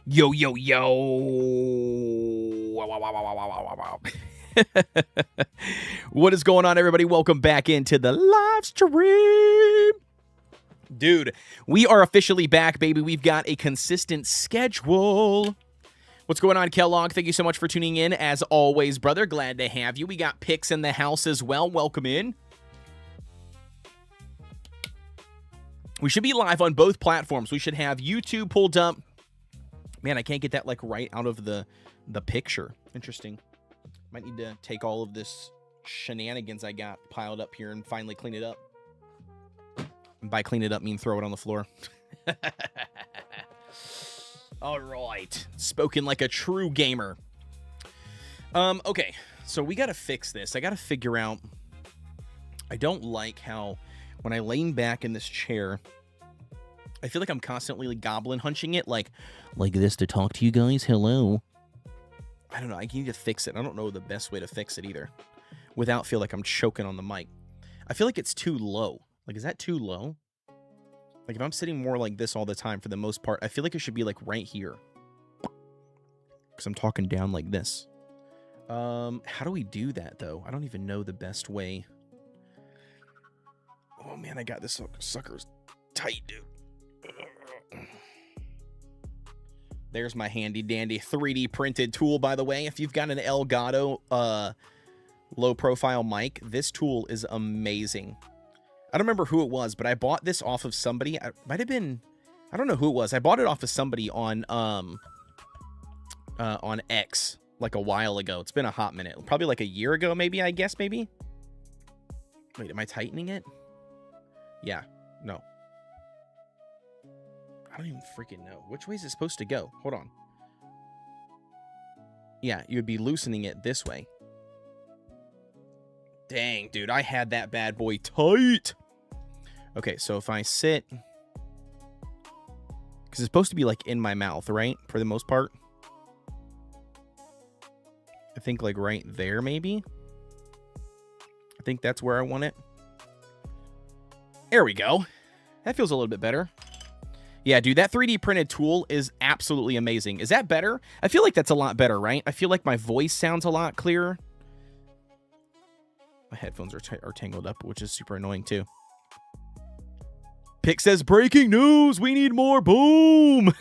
Yo, yo, yo. Wow, wow, wow, wow, wow, wow, wow. What is going on, everybody? Welcome back into the live stream. Dude, we are officially back, baby. We've got a consistent schedule. What's going on, Kellogg? Thank you so much for tuning in. As always, brother, glad to have you. We got picks in the house as well. Welcome in. We should be live on both platforms. We should have YouTube pulled up. Man, I can't get that, like, right out of the picture. Interesting. Might need to take all of this shenanigans I got piled up here and finally clean it up. And by clean it up, mean throw it on the floor. All right. Spoken like a true gamer. Okay. So we got to fix this. I got to figure out... I don't like how when I lean back in this chair... I feel like I'm constantly goblin hunching it like this to talk to you guys. Hello. I don't know. I need to fix it. I don't know the best way to fix it either without feel like I'm choking on the mic. I feel like it's too low. Like, is that too low? Like, if I'm sitting more like this all the time for the most part, I feel like it should be like right here. Because I'm talking down like this. How do we do that, though? I don't even know the best way. Oh, man, I got this sucker's tight, dude. There's my handy dandy 3D printed tool, by the way. If you've got an Elgato low profile mic, this tool is amazing. I don't remember who it was, but I bought this off of somebody. It might have been, I don't know who it was. I bought it off of somebody on X like a while ago. It's been a hot minute. Probably like a year ago, maybe, I guess, maybe. Wait, am I tightening it? Yeah, no. I don't even freaking know. Which way is it supposed to go? Hold on. Yeah, you would be loosening it this way. Dang, dude, I had that bad boy tight. Okay, so if I sit... Because it's supposed to be, like, in my mouth, right? For the most part. I think, like, right there, maybe? I think that's where I want it. There we go. That feels a little bit better. Yeah, dude, that 3D printed tool is absolutely amazing. Is that better? I feel like that's a lot better, right? I feel like my voice sounds a lot clearer. My headphones are tangled up, which is super annoying, too. Pick says, breaking news, we need more boom.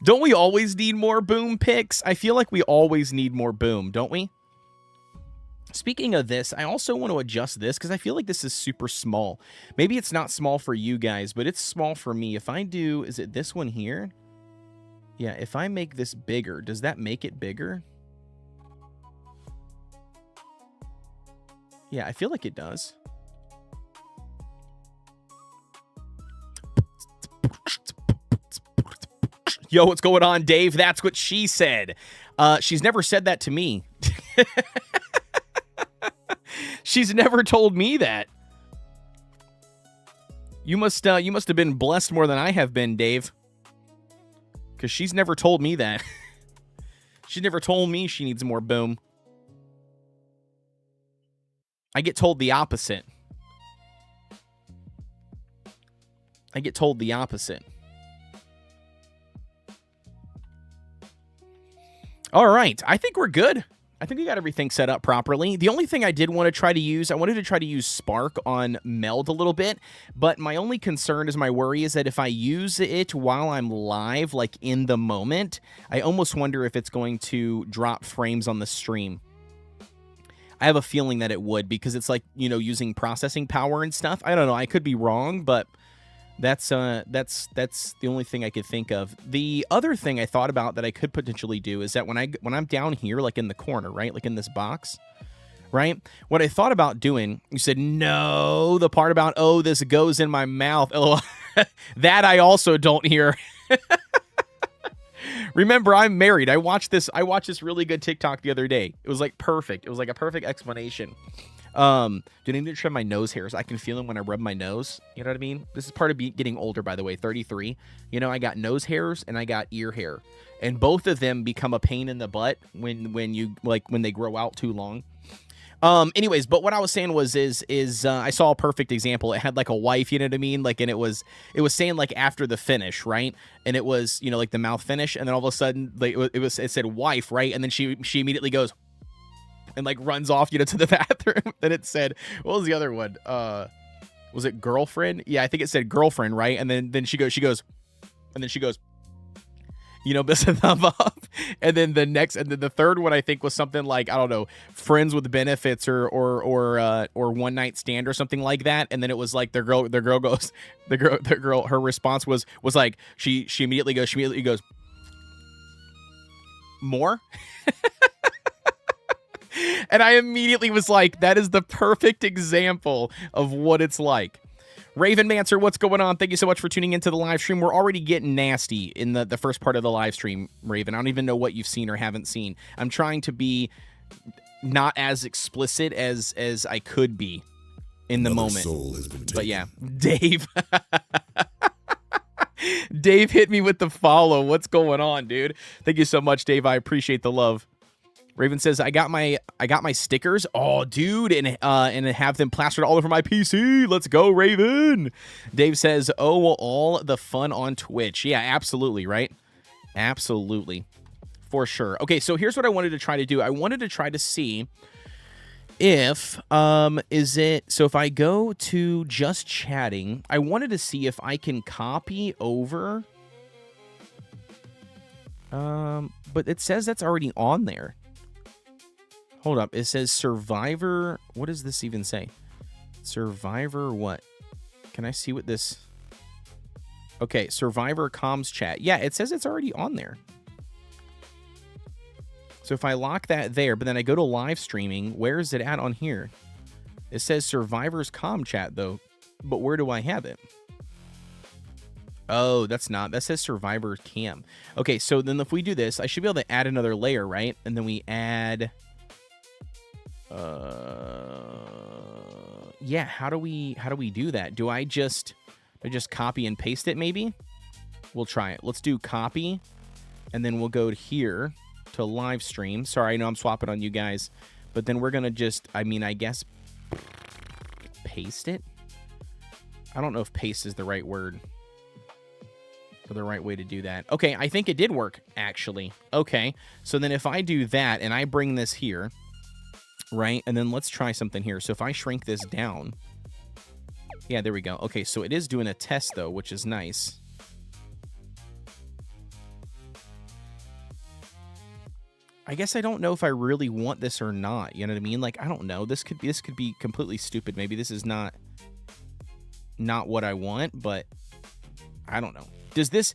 Don't we always need more boom, Picks? I feel like we always need more boom, don't we? Speaking of this, I also want to adjust this because I feel like this is super small. Maybe it's not small for you guys, but it's small for me. If I do, is it this one here? Yeah, if I make this bigger, does that make it bigger? Yeah, I feel like it does. Yo, what's going on, Dave? That's what she said. She's never said that to me. She's never told me that. You must have been blessed more than I have been, Dave. Because she's never told me that. She never told me she needs more boom. I get told the opposite. I get told the opposite. All right, I think we're good. I think we got everything set up properly. The only thing I did want to try to use, I wanted to try to use Spark on Meld a little bit, but my only concern is my worry is that if I use it while I'm live, like in the moment, I almost wonder if it's going to drop frames on the stream. I have a feeling that it would because it's like, you know, using processing power and stuff. I don't know. I could be wrong, but that's the only thing I could think of. The other thing I thought about that I could potentially do is that when I'm down here, like in the corner, right, like in this box, right, what I thought about doing, you said no, the part about, oh, this goes in my mouth, oh, that I also don't hear. Remember, I'm married. I watched this really good TikTok the other day. It was like perfect. It was like a perfect explanation. Do I need to trim my nose hairs? I can feel them when I rub my nose. You know what I mean? This is part of getting older, by the way, 33. You know, I got nose hairs and I got ear hair. And both of them become a pain in the butt when they grow out too long. Anyways, but what I was saying was I saw a perfect example. It had like a wife, you know what I mean? Like, and it was saying like after the finish, right? And it was, you know, like the mouth finish, and then all of a sudden, like it said wife, right? And then she immediately goes and like runs off, you know, to the bathroom. Then it said, what was the other one? Was it girlfriend? Yeah, I think it said girlfriend, right? And then she goes, and then she goes, you know, miss a thumb up. And then the third one I think was something like, I don't know, friends with benefits or one night stand or something like that. And then it was like the girl goes, her response was like, she immediately goes, more. And I immediately was like, that is the perfect example of what it's like. Raven Mancer, what's going on? Thank you so much for tuning into the live stream. We're already getting nasty in the first part of the live stream, Raven. I don't even know what you've seen or haven't seen. I'm trying to be not as explicit as I could be in the moment. But yeah, Dave. Dave hit me with the follow. What's going on, dude? Thank you so much, Dave. I appreciate the love. Raven says, I got my stickers. Oh, dude, and have them plastered all over my PC. Let's go, Raven. Dave says, oh, well, all the fun on Twitch. Yeah, absolutely, right? Absolutely. For sure. Okay, so here's what I wanted to try to do. I wanted to try to see if, so if I go to just chatting, I wanted to see if I can copy over, but it says that's already on there. Hold up. It says Survivor. What does this even say? Survivor what? Can I see what this... Okay, Survivor comms chat. Yeah, it says it's already on there. So if I lock that there, but then I go to live streaming, where is it at on here? It says Survivor's comm chat, though. But where do I have it? Oh, that's not. That says Survivor cam. Okay, so then if we do this, I should be able to add another layer, right? And then we add... yeah, how do we do that? Do I just copy and paste it maybe? We'll try it. Let's do copy, and then we'll go to here to live stream. Sorry, I know I'm swapping on you guys, but then we're gonna just, I guess paste it. I don't know if paste is the right word or the right way to do that. Okay, I think it did work actually. Okay, so then if I do that and I bring this here, right? And then let's try something here. So if I shrink this down, yeah, there we go. Okay, so it is doing a test though, which is nice. I guess I don't know if I really want this or not. You know what I mean? Like, I don't know. This could be completely stupid. Maybe this is not what I want, but I don't know. Does this...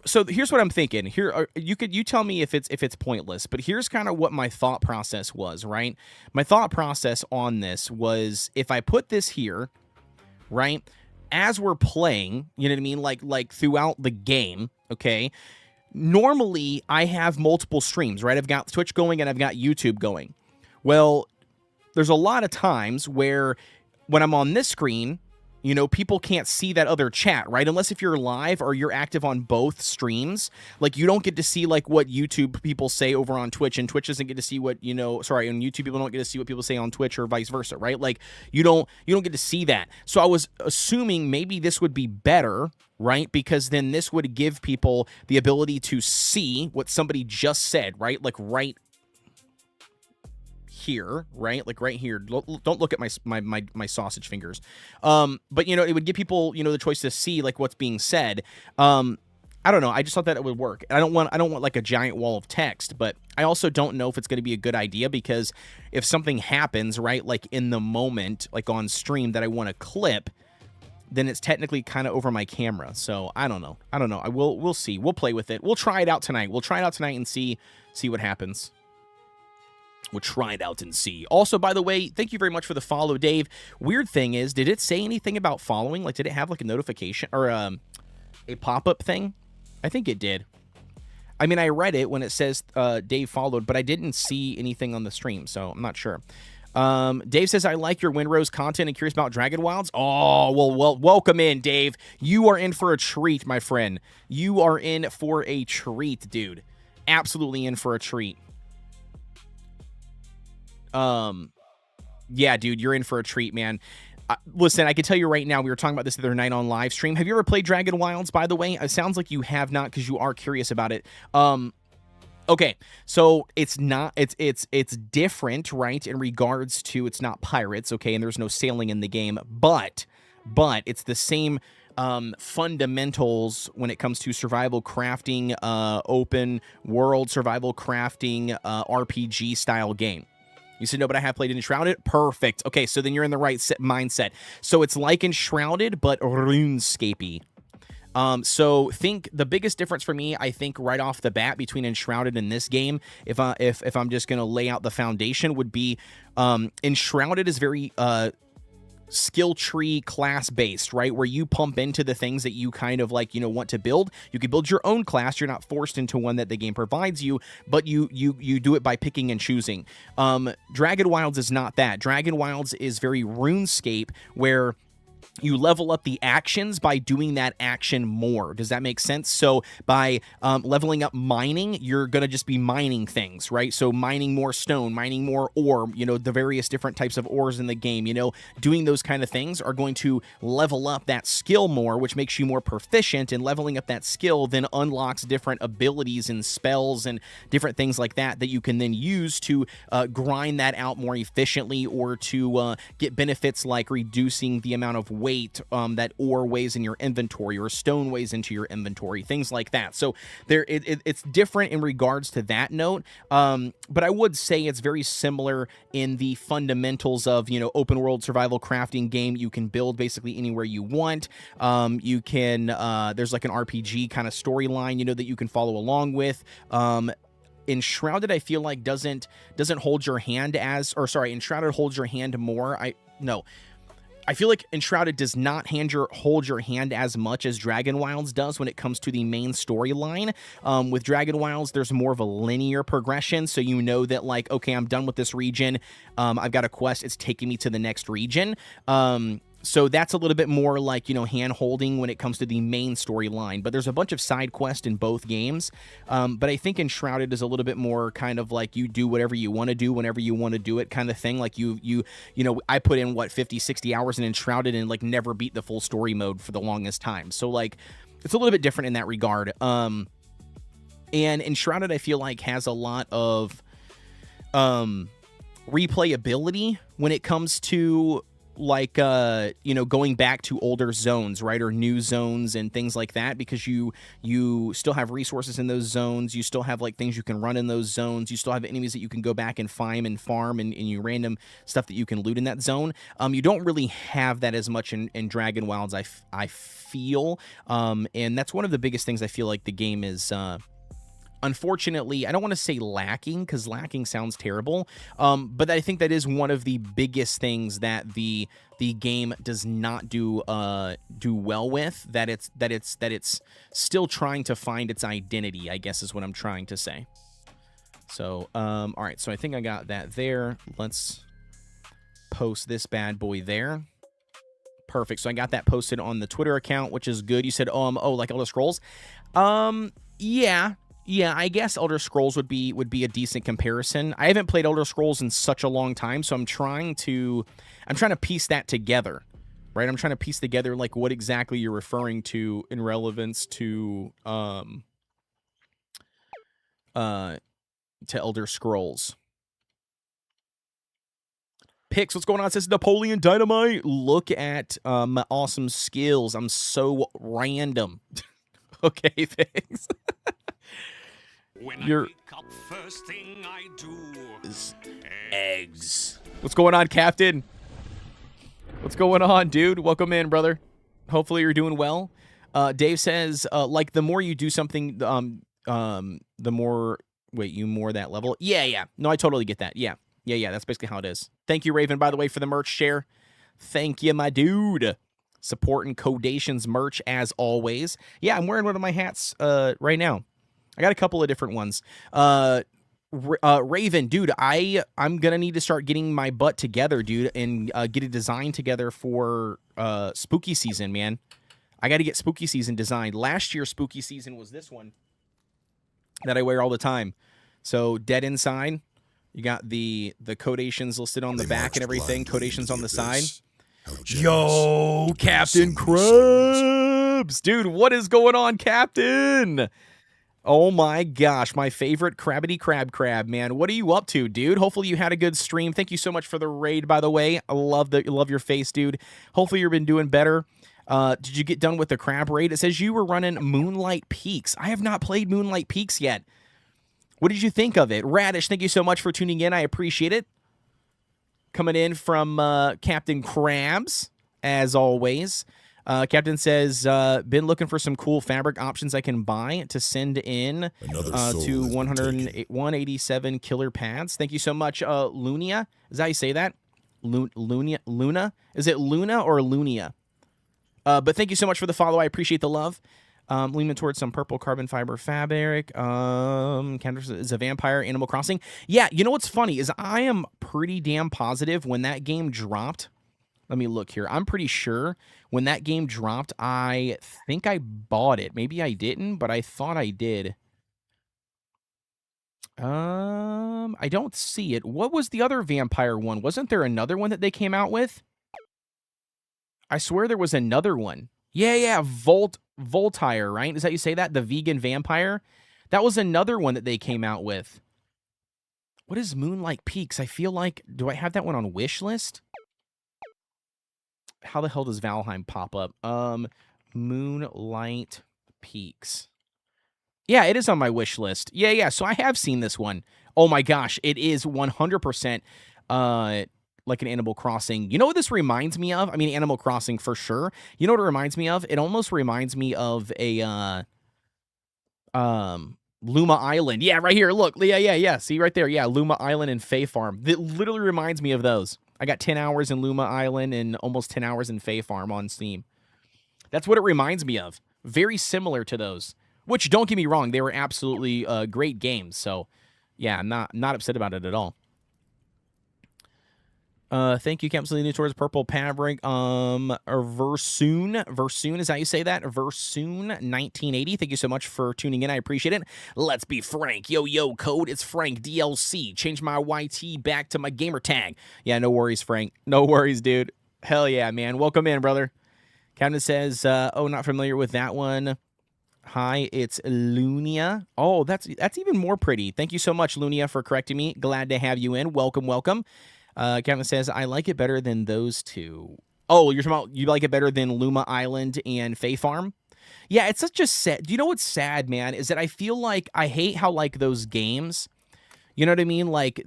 So here's what I'm thinking. Here, you tell me if it's pointless, but here's kind of what my thought process was, right? My thought process on this was, if I put this here, right, as we're playing, you know what I mean, like throughout the game, okay, normally I have multiple streams, right? I've got Twitch going and I've got YouTube going. Well, there's a lot of times where when I'm on this screen, you know, people can't see that other chat, right? Unless if you're live or you're active on both streams, like you don't get to see like what YouTube people say over on Twitch, and Twitch doesn't get to see what, you know, sorry, on YouTube people don't get to see what people say on Twitch or vice versa, right? Like you don't get to see that. So I was assuming maybe this would be better, right? Because then this would give people the ability to see what somebody just said, right? Like right here, right? Like right here. Don't look at my sausage fingers. But you know, it would give people, you know, the choice to see like what's being said. I don't know. I just thought that it would work. And I don't want like a giant wall of text, but I also don't know if it's going to be a good idea, because if something happens, right, like in the moment, like on stream that I want to clip, then it's technically kind of over my camera. So I don't know. We'll see. We'll play with it. We'll try it out tonight. And see what happens. We'll try it out and see. Also, by the way, thank you very much for the follow, Dave. Weird thing is, did it say anything about following? Like, did it have like a notification or a pop-up thing? I think it did. I mean, I read it when it says Dave followed, but I didn't see anything on the stream, so I'm not sure. Dave says, I like your Windrose content and curious about Dragonwilds. Oh, well, welcome in, Dave. You are in for a treat, my friend. You are in for a treat, dude. Absolutely in for a treat. Yeah, dude, you're in for a treat, man. Listen, I can tell you right now, we were talking about this the other night on live stream. Have you ever played Dragonwilds, by the way? It sounds like you have not because you are curious about it. Okay, so it's not it's different, right? In regards to it's not pirates, okay, and there's no sailing in the game, but it's the same fundamentals when it comes to survival crafting, open world survival crafting, RPG style game. You said, no, but I have played Enshrouded? Perfect. Okay, so then you're in the right mindset. So it's like Enshrouded, but RuneScape-y. So think the biggest difference for me, I think right off the bat between Enshrouded and this game, if I'm just going to lay out the foundation, would be Enshrouded is very skill tree class based, right? Where you pump into the things that you kind of like, want to build. You can build your own class. You're not forced into one that the game provides you, but you do it by picking and choosing. Dragonwilds is not that. Dragonwilds is very RuneScape, where you level up the actions by doing that action more. Does that make sense? So by leveling up mining, you're going to just be mining things, right? So mining more stone, mining more ore, the various different types of ores in the game, doing those kind of things are going to level up that skill more, which makes you more proficient, and leveling up that skill then unlocks different abilities and spells and different things like that you can then use to grind that out more efficiently, or to get benefits like reducing the amount of weight that ore weighs in your inventory, or stone weighs into your inventory, things like that. So it's different in regards to that note, but I would say it's very similar in the fundamentals of open world survival crafting game. You can build basically anywhere you want. You can there's like an RPG kind of storyline that you can follow along with. Enshrouded, I feel like doesn't hold your hand Enshrouded holds your hand more. I feel like Enshrouded does not hold your hand as much as Dragonwilds does when it comes to the main storyline. With Dragonwilds, there's more of a linear progression, so that, like, okay, I'm done with this region. I've got a quest. It's taking me to the next region. So that's a little bit more like, hand-holding when it comes to the main storyline. But there's a bunch of side quests in both games. But I think Enshrouded is a little bit more kind of like you do whatever you want to do whenever you want to do it kind of thing. Like I put in, 50, 60 hours in Enshrouded and, like, never beat the full story mode for the longest time. So, like, it's a little bit different in that regard. And Enshrouded, I feel like, has a lot of replayability when it comes to, like, going back to older zones, right, or new zones and things like that, because you still have resources in those zones. You still have, like, things you can run in those zones. You still have enemies that you can go back and find and farm, and you random stuff that you can loot in that zone. You don't really have that as much in Dragonwilds, I feel, and that's one of the biggest things I feel like the game is unfortunately, I don't want to say lacking, because lacking sounds terrible, but I think that is one of the biggest things that the game does not do well with, that it's still trying to find its identity, I guess is what I'm trying to say. So all right, so I think I got that there. Let's post this bad boy there. Perfect. So I got that posted on the Twitter account, which is good. You said like Elder Scrolls. Yeah, I guess Elder Scrolls would be a decent comparison. I haven't played Elder Scrolls in such a long time, so I'm trying to piece that together, right? I'm trying to piece together, like, what exactly you're referring to in relevance to Elder Scrolls. Pix, what's going on? It says Napoleon Dynamite. Look at my awesome skills. I'm so random. Okay, thanks. When I wake up, first thing I do is eggs. What's going on, Captain? What's going on, dude? Welcome in, brother. Hopefully you're doing well. Dave says, like, the more you do something, the more... Wait, you more that level? Yeah. No, I totally get that. Yeah. That's basically how it is. Thank you, Raven, by the way, for the merch share. Thank you, my dude. Supporting Kodeations merch, as always. Yeah, I'm wearing one of my hats right now. I got a couple of different ones. Raven, dude, I'm gonna need to start getting my butt together, dude, and get a design together for spooky season, man. I got to get spooky season designed. Last year's spooky season was this one that I wear all the time. So Dead Inside, You got the Kodeations listed on the back and everything. Kodeations on the side. Yo, Captain Krabs! Dude, what is going on, Captain? Oh my gosh, my favorite Crabbity Crab, man. What are you up to, dude? Hopefully you had a good stream. Thank you so much for the raid, by the way. I love your face, dude. Hopefully you've been doing better. Did you get done with the crab raid? It says you were running Moonlight Peaks. I have not played Moonlight Peaks yet. What did you think of it? Radish, thank you so much for tuning in. I appreciate it. Coming in from Captain Krabs, as always. Captain says, been looking for some cool fabric options I can buy to send in to 187 killer pads. Thank you so much, Lunia. Is that how you say that? Luna? Is it Luna or Lunia? But thank you so much for the follow. I appreciate the love. Leaning towards some purple carbon fiber fabric. Candace is a vampire. Animal Crossing. Yeah, you know what's funny is I am pretty damn positive when that game dropped. Let me look here. I'm pretty sure when that game dropped, I think I bought it. Maybe I didn't, but I thought I did. I don't see it. What was the other vampire one? Wasn't there another one that they came out with? I swear there was another one. Yeah, Voltire, right? Is that you say that? The vegan vampire? That was another one that they came out with. What is Moonlight Peaks? I feel like, do I have that one on wish list? How the hell does Valheim pop up? Moonlight Peaks. Yeah, it is on my wish list. Yeah, so I have seen this one. Oh my gosh, it is 100% like an Animal Crossing. You know what this reminds me of? I mean, Animal Crossing for sure. You know what it reminds me of? It almost reminds me of a Luma Island. Yeah, right here. Look. Yeah. See right there. Yeah, Luma Island and Fae Farm. It literally reminds me of those. I got 10 hours in Luma Island and almost 10 hours in Fae Farm on Steam. That's what it reminds me of. Very similar to those. Which, don't get me wrong, they were absolutely great games. So, yeah, I'm not upset about it at all. Thank you, Captain Selena, towards Purple Fabric. Versoon, is how you say that? Versoon 1980. Thank you so much for tuning in. I appreciate it. Let's be frank. Yo, code. It's Frank DLC. Change my YT back to my gamer tag. Yeah, no worries, Frank. No worries, dude. Hell yeah, man. Welcome in, brother. Captain says, oh, not familiar with that one. Hi, it's Lunia. Oh, that's even more pretty. Thank you so much, Lunia, for correcting me. Glad to have you in. Welcome. Captain says, I like it better than those two. Oh, you're talking about you like it better than Luma Island and Fae Farm? Yeah, it's such a sad. Do you know what's sad, man? Is that I feel like I hate how like those games, you know what I mean? Like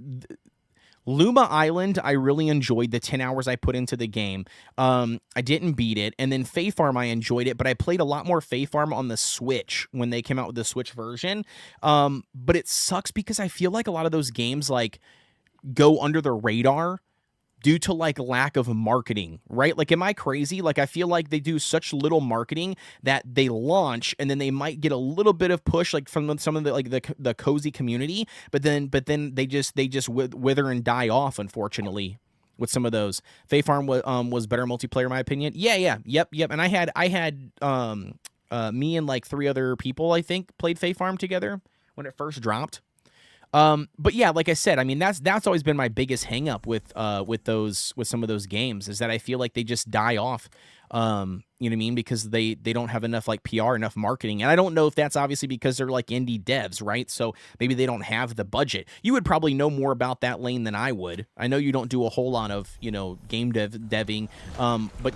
Luma Island, I really enjoyed the 10 hours I put into the game. I didn't beat it. And then Fae Farm, I enjoyed it, but I played a lot more Fae Farm on the Switch when they came out with the Switch version. But it sucks because I feel like a lot of those games like go under the radar due to like lack of marketing, right? Like, am I crazy? Like, I feel like they do such little marketing that they launch and then they might get a little bit of push, like from some of the like the cozy community, but then they just wither and die off, unfortunately. With some of those, Fae Farm was better multiplayer, in my opinion. Yep. And I had me and like 3 other people, I think, played Fae Farm together when it first dropped. But yeah, like I said, I mean, that's always been my biggest hang up with some of those games is that I feel like they just die off. You know what I mean? Because they don't have enough like PR, enough marketing. And I don't know if that's obviously because they're like indie devs, right? So maybe they don't have the budget. You would probably know more about that lane than I would. I know you don't do a whole lot of, game deving. But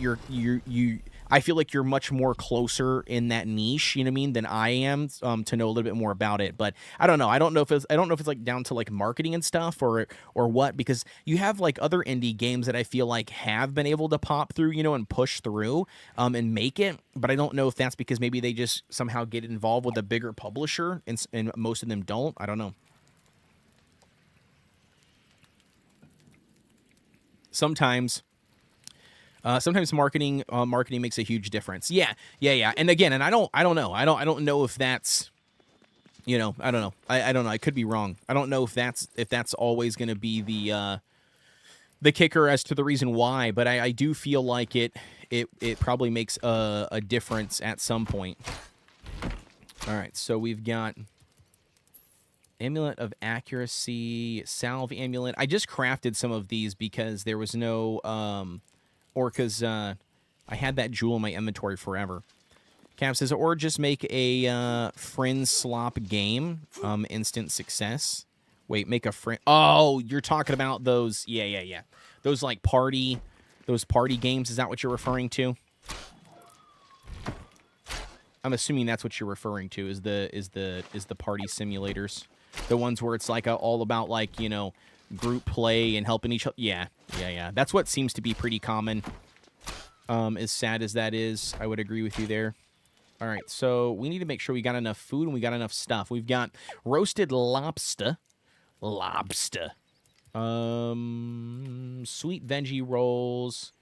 I feel like you're much more closer in that niche, you know what I mean, than I am, to know a little bit more about it. But I don't know. I don't know if it's like down to like marketing and stuff or what, because you have like other indie games that I feel like have been able to pop through, and push through, and make it. But I don't know if that's because maybe they just somehow get involved with a bigger publisher and most of them don't. I don't know. Sometimes marketing makes a huge difference. Yeah. And again, I don't know. I don't know if that's, I don't know. I don't know. I could be wrong. I don't know if that's always going to be the kicker as to the reason why, but I do feel like it probably makes a difference at some point. All right. So we've got Amulet of Accuracy, Salve Amulet. I just crafted some of these because there was no, or because I had that jewel in my inventory forever. Cap says, or just make a friend slop game, instant success. Wait, make a friend. Oh, you're talking about those. Yeah. Those like party games. Is that what you're referring to? I'm assuming that's what you're referring to. Is the party simulators, the ones where it's like all about like, you know, group play and helping each other. Yeah. That's what seems to be pretty common. As sad as that is, I would agree with you there. All right, so we need to make sure we got enough food and we got enough stuff. We've got roasted lobster. Sweet veggie rolls.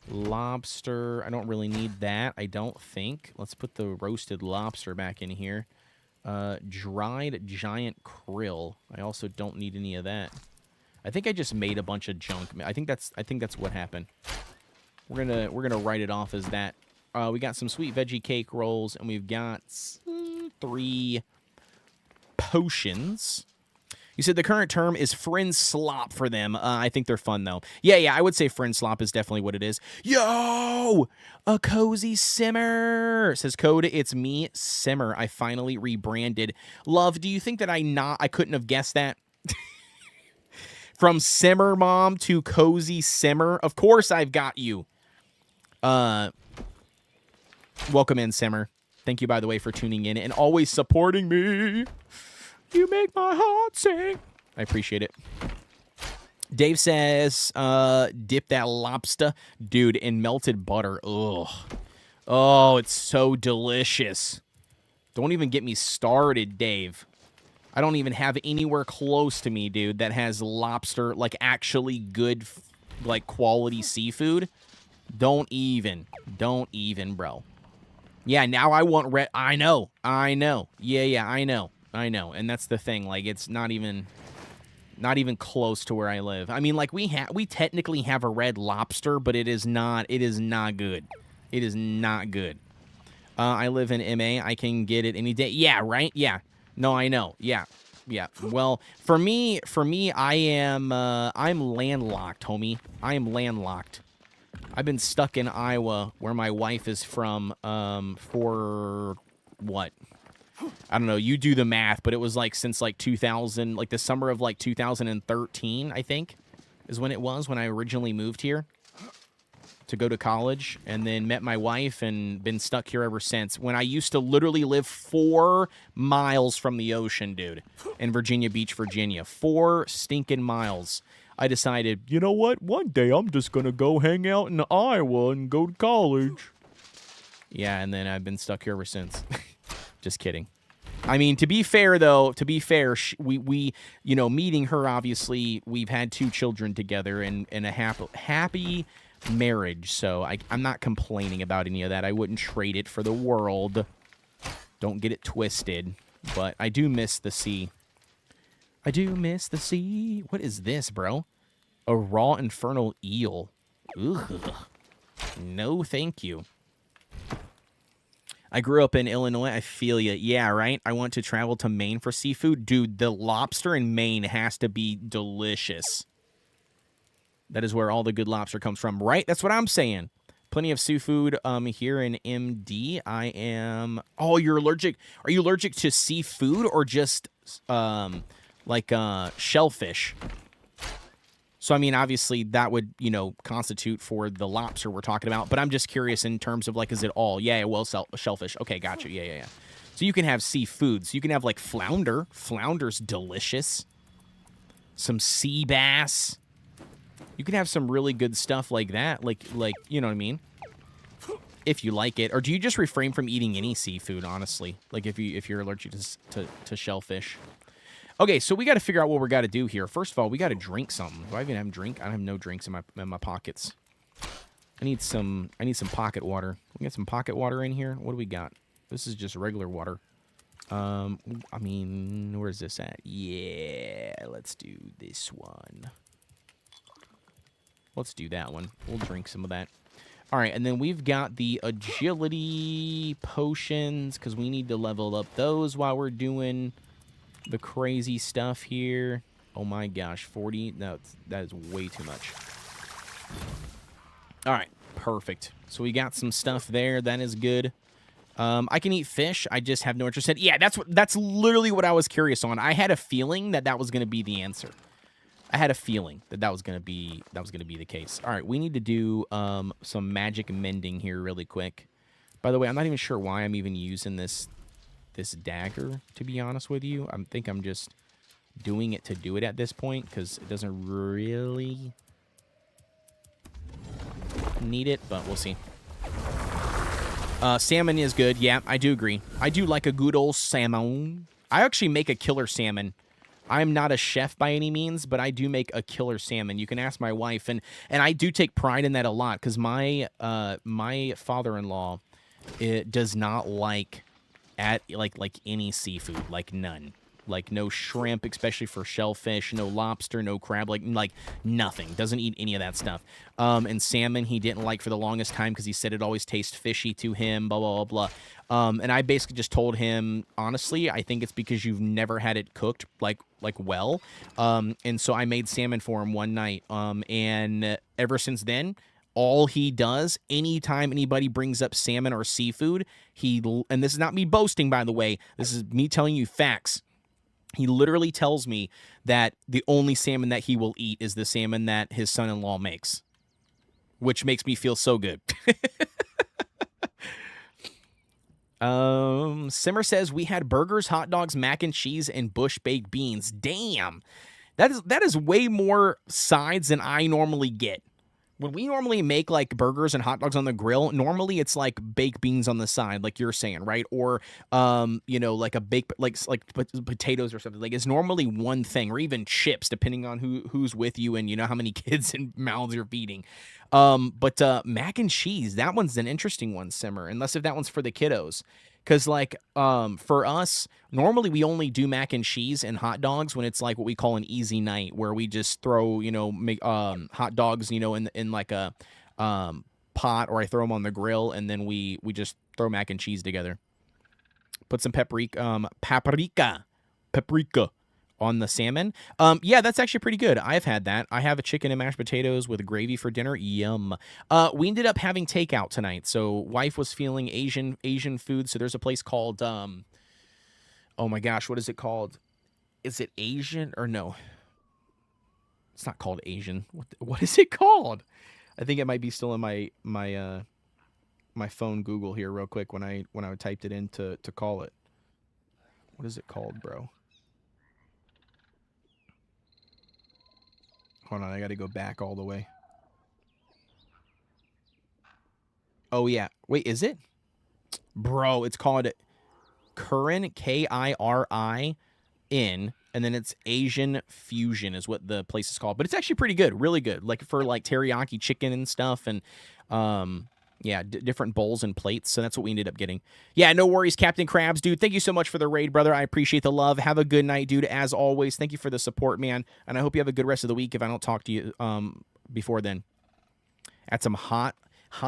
Lobster. I don't really need that, I don't think. Let's put the roasted lobster back in here. Dried giant krill. I also don't need any of that. I think I just made a bunch of junk. I think that's what happened. We're gonna write it off as that. We got some sweet veggie cake rolls, and we've got 3 potions. You said the current term is friend slop for them. I think they're fun, though. Yeah, I would say friend slop is definitely what it is. Yo! A cozy simmer! Says Code, it's me, Simmer. I finally rebranded. Love, do you think that I couldn't have guessed that? From Simmer Mom to Cozy Simmer? Of course I've got you. Welcome in, Simmer. Thank you, by the way, for tuning in and always supporting me. You make my heart sing. I appreciate it. Dave says, dip that lobster, dude, in melted butter. Ugh. Oh, it's so delicious. Don't even get me started, Dave. I don't even have anywhere close to me, dude, that has lobster, like actually good, like quality seafood. Don't even, bro. Yeah, now I want red. I know. Yeah, I know. And that's the thing. Like, it's not even close to where I live. I mean, like, we technically have a Red Lobster, but it is not good. It is not good. I live in MA. I can get it any day. Yeah, right? Yeah. No, I know. Yeah. Well, for me, I'm landlocked, homie. I am landlocked. I've been stuck in Iowa, where my wife is from, for what? I don't know. You do the math, but it was like since like 2000, like the summer of like 2013, I think, is when I originally moved here to go to college, and then met my wife and been stuck here ever since. When I used to literally live 4 miles from the ocean, dude, in Virginia Beach, Virginia. 4 stinking miles. I decided, you know what? One day I'm just going to go hang out in Iowa and go to college. Yeah, and then I've been stuck here ever since. Just kidding. I mean, to be fair, we you know, meeting her, obviously, we've had 2 children together and a happy marriage. So I'm not complaining about any of that. I wouldn't trade it for the world. Don't get it twisted. But I do miss the sea. I do miss the sea. What is this, bro? A raw infernal eel. Ugh. No, thank you. I grew up in Illinois. I feel you. Yeah, right? I want to travel to Maine for seafood. Dude, the lobster in Maine has to be delicious. That is where all the good lobster comes from, right? That's what I'm saying. Plenty of seafood here in MD. I am... Oh, you're allergic? Are you allergic to seafood or just shellfish? So, I mean, obviously, that would, you know, constitute for the lobster we're talking about. But I'm just curious in terms of, like, is it all? Yeah, well, shellfish. Okay, gotcha. Yeah. So you can have seafood. So you can have, like, flounder. Flounder's delicious. Some sea bass. You can have some really good stuff like that. Like you know what I mean? If you like it. Or do you just refrain from eating any seafood, honestly? Like, if you're allergic to shellfish. Okay, so we got to figure out what we got to do here. First of all, we got to drink something. Do I even have a drink? I have no drinks in my pockets. I need some pocket water. We got some pocket water in here. What do we got? This is just regular water. I mean, where's this at? Yeah, let's do this one. Let's do that one. We'll drink some of that. All right, and then we've got the agility potions because we need to level up those while we're doing the crazy stuff here. Oh my gosh, 40. No, that is way too much. All right, perfect. So we got some stuff there. That is good. I can eat fish. I just have no interest in. Yeah, that's literally what I was curious on. I had a feeling that was going to be the answer. I had a feeling that was going to be the case. All right, we need to do some magic mending here really quick. By the way, I'm not even sure why I'm even using this dagger, to be honest with you. I think I'm just doing it to do it at this point because it doesn't really need it, but we'll see. Salmon is good. Yeah, I do agree. I do like a good old salmon. I actually make a killer salmon. I'm not a chef by any means, but I do make a killer salmon. You can ask my wife, and I do take pride in that a lot because my father-in-law does not like any seafood, like none. Like no shrimp, especially for shellfish, no lobster, no crab, like nothing. Doesn't eat any of that stuff. And salmon he didn't like for the longest time because he said it always tastes fishy to him, blah, blah, blah, blah. And I basically just told him, honestly, I think it's because you've never had it cooked like well. And so I made salmon for him one night. And ever since then, all he does, anytime anybody brings up salmon or seafood, and this is not me boasting, by the way, this is me telling you facts. He literally tells me that the only salmon that he will eat is the salmon that his son-in-law makes, which makes me feel so good. Simmer says we had burgers, hot dogs, mac and cheese, and bush baked beans. Damn, that is way more sides than I normally get. When we normally make like burgers and hot dogs on the grill, normally it's like baked beans on the side, like you're saying, right? Or like a baked like potatoes or something. Like it's normally one thing, or even chips, depending on who's with you and you know how many kids and mouths you're feeding. But mac and cheese, that one's an interesting one, Simmer. Unless if that one's for the kiddos. Because, like, for us, normally we only do mac and cheese and hot dogs when it's like what we call an easy night, where we just throw, make hot dogs, in like a pot, or I throw them on the grill, and then we just throw mac and cheese together. Put some paprika on the salmon. Yeah, that's actually pretty good. I've had that. I have a chicken and mashed potatoes with gravy for dinner. Yum. We ended up having takeout tonight. So wife was feeling Asian food. So there's a place called, oh my gosh, what is it called? Is it Asian or no? It's not called Asian. What is it called? I think it might be still in my phone Google here real quick when I typed it in to call it. What is it called, bro? Hold on, I gotta go back all the way. Oh, yeah. Wait, is it? Bro, it's called Kirin, Kirin, and then it's Asian Fusion is what the place is called. But it's actually pretty good, really good. Like for like teriyaki chicken and stuff, and yeah, different bowls and plates. So that's what we ended up getting. Yeah, no worries, Captain Krabs, dude. Thank you so much for the raid, brother. I appreciate the love. Have a good night, dude. As always, thank you for the support, man. And I hope you have a good rest of the week. If I don't talk to you before then, add some hot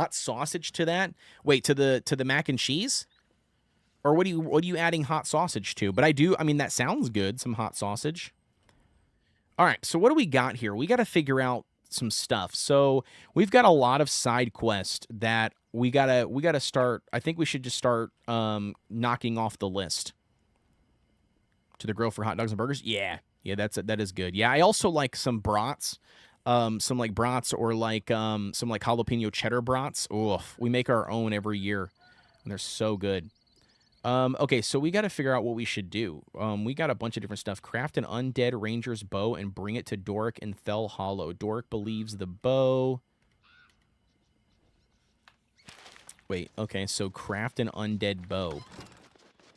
sausage to that. Wait, to the mac and cheese, or what are you adding hot sausage to? But I mean, that sounds good. Some hot sausage. All right, so what do we got here? We got to figure out some stuff. So we've got a lot of side quests that we gotta start. I think we should just start knocking off the list. To the grill for hot dogs and burgers. Yeah, that is good. Yeah, I also like some brats, some like brats, or like some like jalapeno cheddar brats. Oof, we make our own every year, and they're so good. Okay, so we got to figure out what we should do. We got a bunch of different stuff. Craft an undead ranger's bow and bring it to Doric in Fell Hollow. Doric believes the bow. Wait, okay, so craft an undead bow.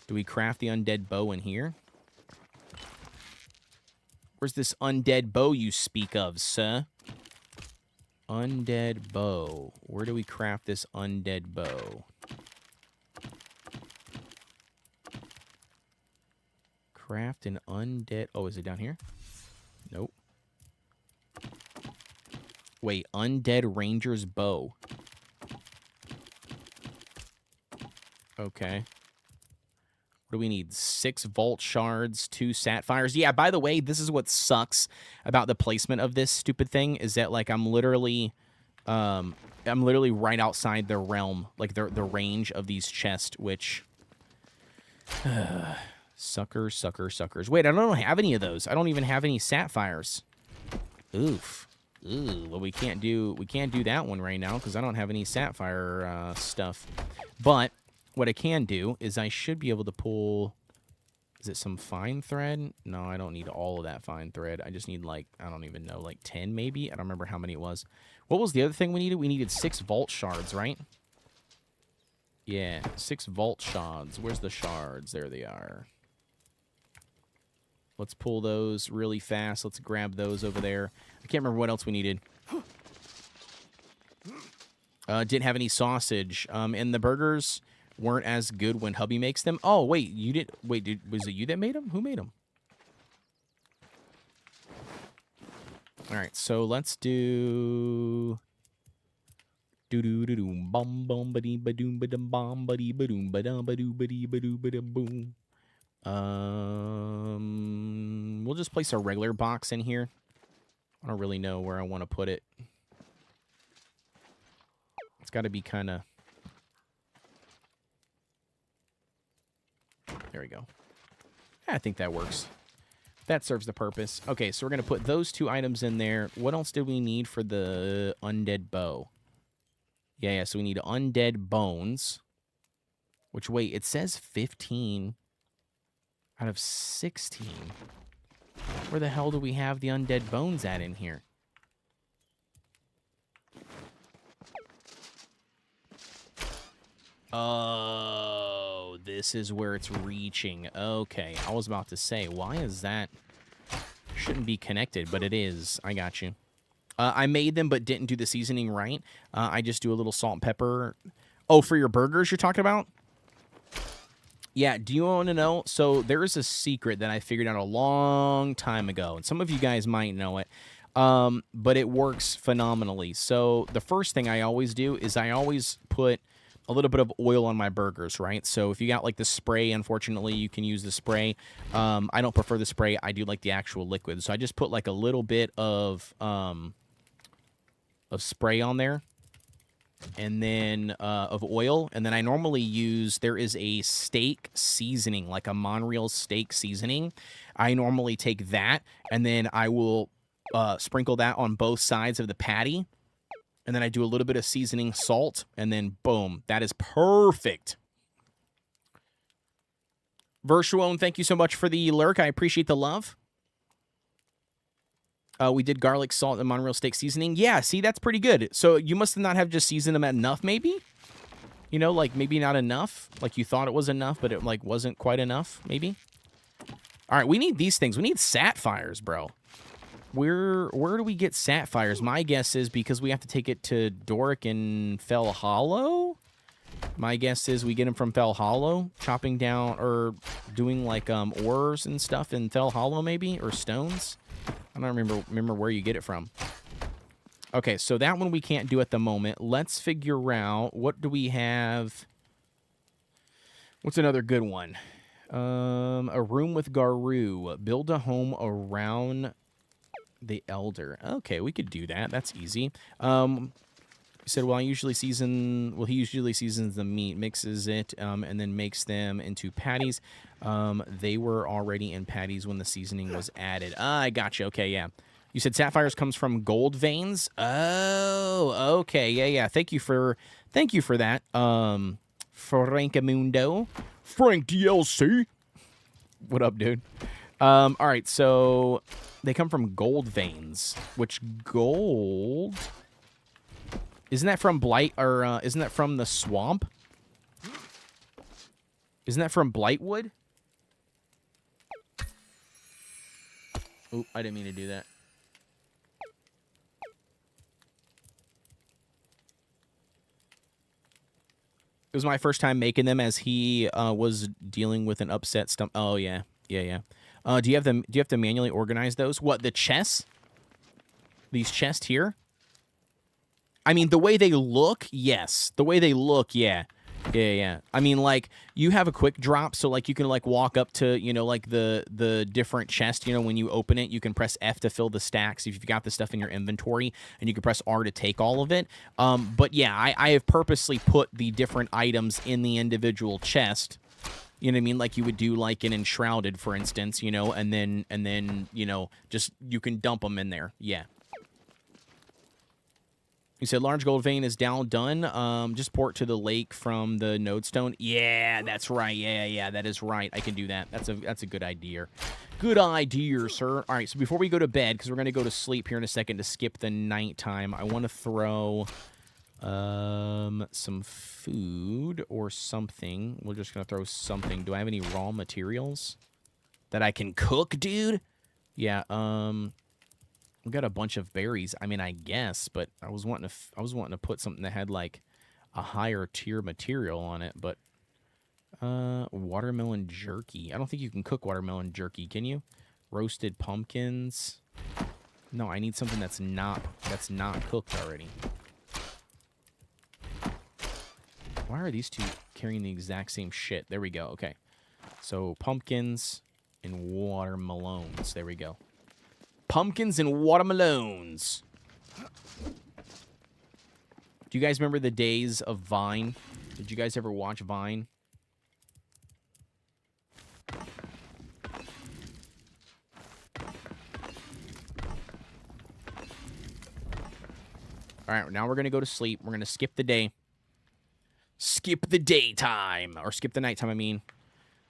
Do we craft the undead bow in here? Where's this undead bow you speak of, sir? Undead bow. Where do we craft this undead bow? Craft an undead... Oh, is it down here? Nope. Wait, undead ranger's bow. Okay. What do we need? 6 vault shards, 2 sapphires. Yeah, by the way, this is what sucks about the placement of this stupid thing is that, like, I'm literally right outside the realm, like the range of these chests, which... suckers, suckers, suckers. Wait, I don't have any of those. I don't even have any sapphires. Oof. Ooh, well, we can't do that one right now because I don't have any sapphire stuff. But what I can do is I should be able to pull... Is it some fine thread? No, I don't need all of that fine thread. I just need, like, I don't even know, like 10 maybe? I don't remember how many it was. What was the other thing we needed? We needed 6 vault shards, right? Yeah, 6 vault shards. Where's the shards? There they are. Let's pull those really fast. Let's grab those over there. I can't remember what else we needed. Didn't have any sausage. And the burgers weren't as good when hubby makes them. Oh, wait, you did. Wait, was it you that made them? Who made them? All right, so let's do... Do-do-do-do, bum-bum-ba-dee-ba-doom-ba-dum-bum-ba-dee-ba-doo-ba-dee-ba-doo-ba-dum-boom. We'll just place a regular box in here. I don't really know where I want to put it. It's got to be kind of... There we go. I think that works. That serves the purpose. Okay, so we're going to put those 2 items in there. What else did we need for the undead bow? Yeah, so we need undead bones. Which, wait, it says 15 out of 16. Where the hell do we have the undead bones at in here? Oh, this is where it's reaching. Okay, I was about to say, why is that? Shouldn't be connected, but it is. I got you. I made them, but didn't do the seasoning right. I just do a little salt and pepper. Oh, for your burgers you're talking about? Yeah, do you want to know? So there is a secret that I figured out a long time ago, and some of you guys might know it, but it works phenomenally. So the first thing I always do is I always put a little bit of oil on my burgers, right? So if you got like the spray, unfortunately, you can use the spray. I don't prefer the spray. I do like the actual liquid. So I just put like a little bit of spray on there, and then of oil, and then I normally use, there is a steak seasoning, like a Montreal steak seasoning. I normally take that, and then I will sprinkle that on both sides of the patty, and then I do a little bit of seasoning salt, and then boom, that is perfect. Virtuone, thank you so much for the lurk. I appreciate the love. We did garlic, salt, and Montreal steak seasoning. Yeah, see, that's pretty good. So you must not have just seasoned them enough, maybe? You know, like, maybe not enough. Like, you thought it was enough, but it, like, wasn't quite enough, maybe? All right, we need these things. We need sapphires, bro. Where do we get sapphires? My guess is because we have to take it to Doric and Fell Hollow? My guess is we get them from Fell Hollow, chopping down, or doing, like, ores and stuff in Fell Hollow, maybe? Or stones? I don't remember where you get it from. Okay, so that one we can't do at the moment. Let's figure out, what do we have? What's another good one? A room with Garu. Build a home around the elder. Okay, we could do that. That's easy. He said, well, he usually seasons the meat, mixes it, and then makes them into patties. They were already in patties when the seasoning was added. I gotcha. Okay, yeah. You said sapphires comes from gold veins? Oh, okay. Yeah. Thank you for that. Frankamundo. Frank DLC. What up, dude? All right, so they come from gold veins, which gold... Isn't that from Blight, or isn't that from the swamp? Isn't that from Blightwood? Oh, I didn't mean to do that. It was my first time making them as he was dealing with an upset stomach. Oh, yeah. Yeah. Do you have to manually organize those? What, the chests? These chests here? I mean, the way they look, yes. The way they look, yeah. Yeah. I mean, like, you have a quick drop, so, like, you can, like, walk up to, you know, like, the different chest, you know, when you open it, you can press F to fill the stacks if you've got the stuff in your inventory, and you can press R to take all of it. But, yeah, I have purposely put the different items in the individual chest, you know what I mean, like you would do, like, an Enshrouded, for instance, you know, and then, you know, just, you can dump them in there, yeah. You said large gold vein is now done. Just port to the lake from the nodestone. Yeah, that's right. Yeah, that is right. I can do that. That's a good idea. Good idea, sir. All right, so before we go to bed, because we're going to go to sleep here in a second to skip the nighttime, I want to throw some food or something. We're just going to throw something. Do I have any raw materials that I can cook, dude? Yeah, we got a bunch of berries. I mean, I guess, but I was wanting to put something that had like a higher tier material on it. But watermelon jerky. I don't think you can cook watermelon jerky, can you? Roasted pumpkins. No, I need something that's not cooked already. Why are these two carrying the exact same shit? There we go. Okay, so pumpkins and watermelons. There we go. Pumpkins and watermelons. Do you guys remember the days of Vine? Did you guys ever watch Vine? All right, now we're going to go to sleep. We're going to skip the day. Skip the daytime. Or skip the nighttime, I mean.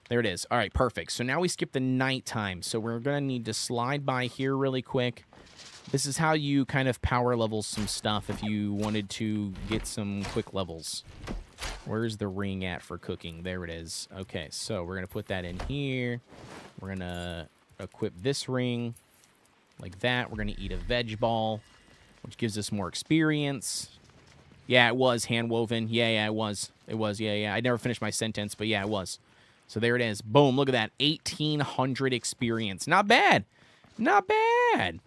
There it is. All right, perfect. So now we skip the nighttime. So we're going to need to slide by here really quick. This is how you kind of power level some stuff if you wanted to get some quick levels. Where's the ring at for cooking? There it is. Okay, so we're going to put that in here. We're going to equip this ring like that. We're going to eat a veg ball, which gives us more experience. Yeah, it was hand-woven. Yeah, it was. It was, yeah. I never finished my sentence, but yeah, it was. So there it is. Boom, look at that. 1,800 experience. Not bad. Not bad.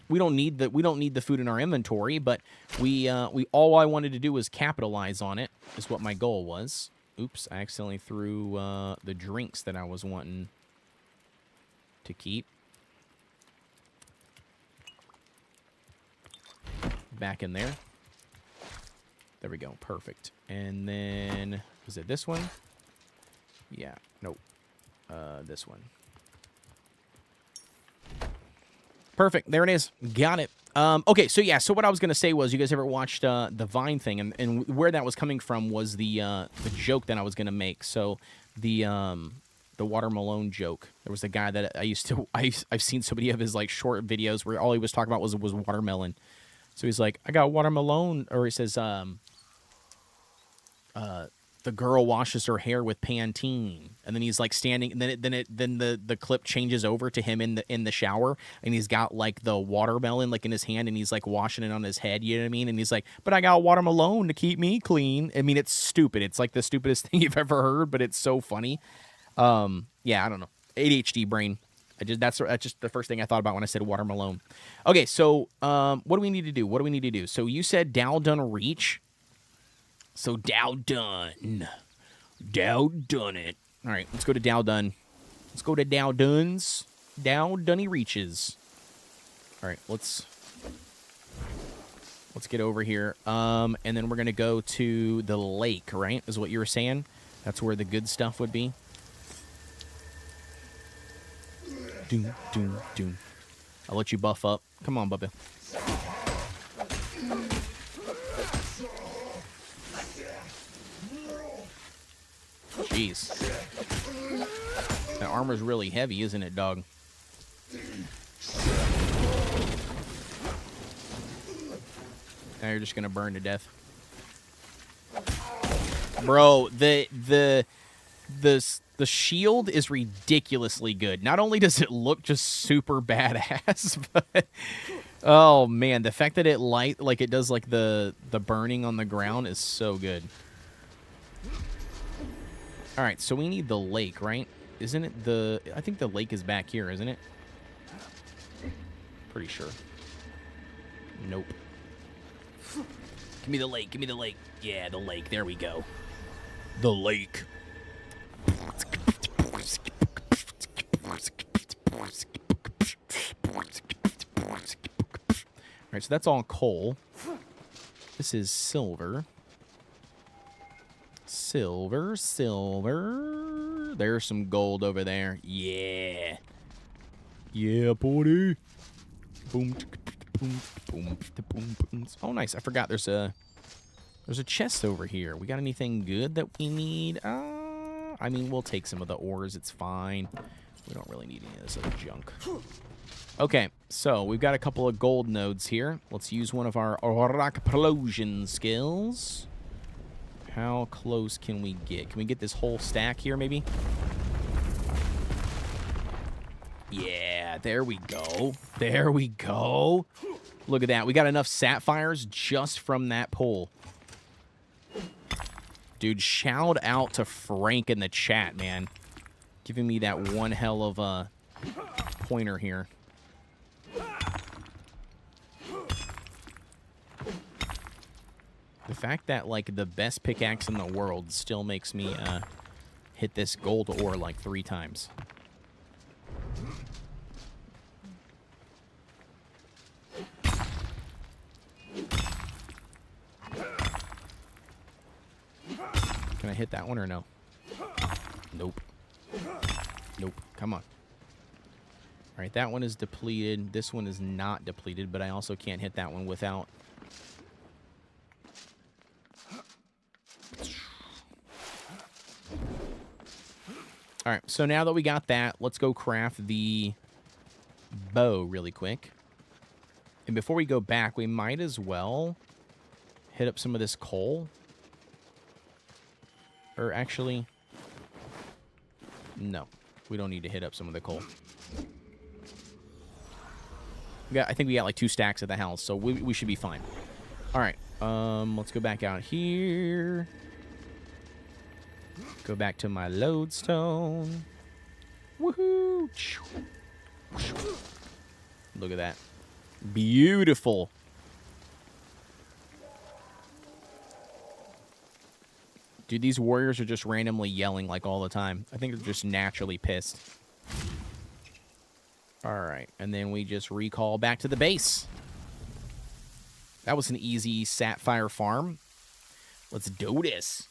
We don't need the food in our inventory, but we all I wanted to do was capitalize on it, is what my goal was. Oops, I accidentally threw the drinks that I was wanting to keep. Back in there. There we go. Perfect. And then, is it this one? Yeah, nope. This one. Perfect. There it is. Got it. Okay, so yeah, so what I was going to say was, you guys ever watched the Vine thing, and where that was coming from was the joke that I was going to make. So the watermelon joke. There was a guy that I've seen so many of his like short videos where all he was talking about was watermelon. So he's like, I got watermelon, or he says, the girl washes her hair with Pantene, and then he's like standing, and then the clip changes over to him in the shower, and he's got like the watermelon like in his hand, and he's like washing it on his head, you know what I mean? And he's like, but I got watermelon to keep me clean. I mean, it's stupid. It's like the stupidest thing you've ever heard, but it's so funny. Yeah, I don't know. ADHD brain. That's just the first thing I thought about when I said watermelon. Okay, so what do we need to do? So you said Dow done reach. So Dow done. Dow done it. All right, let's go to Dow done. Let's go to Dow Duns. Dow Dunny reaches. All right, let's get over here. And then we're gonna go to the lake, right? Is what you were saying? That's where the good stuff would be. Doom, doom, doom. I'll let you buff up. Come on, Bubba. Jeez. That armor's really heavy, isn't it, dog? Now you're just gonna burn to death. Bro, the shield is ridiculously good. Not only does it look just super badass, but oh man, the fact that it it does like the burning on the ground is so good. All right, so we need the lake, right? Isn't it I think the lake is back here, isn't it? Pretty sure. Nope. Give me the lake. Give me the lake. Yeah, the lake. There we go. The lake. All right, so that's all coal. This is silver. Silver, silver. There's some gold over there. Yeah. Yeah, buddy. Boom, boom, boom, boom, boom. Oh, nice. I forgot there's a chest over here. We got anything good that we need? I mean, we'll take some of the ores. It's fine. We don't really need any of this other junk. Okay, so we've got a couple of gold nodes here. Let's use one of our rock explosion skills. How close can we get? Can we get this whole stack here, maybe? Yeah, there we go. There we go. Look at that. We got enough sapphires just from that pull. Dude, shout out to Frank in the chat, man. Giving me that one hell of a pointer here. The fact that, like, the best pickaxe in the world still makes me hit this gold ore like 3 times. Can I hit that one or no? Nope. Nope. Come on. All right, that one is depleted. This one is not depleted, but I also can't hit that one without... All right, so now that we got that, let's go craft the bow really quick. And before we go back, we might as well hit up some of this coal. Or actually, no, we don't need to hit up some of the coal. I think we got like 2 stacks at the house, so we should be fine. All right, let's go back out here. Go back to my lodestone. Woohoo! Look at that. Beautiful. Dude, these warriors are just randomly yelling like all the time. I think they're just naturally pissed. All right, and then we just recall back to the base. That was an easy sapphire farm. Let's do this.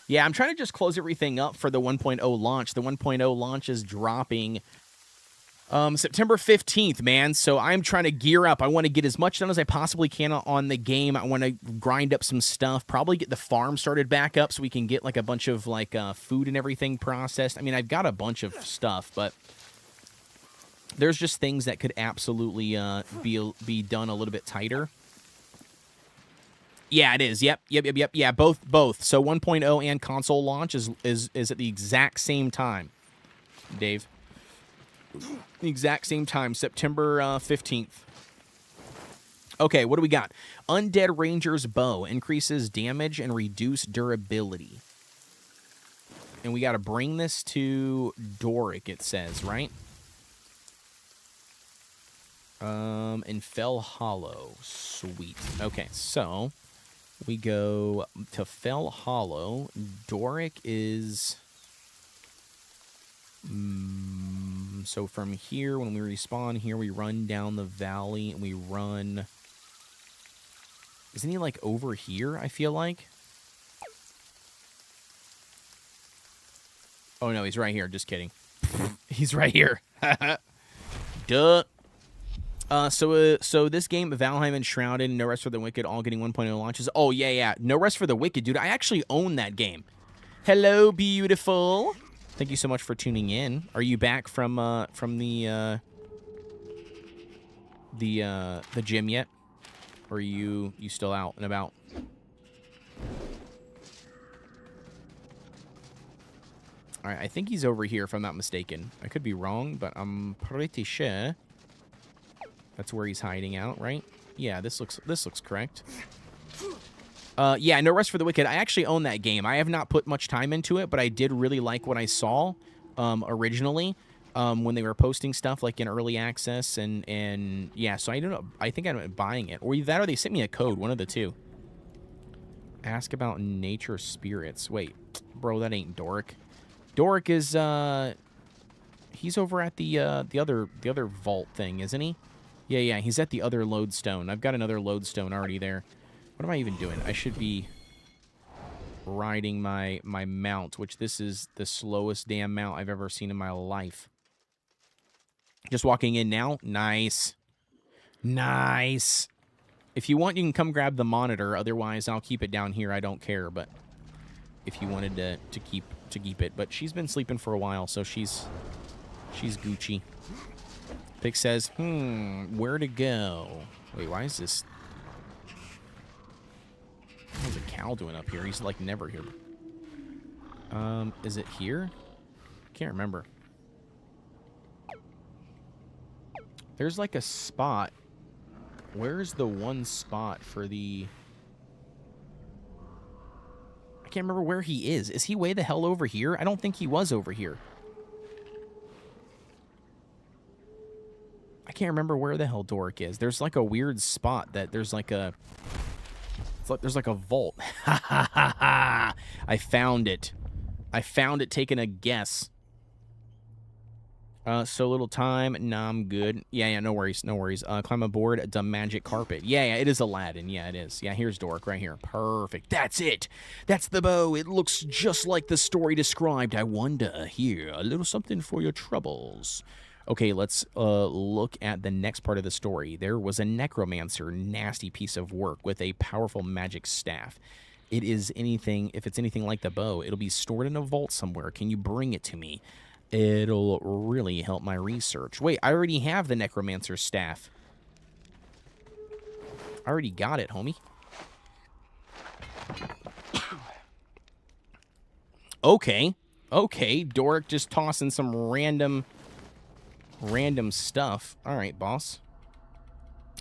Yeah, I'm trying to just close everything up for the 1.0 launch. The 1.0 launch is dropping September 15th, man. So I'm trying to gear up. I want to get as much done as I possibly can on the game. I want to grind up some stuff. Probably get the farm started back up so we can get like a bunch of like food and everything processed. I mean, I've got a bunch of stuff, but there's just things that could absolutely be done a little bit tighter. Yeah, it is. Yep. Yeah, both. So 1.0 and console launch is at the exact same time, Dave. The exact same time, September 15th. Okay, what do we got? Undead Ranger's Bow increases damage and reduce durability. And we got to bring this to Doric, it says, right? In Fell Hollow. Sweet. Okay, so we go to Fell Hollow. Doric is... so from here, when we respawn here, we run down the valley, and we run... Isn't he, like, over here, I feel like? Oh, no, he's right here. Just kidding. He's right here. Duh. So this game, Valheim and Shrouded, No Rest for the Wicked, all getting 1.0 launches. Oh, yeah. No Rest for the Wicked, dude. I actually own that game. Hello, beautiful. Thank you so much for tuning in. Are you back from the gym yet? Or are you still out and about? All right, I think he's over here if I'm not mistaken. I could be wrong, but I'm pretty sure that's where he's hiding out, right? Yeah, this looks correct. Yeah, No Rest for the Wicked. I actually own that game. I have not put much time into it, but I did really like what I saw originally when they were posting stuff like in early access, and yeah, so I don't know. I think I'm buying it, or that, or they sent me a code, one of the two. Ask about nature spirits. Wait, bro, that ain't Doric. Doric is he's over at the other vault thing, isn't he? Yeah, he's at the other lodestone. I've got another lodestone already there. What am I even doing? I should be riding my mount, which this is the slowest damn mount I've ever seen in my life. Just walking in now. Nice. Nice. If you want, you can come grab the monitor. Otherwise, I'll keep it down here. I don't care, but if you wanted to keep it. But she's been sleeping for a while, so she's Gucci. Pig says, where to go? Wait, why is this? What's a cow doing up here? He's like never here. Is it here? Can't remember. There's like a spot. Where's the one spot for the... I can't remember where he is. Is he way the hell over here? I don't think he was over here. I can't remember where the hell Doric is. There's like a weird spot that there's like a... It's like there's like a vault. Ha ha ha ha! I found it. I found it taking a guess. So little time. Nah, I'm good. Yeah, no worries, no worries. Climb aboard the magic carpet. Yeah, it is Aladdin. Yeah, it is. Yeah, here's Doric right here. Perfect. That's it. That's the bow. It looks just like the story described. I wonder. Here, a little something for your troubles. Okay, let's look at the next part of the story. There was a necromancer, nasty piece of work with a powerful magic staff. It is anything, if it's anything like the bow, it'll be stored in a vault somewhere. Can you bring it to me? It'll really help my research. Wait, I already have the necromancer's staff. I already got it, homie. Okay, Doric just tossing some random stuff. All right, boss.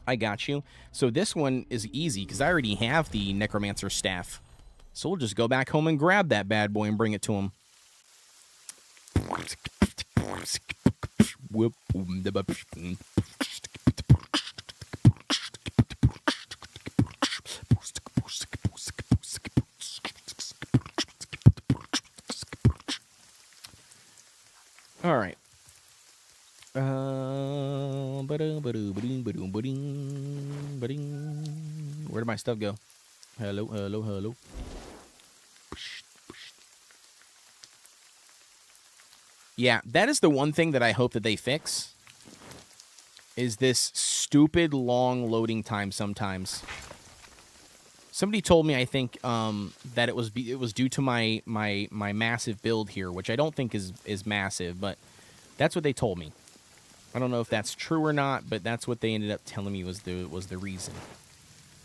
I got you. So this one is easy because I already have the necromancer staff. So we'll just go back home and grab that bad boy and bring it to him. All right. Where did my stuff go? Hello. Yeah, that is the one thing that I hope that they fix. Is this stupid long loading time sometimes. Somebody told me, I think, that it was due to my massive build here, which I don't think is massive, but that's what they told me. I don't know if that's true or not, but that's what they ended up telling me was the reason.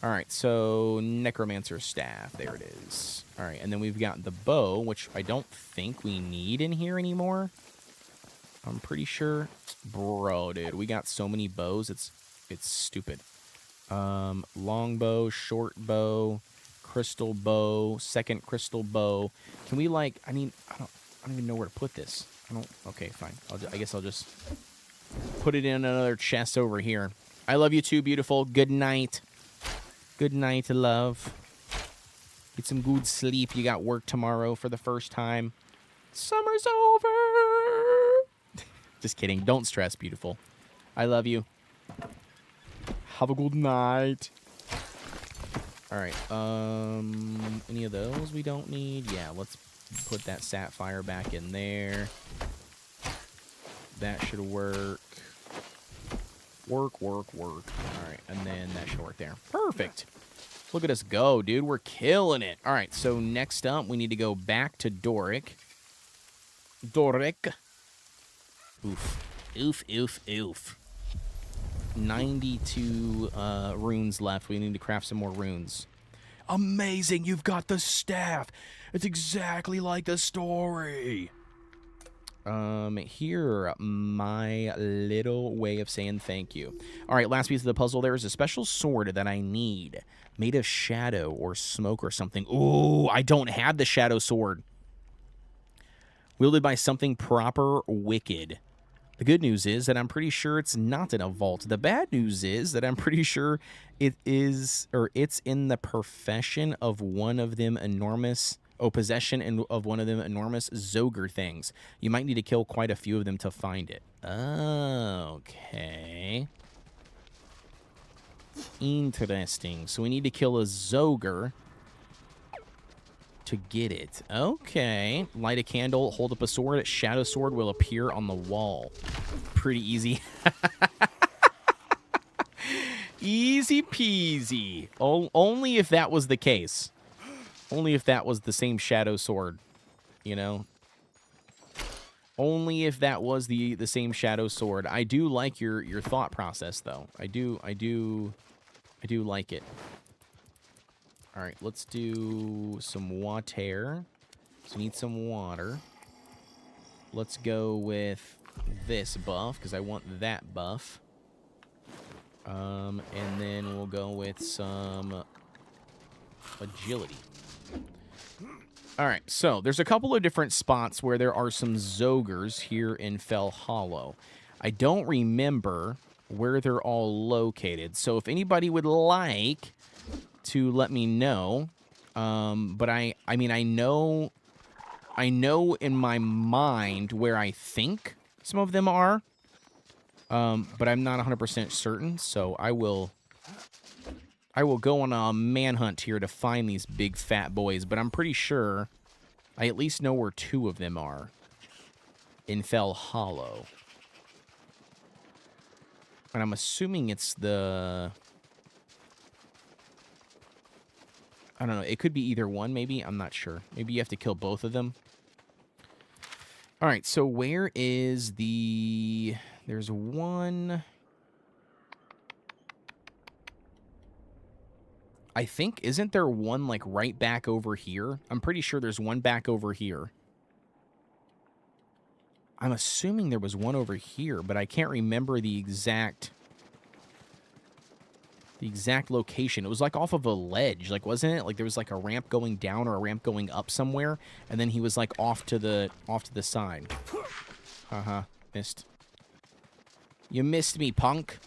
All right, so necromancer staff, there it is. All right, and then we've got the bow, which I don't think we need in here anymore. I'm pretty sure, bro, dude, we got so many bows, it's stupid. Long bow, short bow, crystal bow, second crystal bow. Can we I don't even know where to put this. Okay, fine. I guess I'll just put it in another chest over here. I love you too, beautiful. Good night. Good night, love. Get some good sleep. You got work tomorrow for the first time. Summer's over. Just kidding. Don't stress, beautiful. I love you. Have a good night. All right. Any of those we don't need? Yeah, let's put that sapphire back in there. That should work. Work. All right, and then that should work there. Perfect. Look at us go, dude. We're killing it. All right, so next up, we need to go back to Doric. Oof. 92 runes left. We need to craft some more runes. Amazing, you've got the staff. It's exactly like the story. Here, my little way of saying thank you. All right, last piece of the puzzle. There is a special sword that I need, made of shadow or smoke or something. Ooh, I don't have the shadow sword. Wielded by something proper wicked. The good news is that I'm pretty sure it's not in a vault. The bad news is that I'm pretty sure it is, or it's in the possession of one of them enormous Zogre things. You might need to kill quite a few of them to find it. Okay. Interesting. So we need to kill a Zogre to get it. Okay. Light a candle, hold up a sword. A shadow sword will appear on the wall. Pretty easy. Easy peasy. Only if that was the case. Only if that was the same shadow sword, you know? Only if that was the same shadow sword. I do like your thought process, though. I do like it. All right, let's do some water. So we need some water. Let's go with this buff, because I want that buff. And then we'll go with some agility. All right, so there's a couple of different spots where there are some Zogres here in Fell Hollow. I don't remember where they're all located, so if anybody would like to let me know, but I mean, I know in my mind where I think some of them are, but I'm not 100% certain, so I will go on a manhunt here to find these big fat boys, but I'm pretty sure I at least know where 2 of them are in Fell Hollow. And I'm assuming it's the... I don't know. It could be either one, maybe. I'm not sure. Maybe you have to kill both of them. All right, so where is the... There's one... I think, isn't there one, like, right back over here? I'm pretty sure there's one back over here. I'm assuming there was one over here, but I can't remember the exact location. It was, like, off of a ledge, like, wasn't it? Like, there was, like, a ramp going down or a ramp going up somewhere, and then he was, like, off to the side. Uh-huh. Missed. You missed me, punk.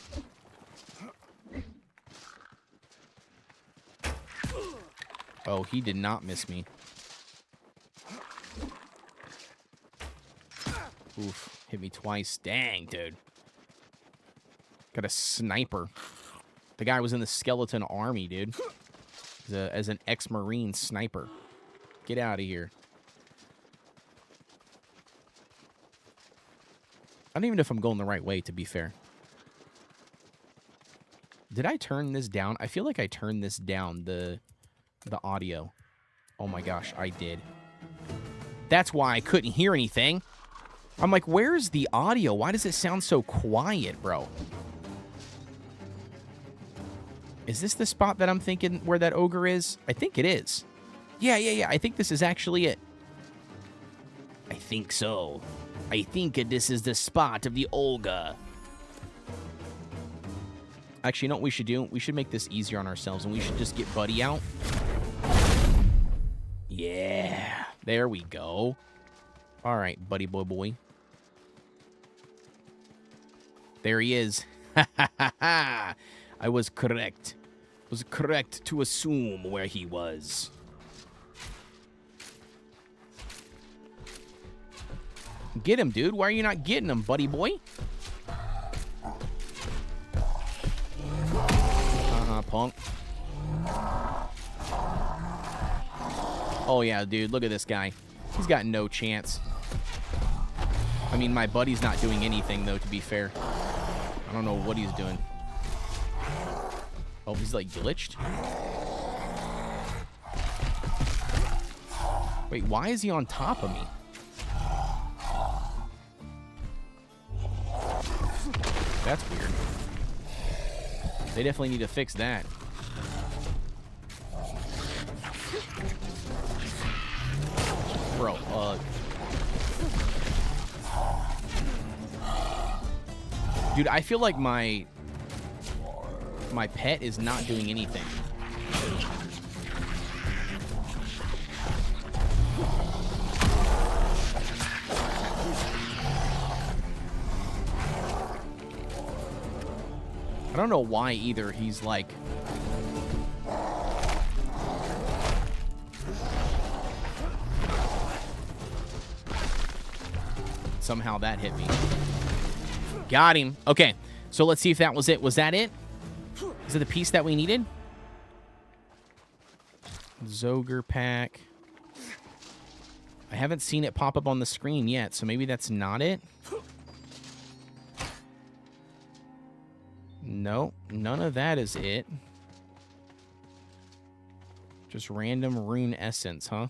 Oh, he did not miss me. Oof, hit me twice. Dang, dude. Got a sniper. The guy was in the skeleton army, dude. As an ex-Marine sniper. Get out of here. I don't even know if I'm going the right way, to be fair. Did I turn this down? I feel like I turned this down, the audio. Oh my gosh, I did. That's why I couldn't hear anything. I'm like, where's the audio? Why does it sound so quiet, bro? Is this the spot that I'm thinking where that ogre is? I think it is. Yeah. I think this is actually it. I think so. I think this is the spot of the ogre. Actually, you know what we should do? We should make this easier on ourselves, and we should just get Buddy out. Yeah, there we go. All right, Buddy boy. There he is. I was correct. Was correct to assume where he was. Get him, dude. Why are you not getting him, buddy boy? Punk. Oh, yeah, dude. Look at this guy. He's got no chance. I mean, my buddy's not doing anything, though, to be fair. I don't know what he's doing. Oh, he's, like, glitched? Wait, why is he on top of me? That's weird. They definitely need to fix that. Bro, dude, I feel like my pet is not doing anything. don't know why either. He's like... Somehow that hit me. Got him. Okay, so let's see if that was it. Was that it? Is it the piece that we needed? Zogre pack. I haven't seen it pop up on the screen yet, so maybe that's not it. No, none of that is it. Just random rune essence, huh?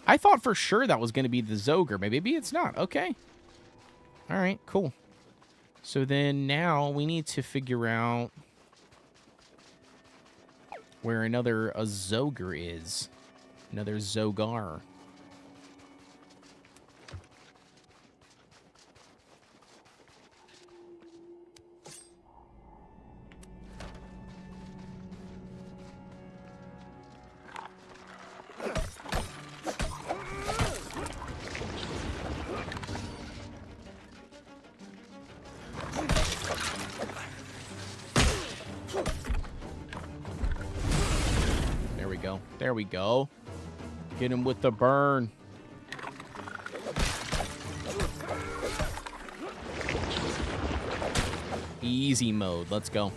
I thought for sure that was going to be the Zogre, but maybe it's not. Okay. All right, cool. So then now we need to figure out where another Zogre is. Another Zogar. There we go. Get him with the burn. Easy mode. Let's go.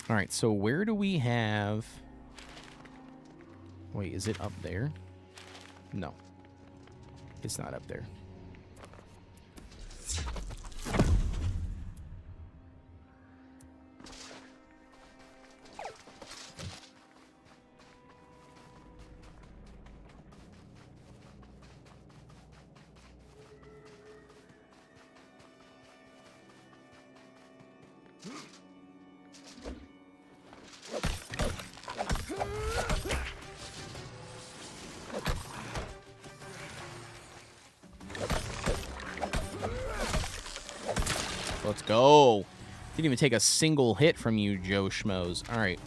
All right, so where do we have... Wait, is it up there? No. It's not up there. Let's go. Didn't even take a single hit from you, Joe Schmoes. All right,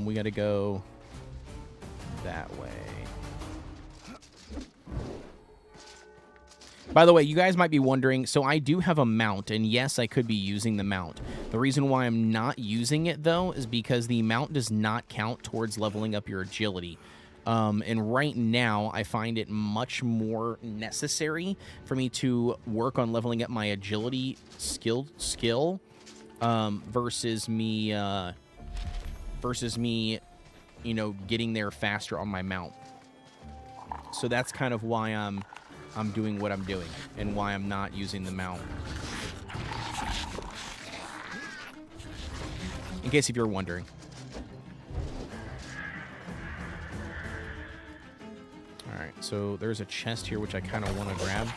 we got to go that way. By the way, you guys might be wondering, so I do have a mount, and yes, I could be using the mount. The reason why I'm not using it, though, is because the mount does not count towards leveling up your agility. And right now, I find it much more necessary for me to work on leveling up my agility skill versus me, you know, getting there faster on my mount. So that's kind of why I'm doing what I'm doing and why I'm not using the mount. In case if you're wondering. Alright, so there's a chest here which I kind of want to grab.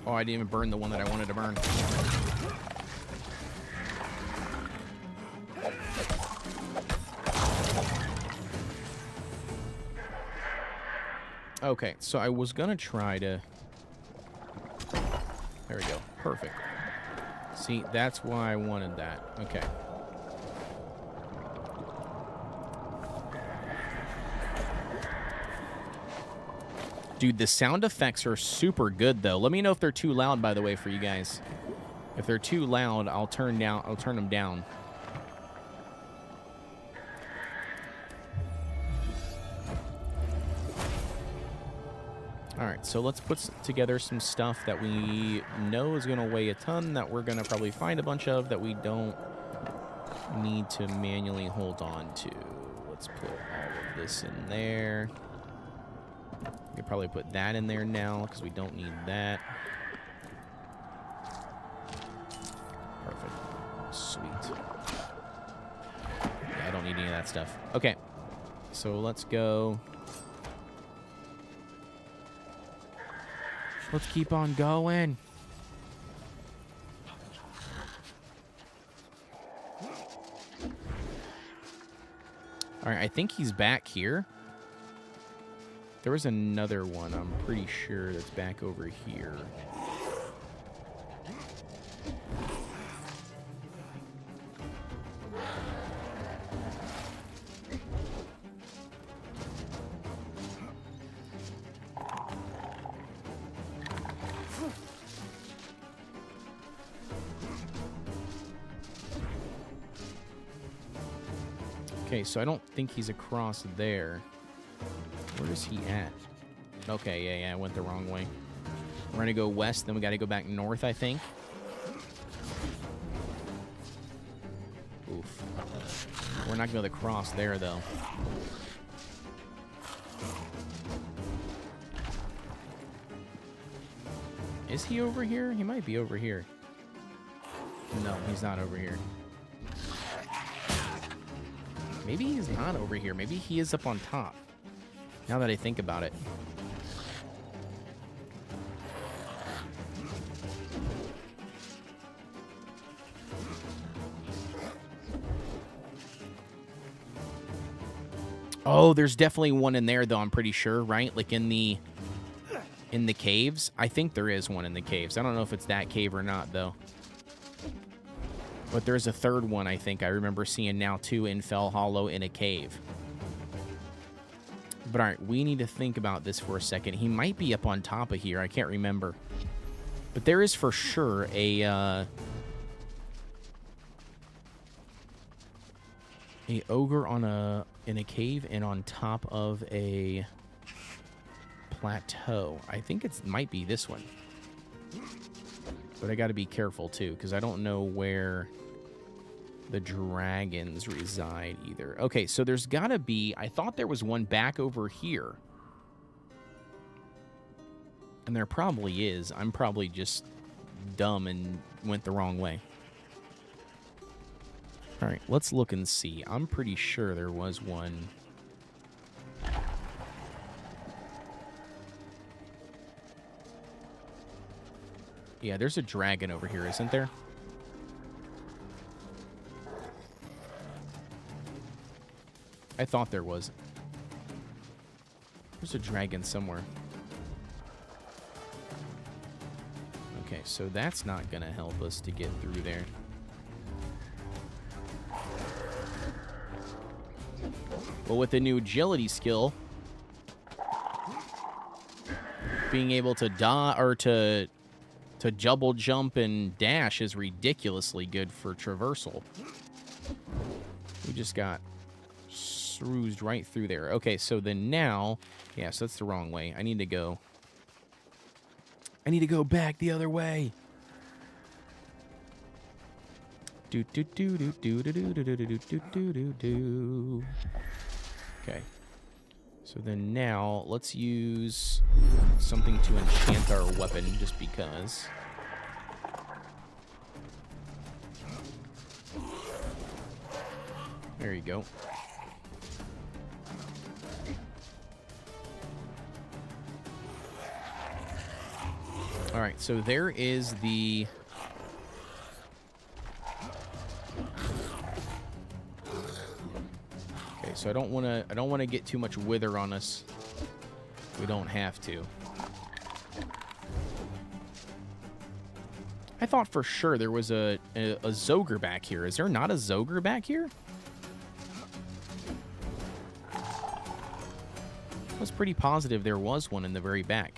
Oh, I didn't even burn the one that I wanted to burn. Okay, so I was gonna try to... There we go. Perfect. See, that's why I wanted that. Okay. Dude, the sound effects are super good, though. Let me know if they're too loud, by the way, for you guys. If they're too loud, I'll turn them down. Alright, so let's put together some stuff that we know is going to weigh a ton, that we're going to probably find a bunch of, that we don't need to manually hold on to. Let's put all of this in there. We could probably put that in there now, because we don't need that. Perfect. Sweet. Yeah, I don't need any of that stuff. Okay, so let's go... Let's keep on going. All right, I think he's back here. There was another one, I'm pretty sure, that's back over here. Okay, so I don't think he's across there. Where is he at? Okay, yeah, I went the wrong way. We're gonna go west, then we gotta go back north, I think. Oof. We're not gonna be able to cross there, though. Is he over here? He might be over here. No, he's not over here. Maybe he's not over here. Maybe he is up on top. Now that I think about it. Oh, there's definitely one in there, though, I'm pretty sure, right? Like in the caves. I think there is one in the caves. I don't know if it's that cave or not, though. But there's a third one, I think. I remember seeing now, too, in Fell Hollow in a cave. But, all right, we need to think about this for a second. He might be up on top of here. I can't remember. But there is for sure a ogre in a cave and on top of a plateau. I think it might be this one. But I got to be careful, too, because I don't know where the dragons reside either. Okay, so there's got to be... I thought there was one back over here. And there probably is. I'm probably just dumb and went the wrong way. All right, let's look and see. I'm pretty sure there was one... Yeah, there's a dragon over here, isn't there? I thought there was. There's a dragon somewhere. Okay, so that's not going to help us to get through there. But with the new agility skill, being able to to double jump and dash is ridiculously good for traversal. We just got sroozed right through there. Okay, so then now... Yeah, so that's the wrong way. I need to go back the other way. Do do do do do do do do do do do do do. Okay. So then now, let's use something to enchant our weapon, just because. There you go. All right, so there is the... Okay, so I don't want to get too much wither on us. We don't have to. I thought for sure there was a Zogre back here. Is there not a Zogre back here? I was pretty positive there was one in the very back.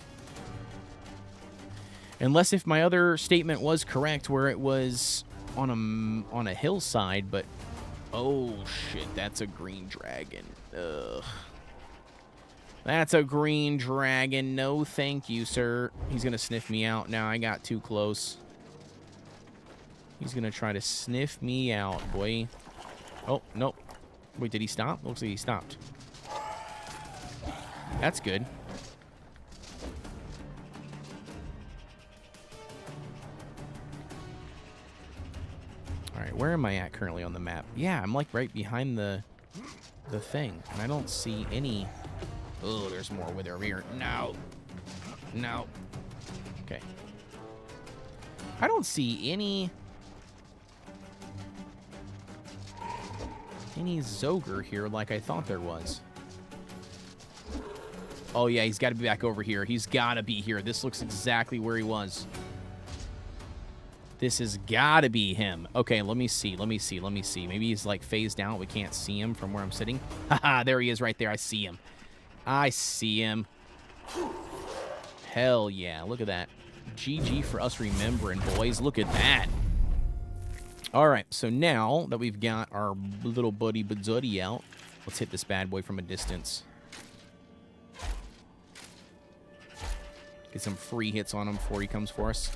Unless if my other statement was correct, where it was on a hillside, but oh shit, that's a green dragon. Ugh. That's a green dragon. No, thank you, sir. He's gonna sniff me out. Now I got too close. He's gonna try to sniff me out, boy. Oh, nope. Wait, did he stop? Looks like he stopped. That's good. Alright, where am I at currently on the map? Yeah, I'm like right behind the thing. And I don't see any... Oh, there's more wither over here. No. No. Okay. I don't see any Zogre here like I thought there was. Oh, yeah, he's got to be back over here. He's got to be here. This looks exactly where he was. This has got to be him. Okay, let me see. Maybe he's, like, phased out. We can't see him from where I'm sitting. Haha, there he is right there. I see him. Hell yeah. Look at that. GG for us remembering, boys. Look at that. All right, so now that we've got our little buddy Bazuddy out, let's hit this bad boy from a distance. Get some free hits on him before he comes for us.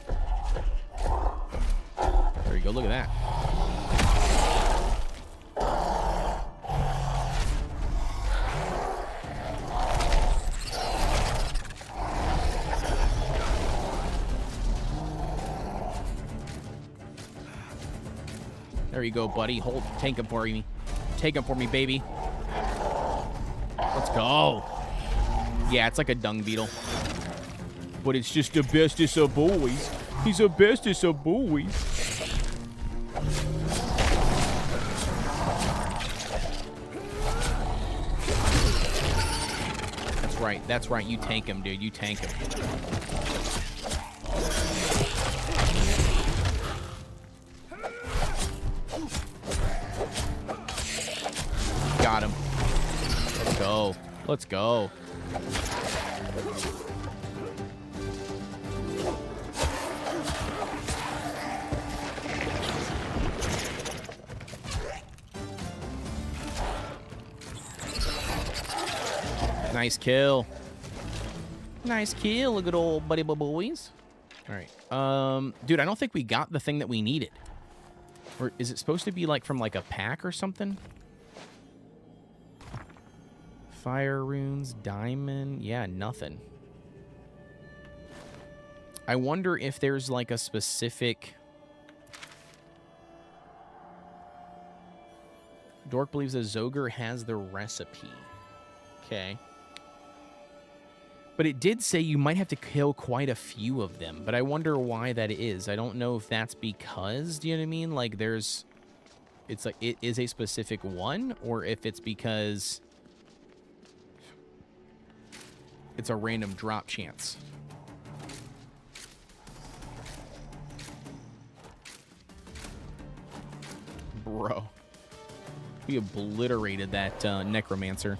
There you go. Look at that. There you go, buddy. Take him for me. Take him for me, baby. Let's go. Yeah, it's like a dung beetle. But it's just the bestest of boys. He's the bestest of boys. That's right. You tank him, dude. You tank him. Got him. Let's go. Let's go. Nice kill. Nice kill, good old buddy boys. All right. Dude, I don't think we got the thing that we needed. Or is it supposed to be like from like a pack or something? Fire runes, diamond. Yeah, nothing. I wonder if there's like a specific... Dork believes a Zogre has the recipe. Okay. But it did say you might have to kill quite a few of them. But I wonder why that is. I don't know if that's because, do you know what I mean? Like there's... It's like it is a specific one. Or if it's because... It's a random drop chance. Bro. We obliterated that Necromancer.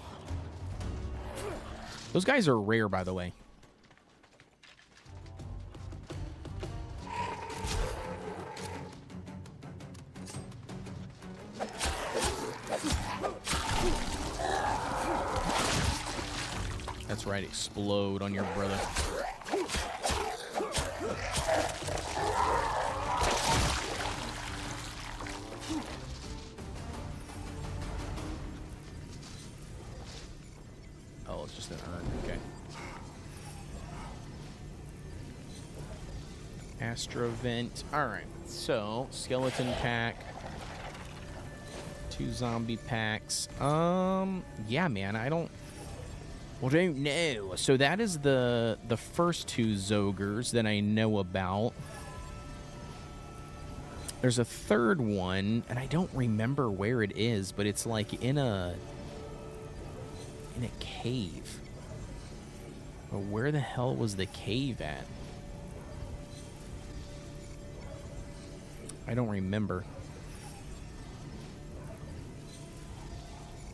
Those guys are rare, by the way. That's right, explode on your brother. Oh, it's just an urn. Okay. Astrovent. Alright, so skeleton pack. 2 zombie packs. Yeah, man, I don't know. So that is the first 2 Zogres that I know about. There's a third one, and I don't remember where it is, but it's like in a cave. But where the hell was the cave at? I don't remember.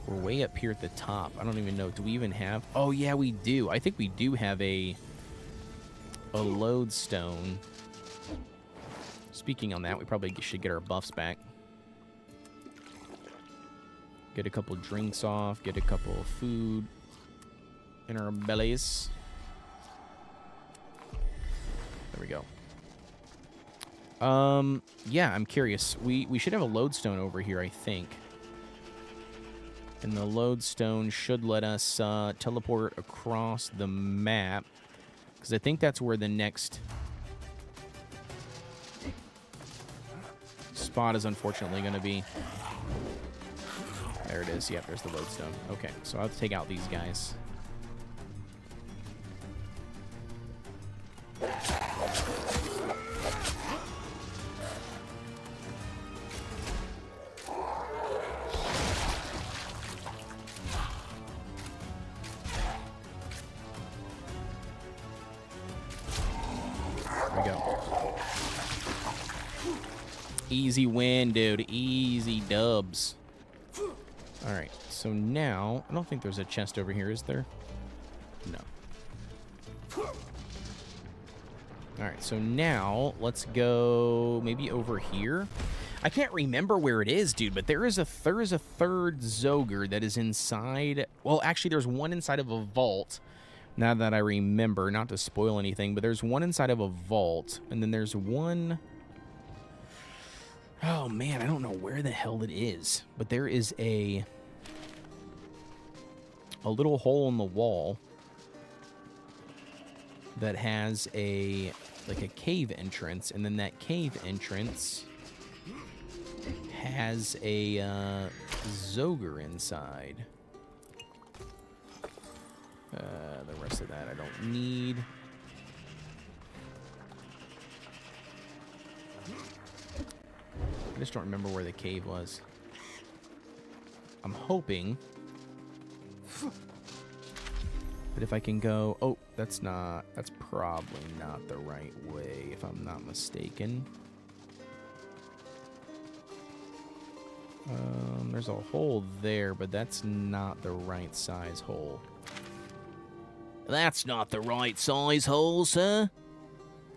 We're way up here at the top. I don't even know. Do we even have... Oh, yeah, we do. I think we do have a lodestone. Speaking on that, we probably should get our buffs back. Get a couple drinks off. Get a couple of food in our bellies. There we go. Yeah, I'm curious. We should have a lodestone over here, I think. And the lodestone should let us teleport across the map. Because I think that's where the next spot is unfortunately going to be. There it is. Yep, there's the lodestone. Okay, so I'll have to take out these guys. Easy win, dude. Easy dubs. All right, so now, I don't think there's a chest over here, is there? No. All right, so now let's go maybe over here. I can't remember where it is, dude, but there is a third Zoger that is inside. Well, actually, there's one inside of a vault. Now that I remember, not to spoil anything, but there's one inside of a vault, and then there's one. Oh man, I don't know where the hell it is, but there is a little hole in the wall that has like a cave entrance, and then that cave entrance has a Zoger inside. The rest of that I don't need. I just don't remember where the cave was. I'm hoping that if I can go... Oh, that's probably not the right way, if I'm not mistaken. There's a hole there, but that's not the right size hole. That's not the right size hole, sir.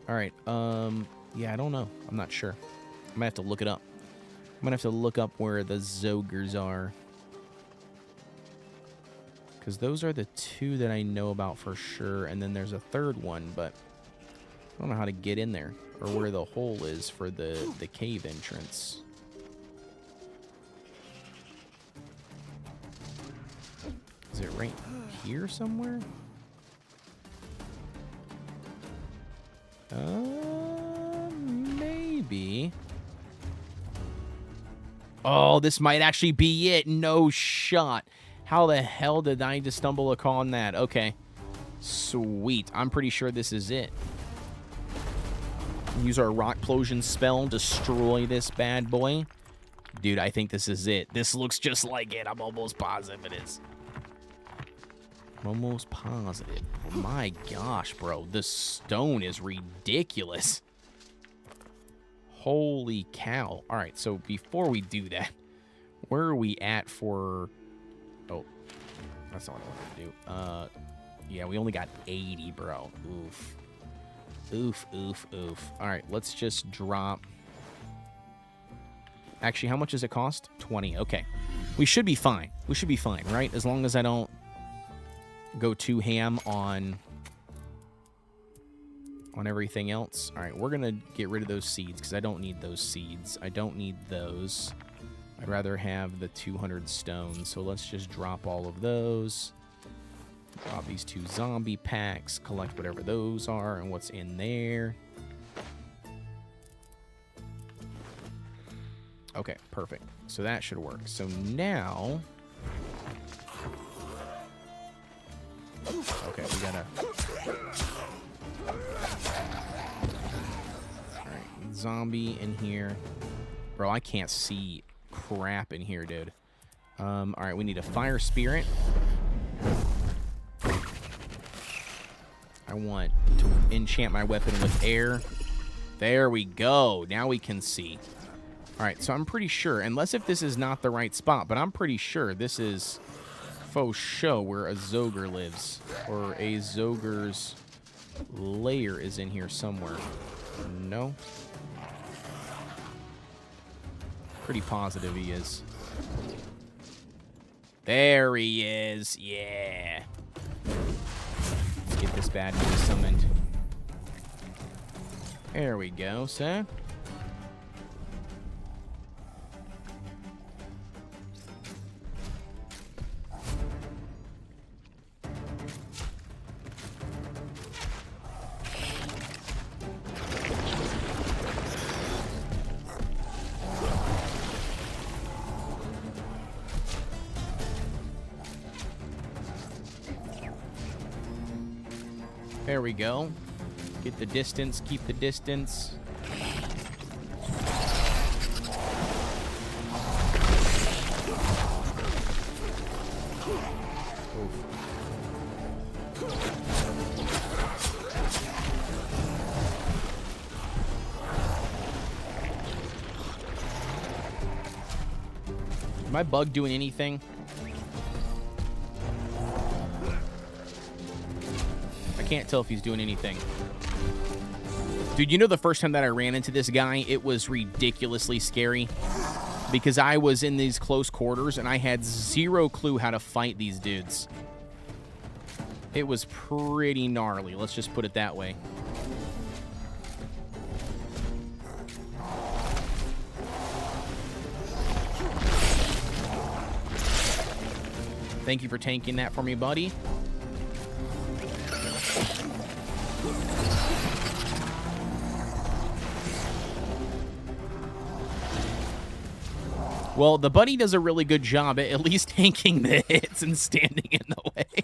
All right, yeah, I don't know. I'm not sure. I'm gonna have to look it up. I'm gonna have to look up where the Zogers are. Because those are the two that I know about for sure, and then there's a third one, but I don't know how to get in there, or where the hole is for the cave entrance. Is it right here somewhere? Maybe. Oh, this might actually be it. No shot. How the hell did I just stumble upon that? Okay. Sweet. I'm pretty sure this is it. Use our rock plosion spell. Destroy this bad boy. Dude, I think this is it. This looks just like it. I'm almost positive it is. I'm almost positive. Oh my gosh, bro. The stone is ridiculous. Holy cow. All right, so before we do that, where are we at for... Oh, that's not what I want to do. Yeah, we only got 80, bro. Oof. Oof, oof, oof. All right, let's just drop... Actually, how much does it cost? 20. Okay. We should be fine. We should be fine, right? As long as I don't go too ham on everything else. All right, we're going to get rid of those seeds because I don't need those seeds. I don't need those. I'd rather have the 200 stones. So let's just drop all of those. Drop these 2 zombie packs. Collect whatever those are and what's in there. Okay, perfect. So that should work. So now... Okay, we gotta... Alright, zombie in here. Bro, I can't see crap in here, dude. Alright, we need a fire spirit. I want to enchant my weapon with air. There we go. Now we can see. Alright, so I'm pretty sure, unless if this is not the right spot, but I'm pretty sure this is... faux show where a Zoger lives, or a Zoger's lair is in here somewhere. No? Pretty positive he is. There he is. Yeah. Let's get this bad boy summoned. There we go, sir. There we go. Get the distance, keep the distance. my bug doing anything? I can't tell if he's doing anything. Dude, you know the first time that I ran into this guy, it was ridiculously scary. Because I was in these close quarters and I had zero clue how to fight these dudes. It was pretty gnarly, let's just put it that way. Thank you for tanking that for me, buddy. Well, the buddy does a really good job at least tanking the hits and standing in the way.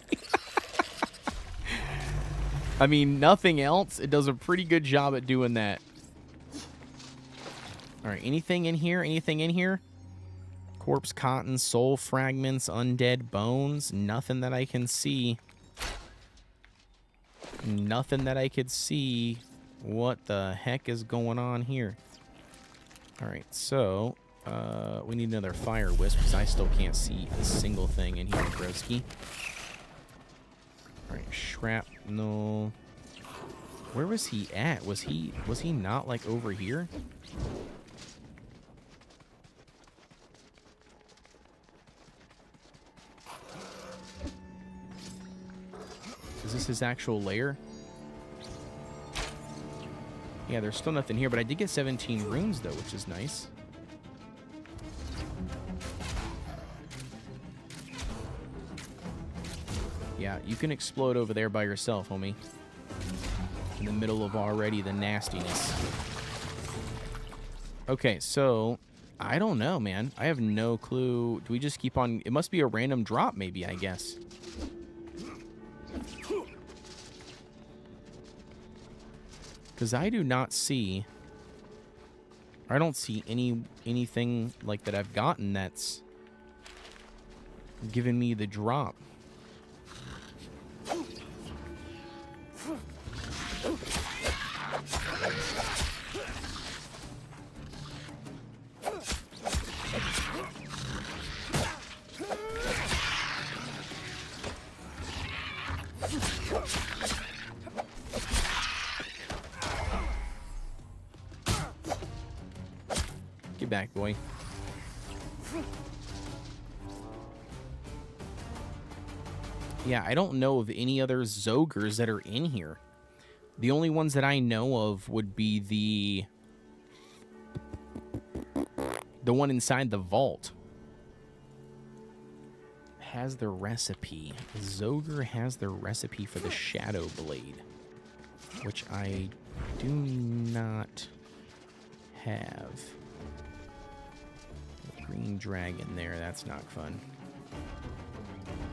I mean, nothing else. It does a pretty good job at doing that. All right, anything in here? Anything in here? Corpse cotton, soul fragments, undead bones. Nothing that I can see. Nothing that I could see. What the heck is going on here? All right, so we need another fire wisp because I still can't see a single thing in here, broski. All right, shrapnel. Where was he at? Was he not like over here? Is this his actual lair? Yeah, there's still nothing here, but I did get 17 runes though, which is nice. Yeah, you can explode over there by yourself, homie. In the middle of already the nastiness. Okay, so I don't know, man. I have no clue. Do we just keep on? It must be a random drop, maybe, I guess. Because I do not see... I don't see anything like that I've gotten that's given me the drop. Get back, boy. Yeah, I don't know of any other Zogres that are in here. The only ones that I know of would be the one inside the vault. Has the recipe. Zogre has the recipe for the Shadow Blade, which I do not have. Green dragon there, that's not fun.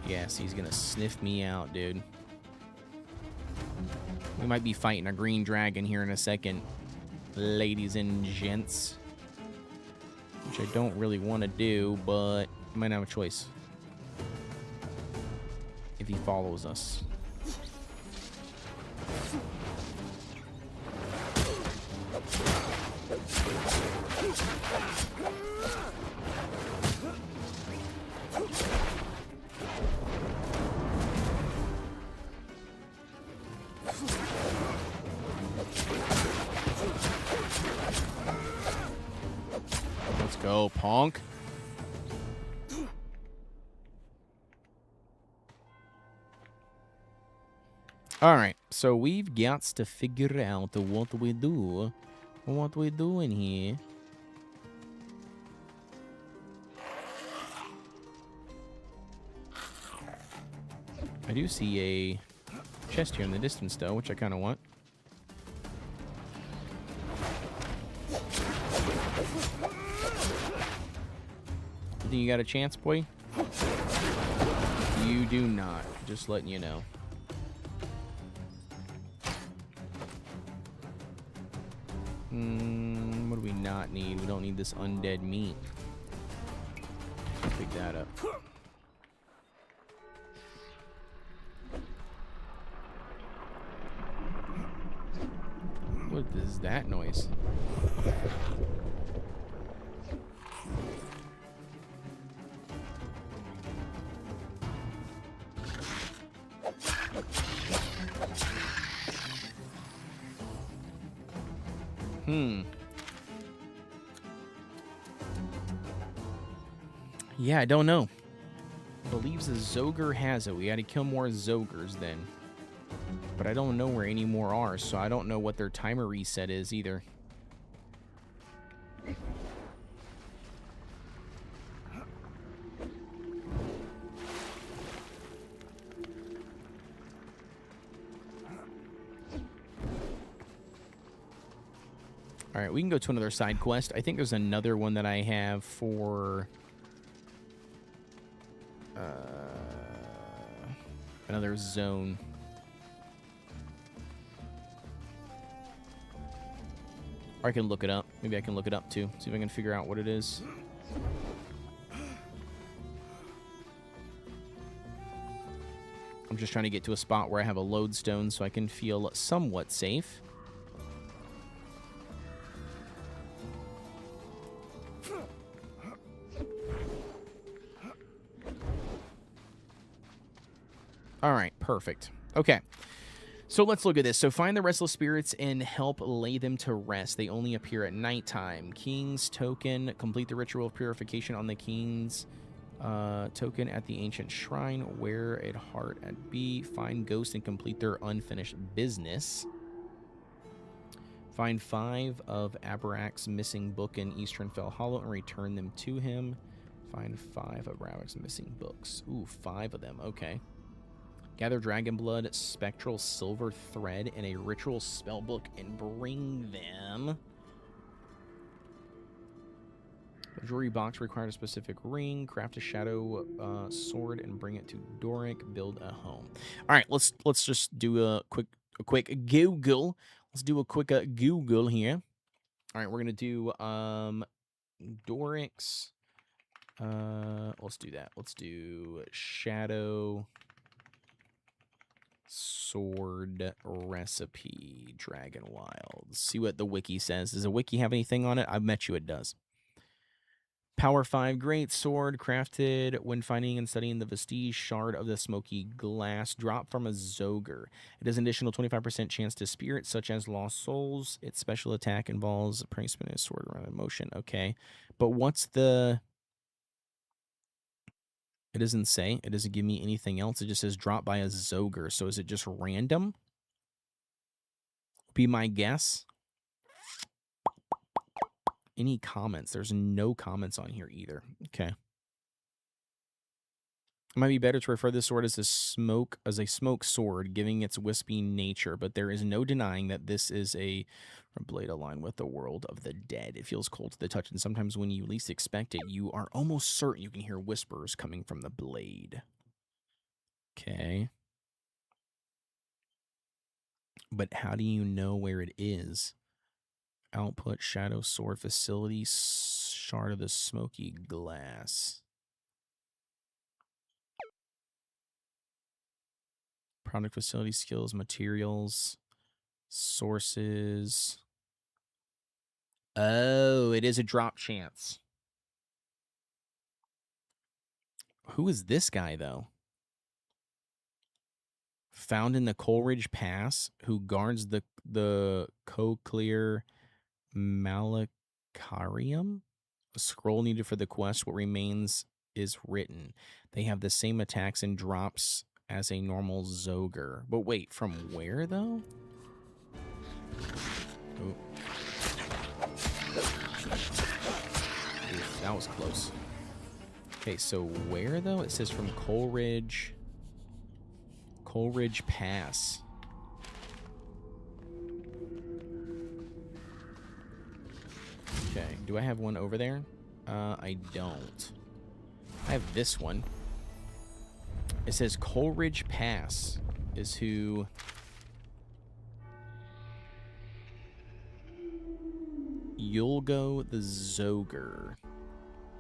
Yes, he's gonna sniff me out, dude. We might be fighting a green dragon here in a second, ladies and gents. Which I don't really want to do, but I might have a choice. If he follows us. Let's go, punk. All right, so we've got to figure out what we do. What we doing here? I do see a chest here in the distance, though, which I kind of want. You think you got a chance, boy? You do not. Just letting you know. What do we not need? We don't need this undead meat. Pick that up. What is that noise? Yeah, I don't know. Believes a Zoger has it. We got to kill more Zogers then. But I don't know where any more are, so I don't know what their timer reset is either. All right, we can go to another side quest. I think there's another one that I have for... another zone. Or I can look it up. Maybe I can look it up too. See if I can figure out what it is. I'm just trying to get to a spot where I have a lodestone so I can feel somewhat safe. All right, perfect. Okay. So let's look at this. So find the restless spirits and help lay them to rest. They only appear at nighttime. King's token. Complete the ritual of purification on the king's token at the ancient shrine. Wear a heart at B. Find ghosts and complete their unfinished business. Find 5 of Abarak's missing book in Eastern Fell Hollow and return them to him. Find 5 of Abarak's missing books. Ooh, 5 of them. Okay. Gather dragon blood, spectral silver thread, and a ritual spellbook and bring them. The jewelry box required a specific ring. Craft a shadow sword and bring it to Doric. Build a home. All right, let's just do a quick Google. Let's do a quick Google here. All right, we're gonna do Doric's. Let's do that. Let's do shadow sword recipe Dragonwilds. See what the wiki says. Does the wiki have anything on it? I bet you it does. Power 5 great sword crafted when finding and studying the vestige shard of the smoky glass drop from a Zoger. It has an additional 25% chance to spirits such as lost souls. Its special attack involves praying spinning a sword around in motion. Okay, but what's the... It doesn't say. It doesn't give me anything else. It just says drop by a Zoger. So is it just random? Be my guess. Any comments? There's no comments on here either. Okay. It might be better to refer to this sword as a smoke sword, giving its wispy nature, but there is no denying that this is a blade aligned with the world of the dead. It feels cold to the touch, and sometimes when you least expect it, you are almost certain you can hear whispers coming from the blade. Okay. But how do you know where it is? Output, shadow sword facility, shard of the smoky glass. Product facility, skills, materials, sources. Oh, it is a drop chance. Who is this guy, though? Found in the Coleridge Pass, who guards the Cochlear Malacarium? A scroll needed for the quest. What remains is written. They have the same attacks and drops as a normal Zoger. But wait, from where, though? Oh. Oof, that was close. Okay, so where, though? It says from Coleridge Pass. Okay, do I have one over there? I don't. I have this one. It says Coleridge Pass is who... Yulgo the Zoger.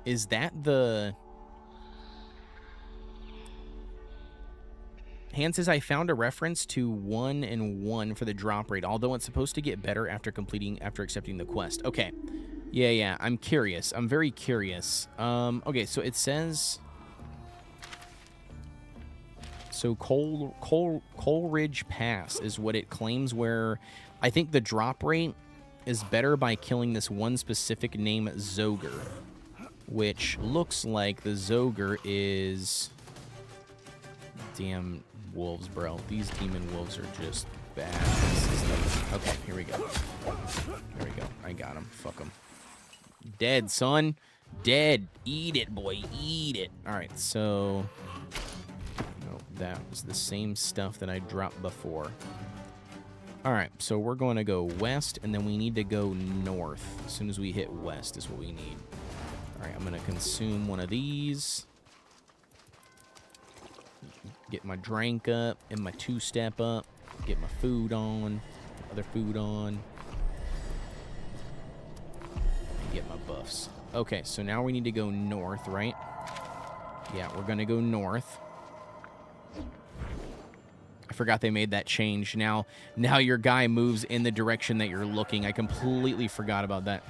Is that the... Han says, I found a reference to 1 and 1 for the drop rate, although it's supposed to get better after accepting the quest. Okay. Yeah, I'm curious. I'm very curious. Okay, so it says... So Coleridge Pass is what it claims, where I think the drop rate is better by killing this one specific name Zoger, which looks like the Zoger is... Damn wolves, bro. These demon wolves are just bad. Okay, here we go. There we go. I got him. Fuck him. Dead, son. Dead. Eat it, boy. Eat it. All right, so... No, that was the same stuff that I dropped before. All right, so we're going to go west, and then we need to go north. As soon as we hit west is what we need. All right, I'm going to consume one of these. Get my drink up and my two-step up. Get my food on. Other food on. And get my buffs. Okay, so now we need to go north, right? Yeah, we're going to go north. I forgot they made that change. Now your guy moves in the direction that you're looking. I completely forgot about that.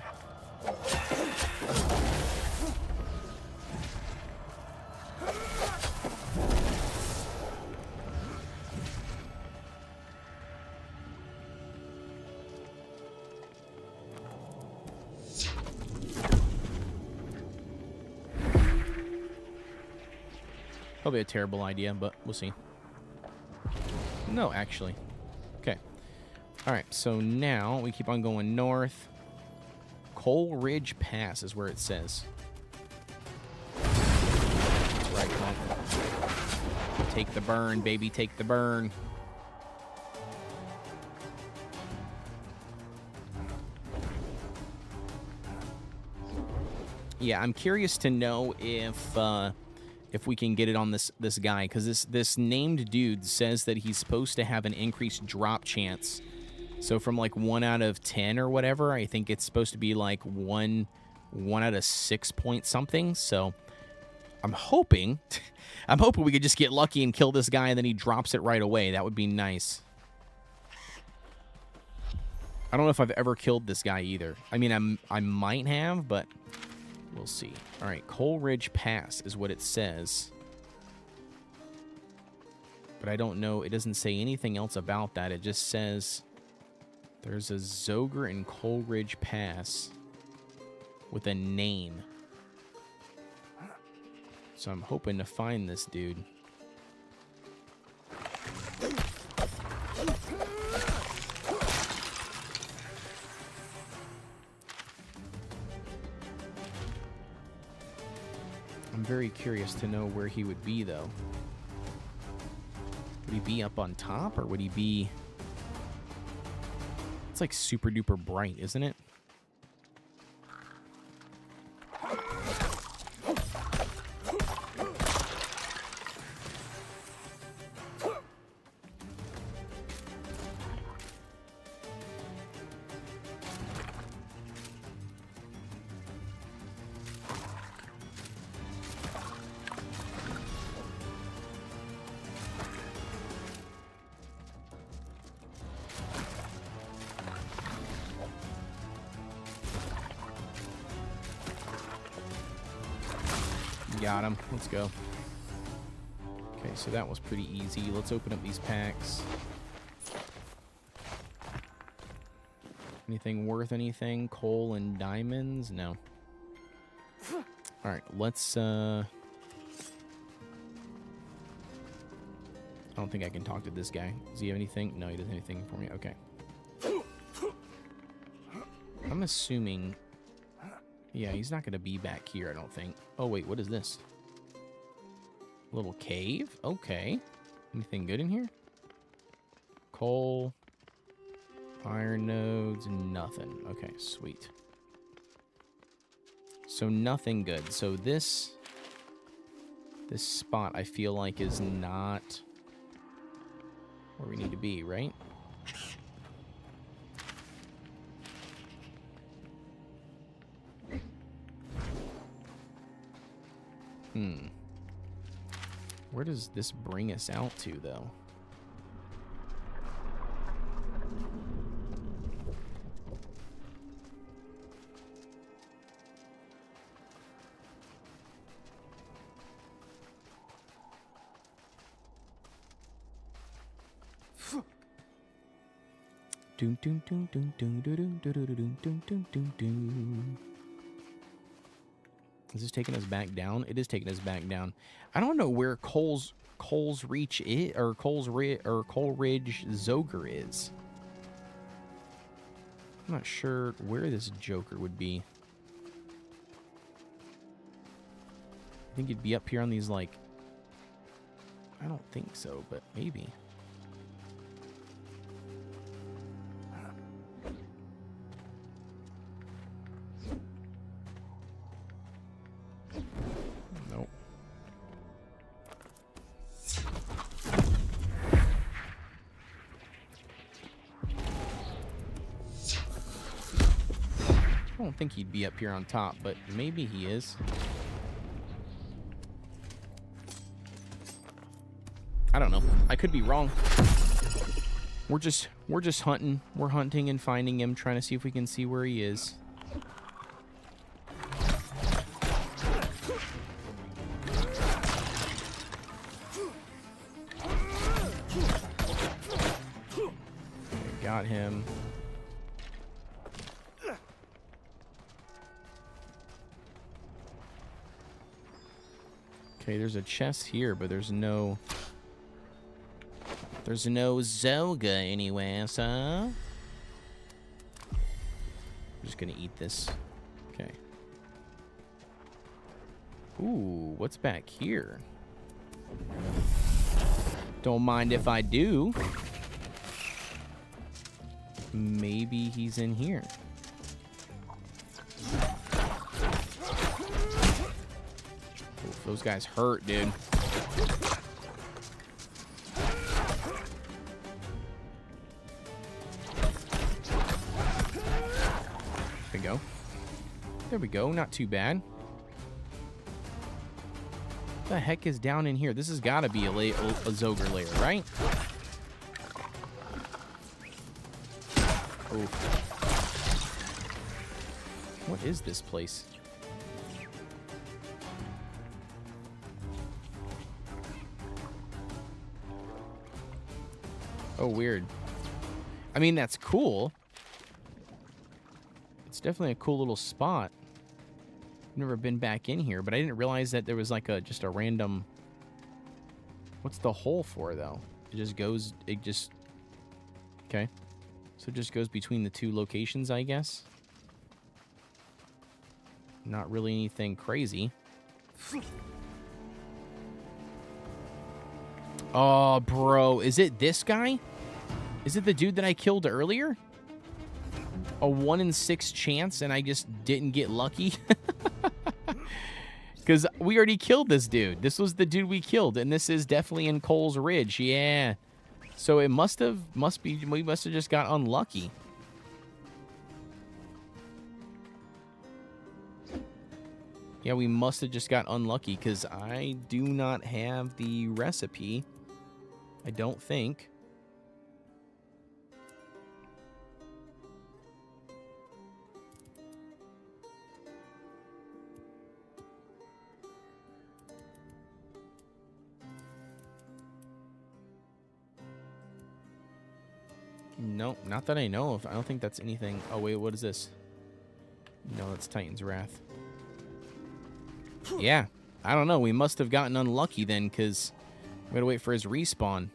Probably a terrible idea, but we'll see. No, actually. Okay. All right, so now we keep on going north. Coal Ridge Pass is where it says. That's right, come on. Take the burn, baby. Take the burn. Yeah, I'm curious to know if we can get it on this guy, because this named dude says that he's supposed to have an increased drop chance. So from like 1 out of 10 or whatever, I think it's supposed to be like 1 out of 6 point something. So I'm hoping we could just get lucky and kill this guy, and then he drops it right away. That would be nice. I don't know if I've ever killed this guy either. I mean, I might have, but we'll see. All right, Coal Ridge Pass is what it says. But I don't know. It doesn't say anything else about that. It just says there's a Zoger in Coal Ridge Pass with a name. So I'm hoping to find this dude. I'm very curious to know where he would be, though. Would he be up on top, or would he be... It's like super duper bright, isn't it? Got him. Let's go. Okay, so that was pretty easy. Let's open up these packs. Anything worth anything? Coal and diamonds? No. Alright, let's... I don't think I can talk to this guy. Does he have anything? No, he doesn't have anything for me. Okay. I'm assuming... Yeah, he's not going to be back here, I don't think. Oh, wait, what is this? A little cave? Okay. Anything good in here? Coal. Iron nodes. Nothing. Okay, sweet. So nothing good. So this spot, I feel like, is not where we need to be, right? Where does this bring us out to, though? Doom, doom, doom, doom, doom, doom, doom, doom, doom, doom, doom, doom, doom. Is this taking us back down? It is taking us back down. I don't know where Cole's Reach is, or Coleridge Zoger is. I'm not sure where this Joker would be. I think he'd be up here on these, like... I don't think so, but maybe. Nope. I don't think he'd be up here on top, but maybe he is. I don't know. I could be wrong. We're just hunting. We're hunting and finding him, trying to see if we can see where he is. Okay, got him. Okay, there's a chest here, but there's no Zoga anywhere, so I'm just gonna eat this. Okay. Ooh, what's back here? Don't mind if I do. Maybe he's in here. Oof, those guys hurt, dude. There we go. Not too bad. What the heck is down in here? This has got to be a Zoger lair, right? Oh. What is this place? Oh, weird. I mean, that's cool. It's definitely a cool little spot. I've never been back in here, but I didn't realize that there was like just a random... What's the hole for, though? It just goes... It just... Okay. So it just goes between the two locations, I guess. Not really anything crazy. Oh, bro. Is it this guy? Is it the dude that I killed earlier? A 1 in 6 chance, and I just didn't get lucky? Because we already killed this dude. This was the dude we killed, and this is definitely in Cole's Ridge. Yeah. So it we must have just got unlucky. Yeah, we must have just got unlucky, because I do not have the recipe. I don't think. No, not that I know of. I don't think that's anything. Oh, wait, what is this? No, that's Titan's Wrath. Yeah, I don't know. We must have gotten unlucky then, because we gotta wait for his respawn.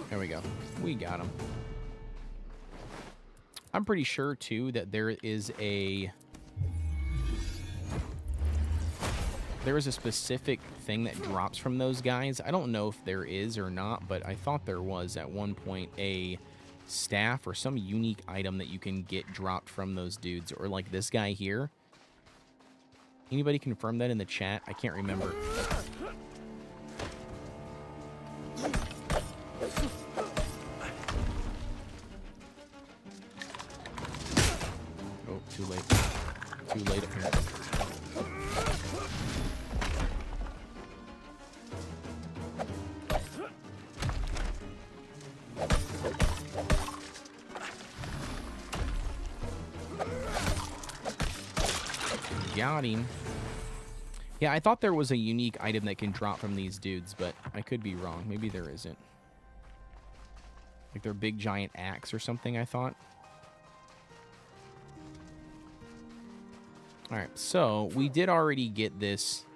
There we go. We got him. I'm pretty sure, too, that there is a specific thing that drops from those guys. I don't know if there is or not, but I thought there was at one point a staff or some unique item that you can get dropped from those dudes, or like this guy here. Anybody confirm that in the chat? I can't remember. Oh, too late. Too late up here. got him. Yeah, I thought there was a unique item that can drop from these dudes, but I could be wrong. Maybe there isn't. Like their big giant axe or something, I thought. Alright, so we did already get this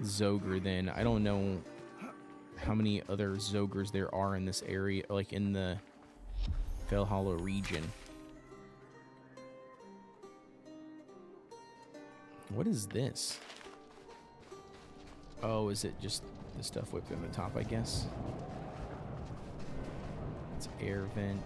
Zogre then. I don't know how many other Zogres there are in this area, like in the Fell Hollow region. What is this? Oh, is it just the stuff whipped in the top, I guess? It's air vent.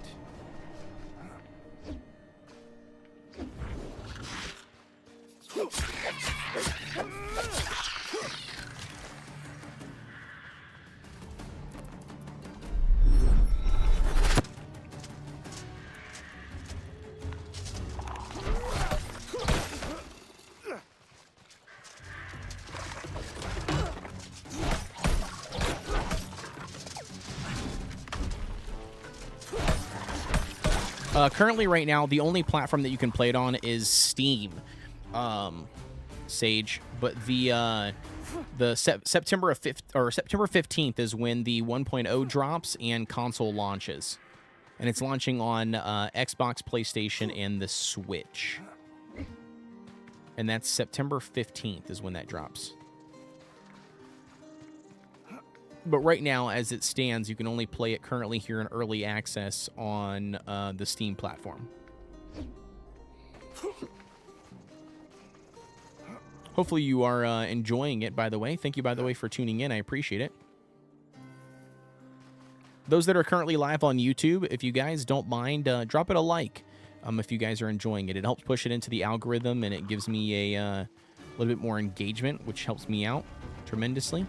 Currently, right now, the only platform that you can play it on is Steam, Sage. But September 15th is when the 1.0 drops and console launches, and it's launching on Xbox, PlayStation, and the Switch. And that's September 15th is when that drops. But right now, as it stands, you can only play it currently here in early access on the Steam platform. Hopefully you are enjoying it, by the way. Thank you, by the way, for tuning in. I appreciate it. Those that are currently live on YouTube, if you guys don't mind, drop it a like if you guys are enjoying it. It helps push it into the algorithm, and it gives me a little bit more engagement, which helps me out tremendously.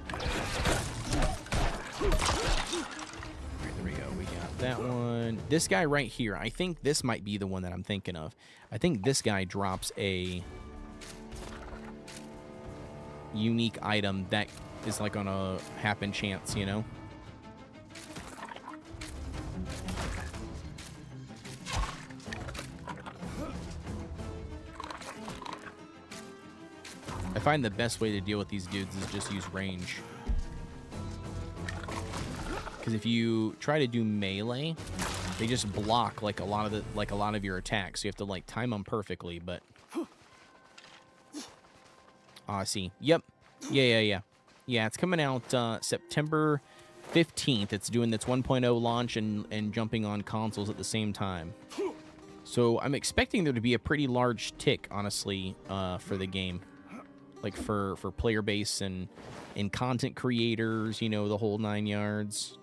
That one. This guy right here, I think this might be the one that I'm thinking of. I think this guy drops a unique item that is like on a happen chance, you know? I find the best way to deal with these dudes is just use range. Because if you try to do melee, they just block like a lot of your attacks. So you have to like time them perfectly. But I see. Yep. Yeah. It's coming out September 15th. It's doing its 1.0 launch and jumping on consoles at the same time. So I'm expecting there to be a pretty large tick, honestly, for the game, like for player base and content creators. You know, the whole 9 yards.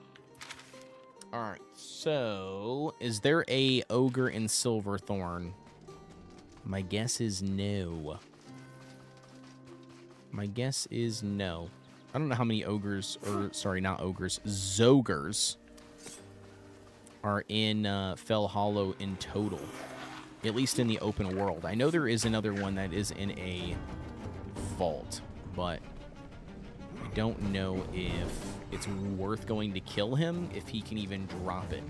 All right, so is there a ogre in Silverthorn? My guess is no. My guess is no. I don't know how many ogres, or sorry, not ogres, Zogres are in Fell Hollow in total, at least in the open world. I know there is another one that is in a vault, but I don't know if it's worth going to kill him, if he can even drop it.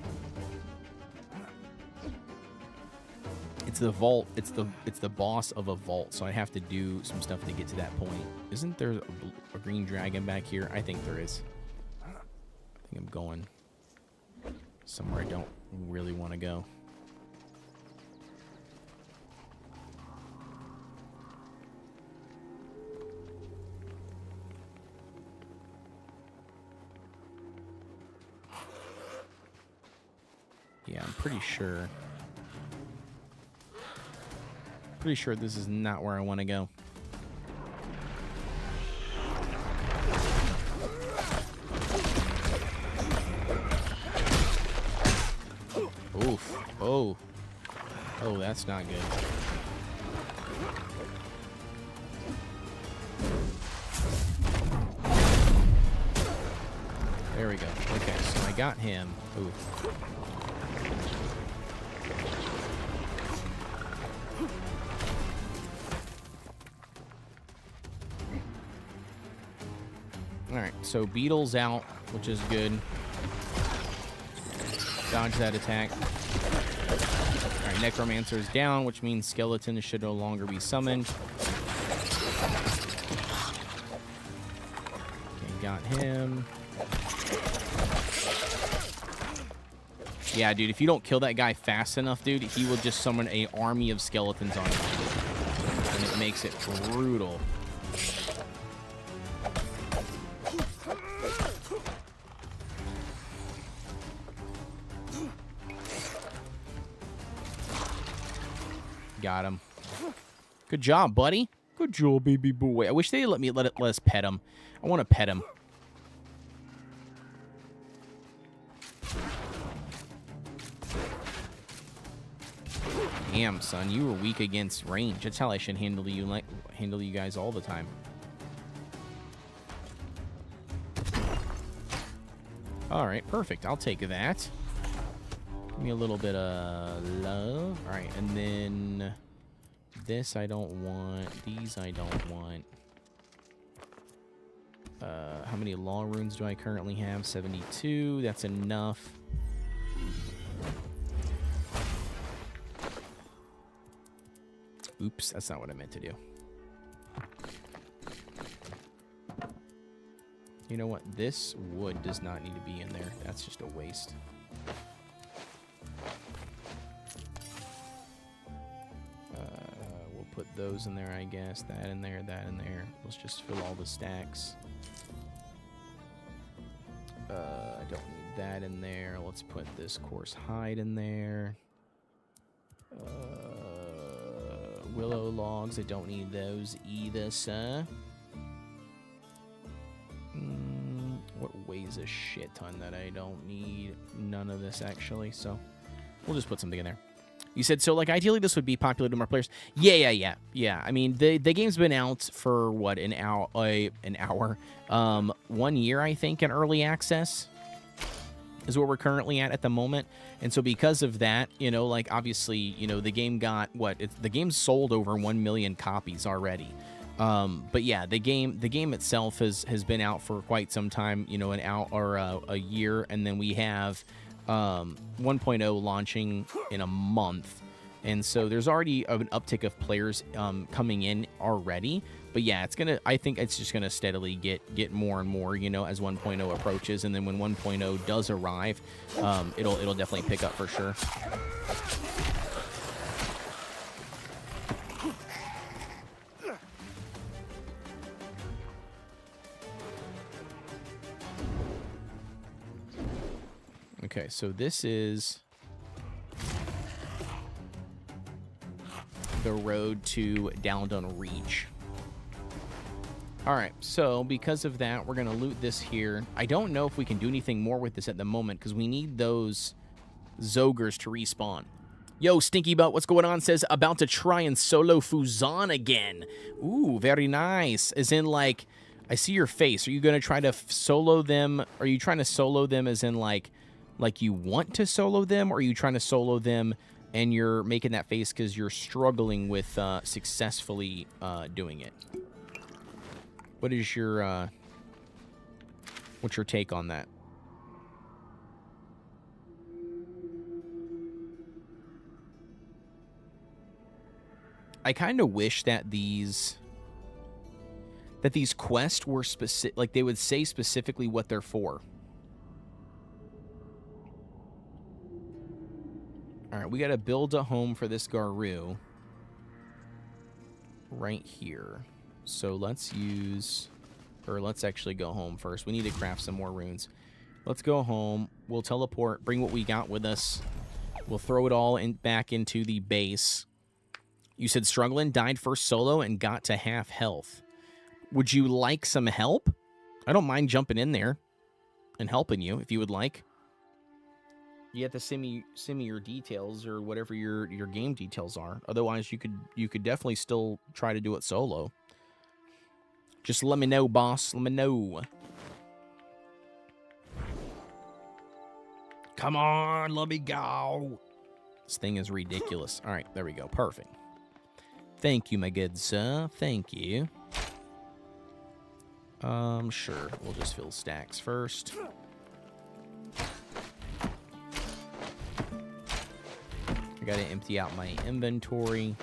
It's the vault. It's the boss of a vault, so I have to do some stuff to get to that point. Isn't there a green dragon back here? I think there is. I think I'm going somewhere I don't really want to go. Yeah, I'm pretty sure. Pretty sure this is not where I want to go. Oof. Oh. Oh, that's not good. There we go. Okay, so I got him. Ooh. Alright, so Beetle's out, which is good. Dodge that attack. Alright, Necromancer's down, which means Skeletons should no longer be summoned. got him. Yeah, dude, if you don't kill that guy fast enough, dude, he will just summon an army of skeletons on you. And it makes it brutal. Got him. Good job, buddy. Good job, baby boy. I wish they let us pet him. I want to pet him. Damn, son, you were weak against range. That's how I should handle you guys all the time. All right, perfect. I'll take that. Give me a little bit of love. All right, and then this I don't want. These I don't want. How many law runes do I currently have? 72. That's enough. Oops, that's not what I meant to do. You know what? This wood does not need to be in there. That's just a waste. We'll put those in there, I guess. That in there, that in there. Let's just fill all the stacks. I don't need that in there. Let's put this coarse hide in there. Willow logs, I don't need those either, sir. What weighs a shit ton that I don't need? None of this, actually, so we'll just put something in there. You said, so, like, ideally this would be popular to more players. Yeah. I mean, the game's been out for, what, an hour? 1 year, I think, in early access is what we're currently at the moment. And so because of that, you know, like, obviously, you know, the game got, what, the game's sold over 1 million copies already. But yeah, the game itself has been out for quite some time, you know, a year, and then we have 1.0 launching in a month. And so there's already an uptick of players coming in already. But yeah, I think it's just gonna steadily get more and more, you know, as 1.0 approaches, and then when 1.0 does arrive, it'll definitely pick up for sure. Okay, so this is the road to Down Reach. All right, so because of that, we're going to loot this here. I don't know if we can do anything more with this at the moment because we need those Zogres to respawn. Yo, Stinky Butt, what's going on? Says, about to try and solo Fuzan again. Ooh, very nice. As in, like, I see your face. Are you going to try to solo them? Are you trying to solo them as in, like you want to solo them? Or are you trying to solo them and you're making that face because you're struggling with successfully doing it? What is your, what's your take on that? I kind of wish that these quests were specific, like they would say specifically what they're for. All right, we got to build a home for this Garu right here. So let's actually go home first. We need to craft some more runes. Let's go home. We'll teleport, bring what we got with us. We'll throw it all back into the base. You said struggling, died first solo, and got to half health. Would you like some help? I don't mind jumping in there and helping you if you would like. You have to send me your details or whatever your game details are. Otherwise, you could definitely still try to do it solo. Just let me know, boss. Let me know. Come on, let me go. This thing is ridiculous. All right, there we go. Perfect. Thank you, my good sir. Thank you. Sure. We'll just fill stacks first. I gotta empty out my inventory.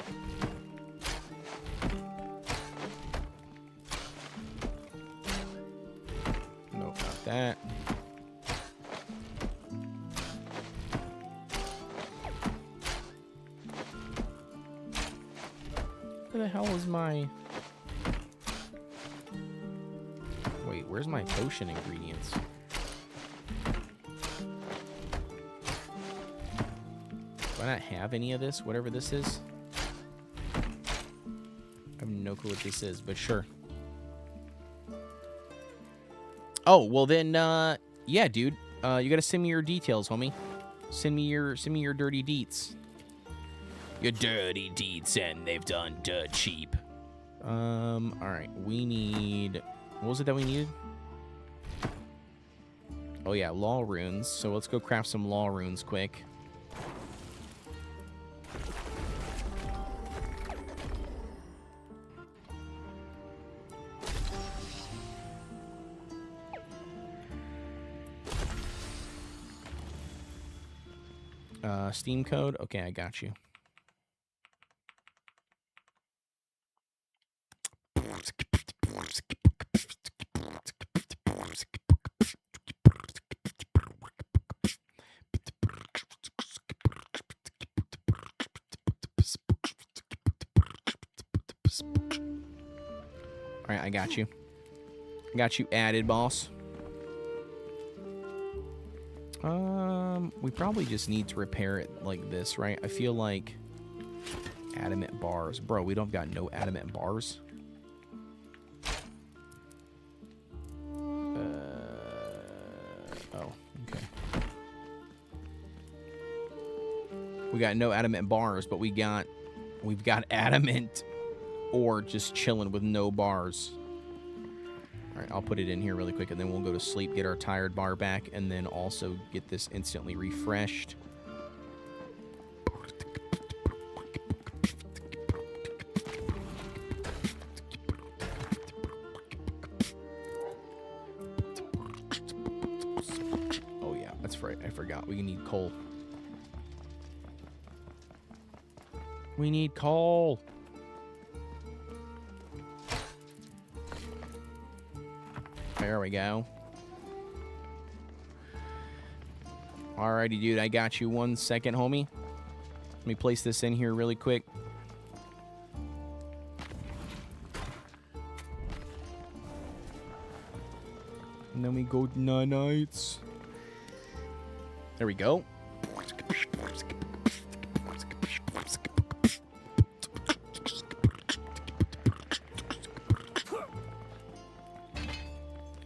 that. Where the hell is my... Wait, where's my potion ingredients? Do I not have any of this, whatever this is? I have no clue what this is, but sure. Oh, well then, yeah, dude. You gotta send me your details, homie. Send me your dirty deets. Your dirty deeds, and they've done dirt cheap. Alright, we need... What was it that we needed? Oh yeah, law runes. So let's go craft some law runes quick. Steam code? Okay, I got you. Alright, I got you. I got you added, boss. We probably just need to repair it like this, right? I feel like adamant bars. Bro, we don't got no adamant bars. Oh, okay. We got no adamant bars, but we've got adamant ore just chilling with no bars. All right, I'll put it in here really quick, and then we'll go to sleep, get our tired bar back, and then also get this instantly refreshed. Oh yeah, that's right. I forgot. We need coal. We need coal. There we go. Alrighty, dude. I got you. 1 second, homie. Let me place this in here really quick. And then we go nanites. There we go.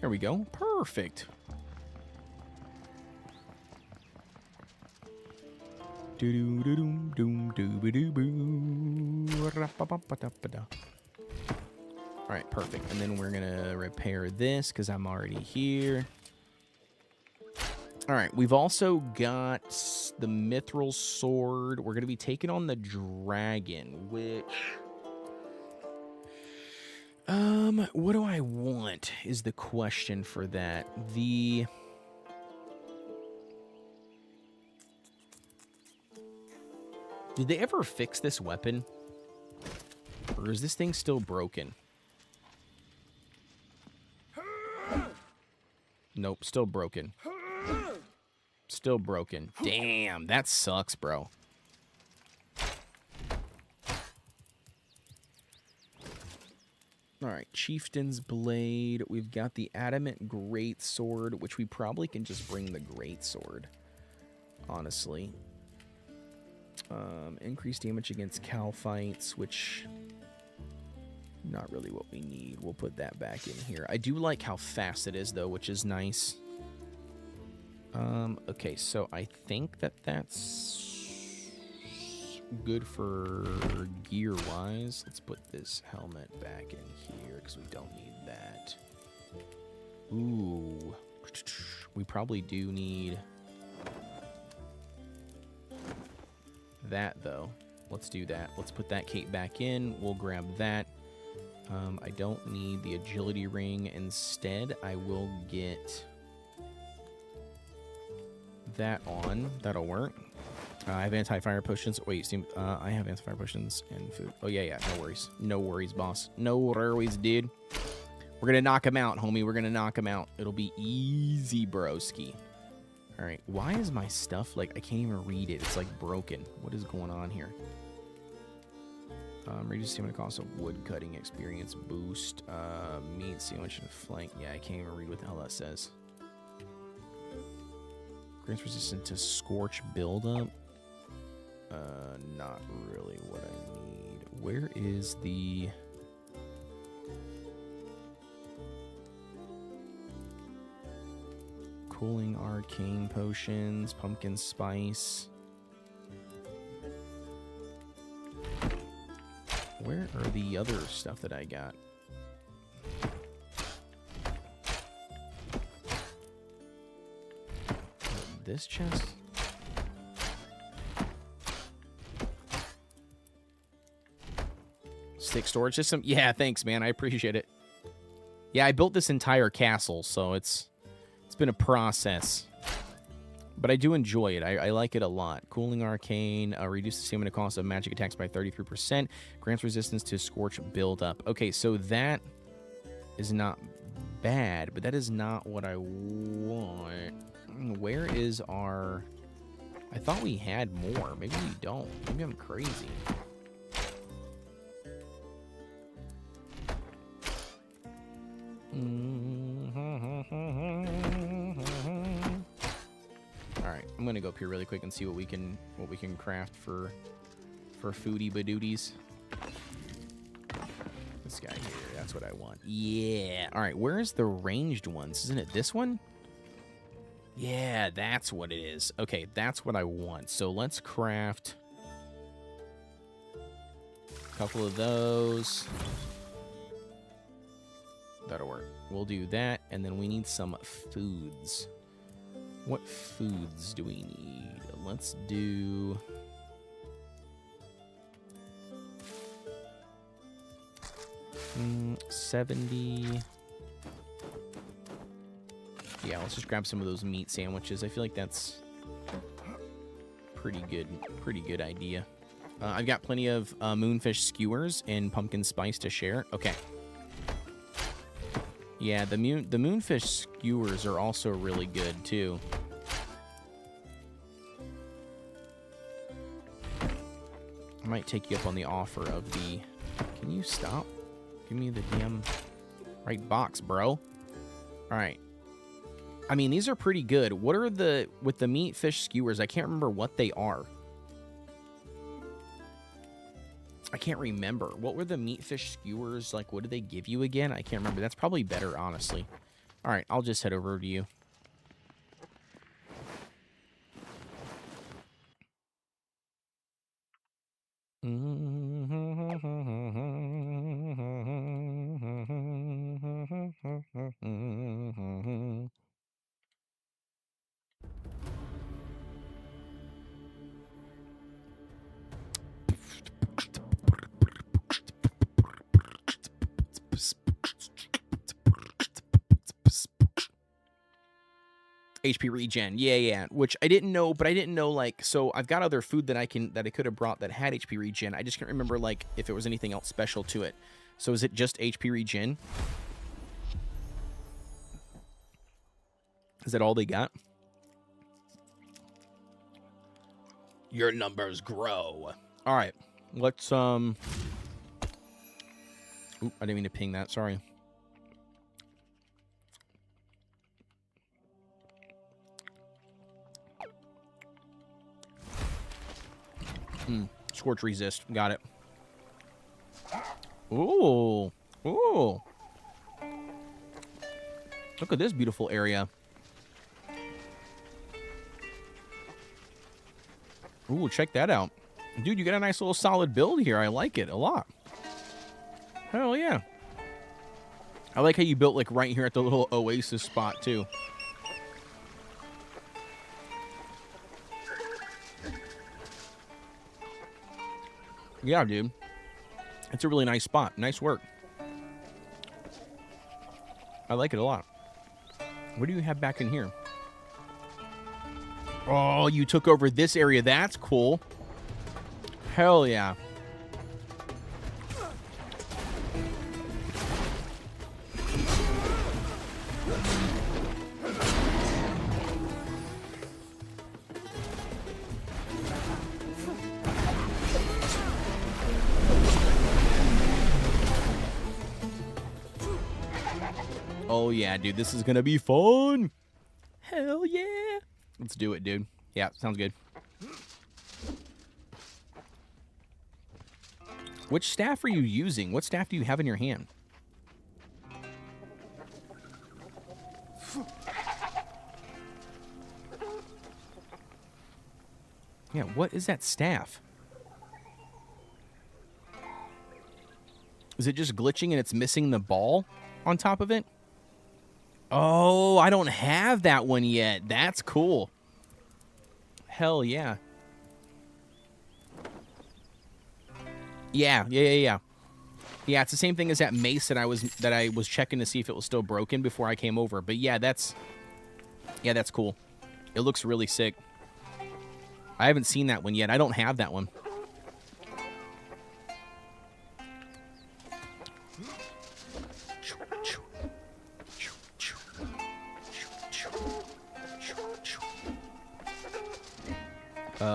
There we go. Perfect. Alright, perfect. And then we're gonna repair this because I'm already here. Alright, we've also got the mithril sword. We're gonna be taking on the dragon, which... what do I want is the question for that. Did they ever fix this weapon? Or is this thing still broken? Nope, still broken. Still broken. Damn, that sucks, bro. Alright, Chieftain's Blade. We've got the Adamant Greatsword, which we probably can just bring the Greatsword, honestly. Increased damage against cow fights, which... not really what we need. We'll put that back in here. I do like how fast it is, though, which is nice. Okay, so I think that's good for gear-wise. Let's put this helmet back in here, because we don't need that. Ooh. We probably do need that, though. Let's do that. Let's put that cape back in. We'll grab that. I don't need the agility ring. Instead, I will get that on. That'll work. I have anti-fire potions. Wait, I have anti-fire potions and food. Oh, yeah. No worries. No worries, boss. No worries, dude. We're going to knock him out, homie. We're going to knock him out. It'll be easy, broski. All right. Why is my stuff like I can't even read it? It's like broken. What is going on here? Reduce stamina cost of wood cutting experience boost. Meat sandwich and flank. Yeah, I can't even read what the hell that says. Grants resistant to scorch buildup. Not really what I need. Where is the... Cooling arcane potions, pumpkin spice. Where are the other stuff that I got? This chest? Stick storage system? Yeah, thanks, man. I appreciate it. Yeah, I built this entire castle, so it's been a process. But I do enjoy it. I like it a lot. Cooling arcane, reduce the stamina cost of magic attacks by 33%. Grants resistance to scorch buildup. Okay, so that is not bad, but that is not what I want. Where is our... I thought we had more. Maybe we don't. Maybe I'm crazy. Alright, I'm gonna go up here really quick and see what we can craft for foodie badooties. This guy here, that's what I want. Yeah. Alright, where's the ranged ones? Isn't it this one? Yeah, that's what it is. Okay, that's what I want. So let's craft a couple of those. That'll work. We'll do that, and then we need some foods. What foods do we need? Let's do... 70... Yeah, let's just grab some of those meat sandwiches. I feel like that's pretty good idea. I've got plenty of moonfish skewers and pumpkin spice to share. Okay. Yeah, the moonfish skewers are also really good too. I might take you up on the offer of the... Can you stop? Give me the damn right box, bro. All right. I mean, these are pretty good. What are the... With the meat fish skewers, I can't remember what they are. I can't remember. What were the meat fish skewers? Like, what did they give you again? I can't remember. That's probably better, honestly. All right, I'll just head over to you. HP regen, yeah, which I didn't know, but I didn't know, like, so I've got other food that I could have brought that had HP regen. I just can't remember, like, if there was anything else special to it. So is it just HP regen? Is that all they got? Your numbers grow. All right, let's Oop, I didn't mean to ping that. Sorry. Scorch resist. Got it. Ooh. Ooh. Look at this beautiful area. Ooh, check that out. Dude, you got a nice little solid build here. I like it a lot. Hell yeah. I like how you built, like, right here at the little oasis spot, too. Yeah, dude. It's a really nice spot. Nice work. I like it a lot. What do you have back in here? Oh, you took over this area. That's cool. Hell yeah. Hell yeah, dude. This is going to be fun. Hell yeah. Let's do it, dude. Yeah, sounds good. Which staff are you using? What staff do you have in your hand? Yeah, what is that staff? Is it just glitching and it's missing the ball on top of it? Oh, I don't have that one yet. That's cool. Hell yeah. Yeah. Yeah, it's the same thing as that mace that I was checking to see if it was still broken before I came over. But yeah, that's cool. It looks really sick. I haven't seen that one yet. I don't have that one.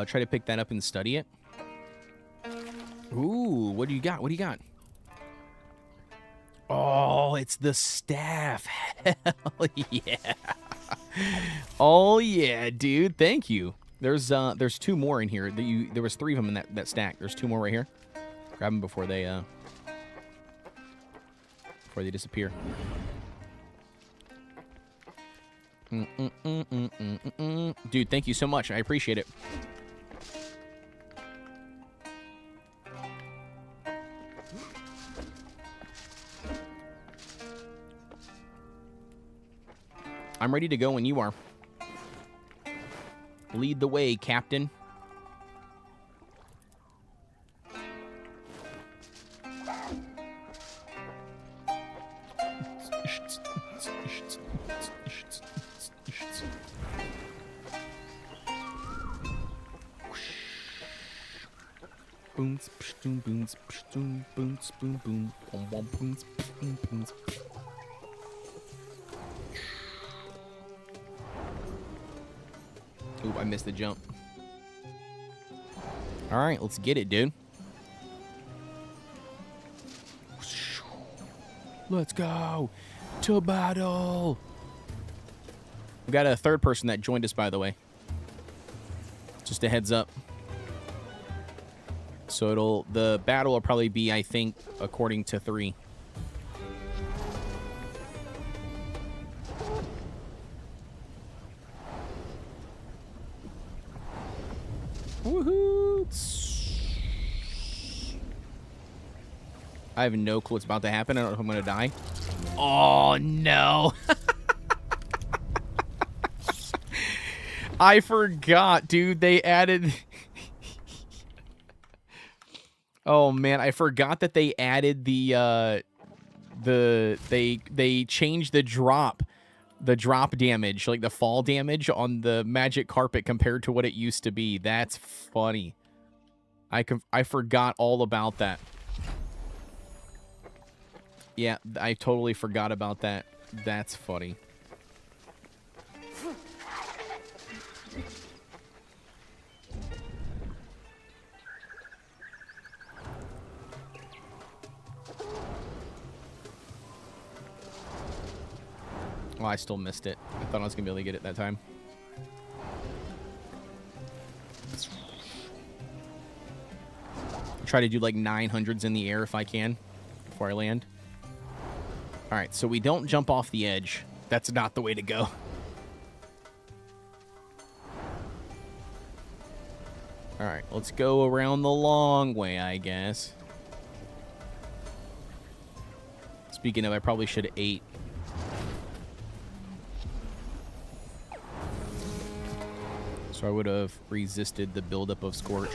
Try to pick that up and study it. Ooh, what do you got? What do you got? Oh, it's the staff. Hell yeah. Oh yeah, dude. Thank you. There's 2 more in here. There was 3 of them in that stack. There's 2 more right here. Grab them before they disappear. Dude, thank you so much. I appreciate it. I'm ready to go when you are. Lead the way, Captain. Ooh, I missed the jump. All right, let's get it, dude. Let's go to battle. We got a 3rd person that joined us, by the way. Just a heads up. So the battle will probably be, I think, according to 3. Woohoo! I have no clue what's about to happen. I don't know if I'm going to die. Oh, no. I forgot, dude. They added... Oh, man. I forgot that they added they changed the drop damage, like the fall damage on the magic carpet compared to what it used to be. That's funny. I forgot all about that. Yeah, I totally forgot about that. That's funny. Oh, I still missed it. I thought I was going to be able to get it that time. Try to do like 900s in the air if I can before I land. All right, so we don't jump off the edge. That's not the way to go. All right, let's go around the long way, I guess. Speaking of, I probably should have ate. So I would have resisted the buildup of Scorch.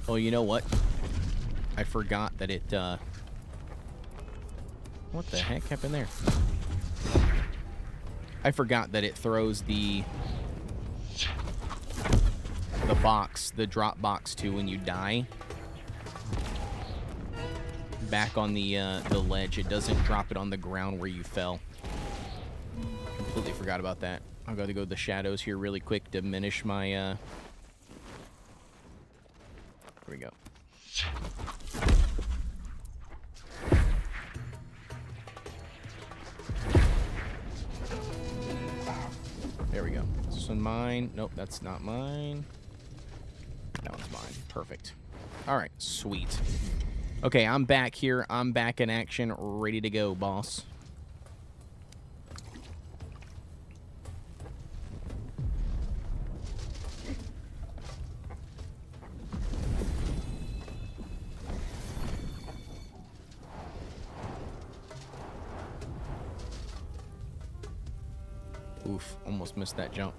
Oh, you know what? I forgot that it, what the heck happened there? I forgot that it throws the box, the drop box too, when you die. Back on the ledge. It doesn't drop it on the ground where you fell. Completely forgot about that. I've got to go to the shadows here really quick, diminish my, Here we go. There we go. Is this one mine? Nope, that's not mine. That one's mine. Perfect. All right, sweet. Okay, I'm back here. I'm back in action, ready to go, boss. Oof, almost missed that jump.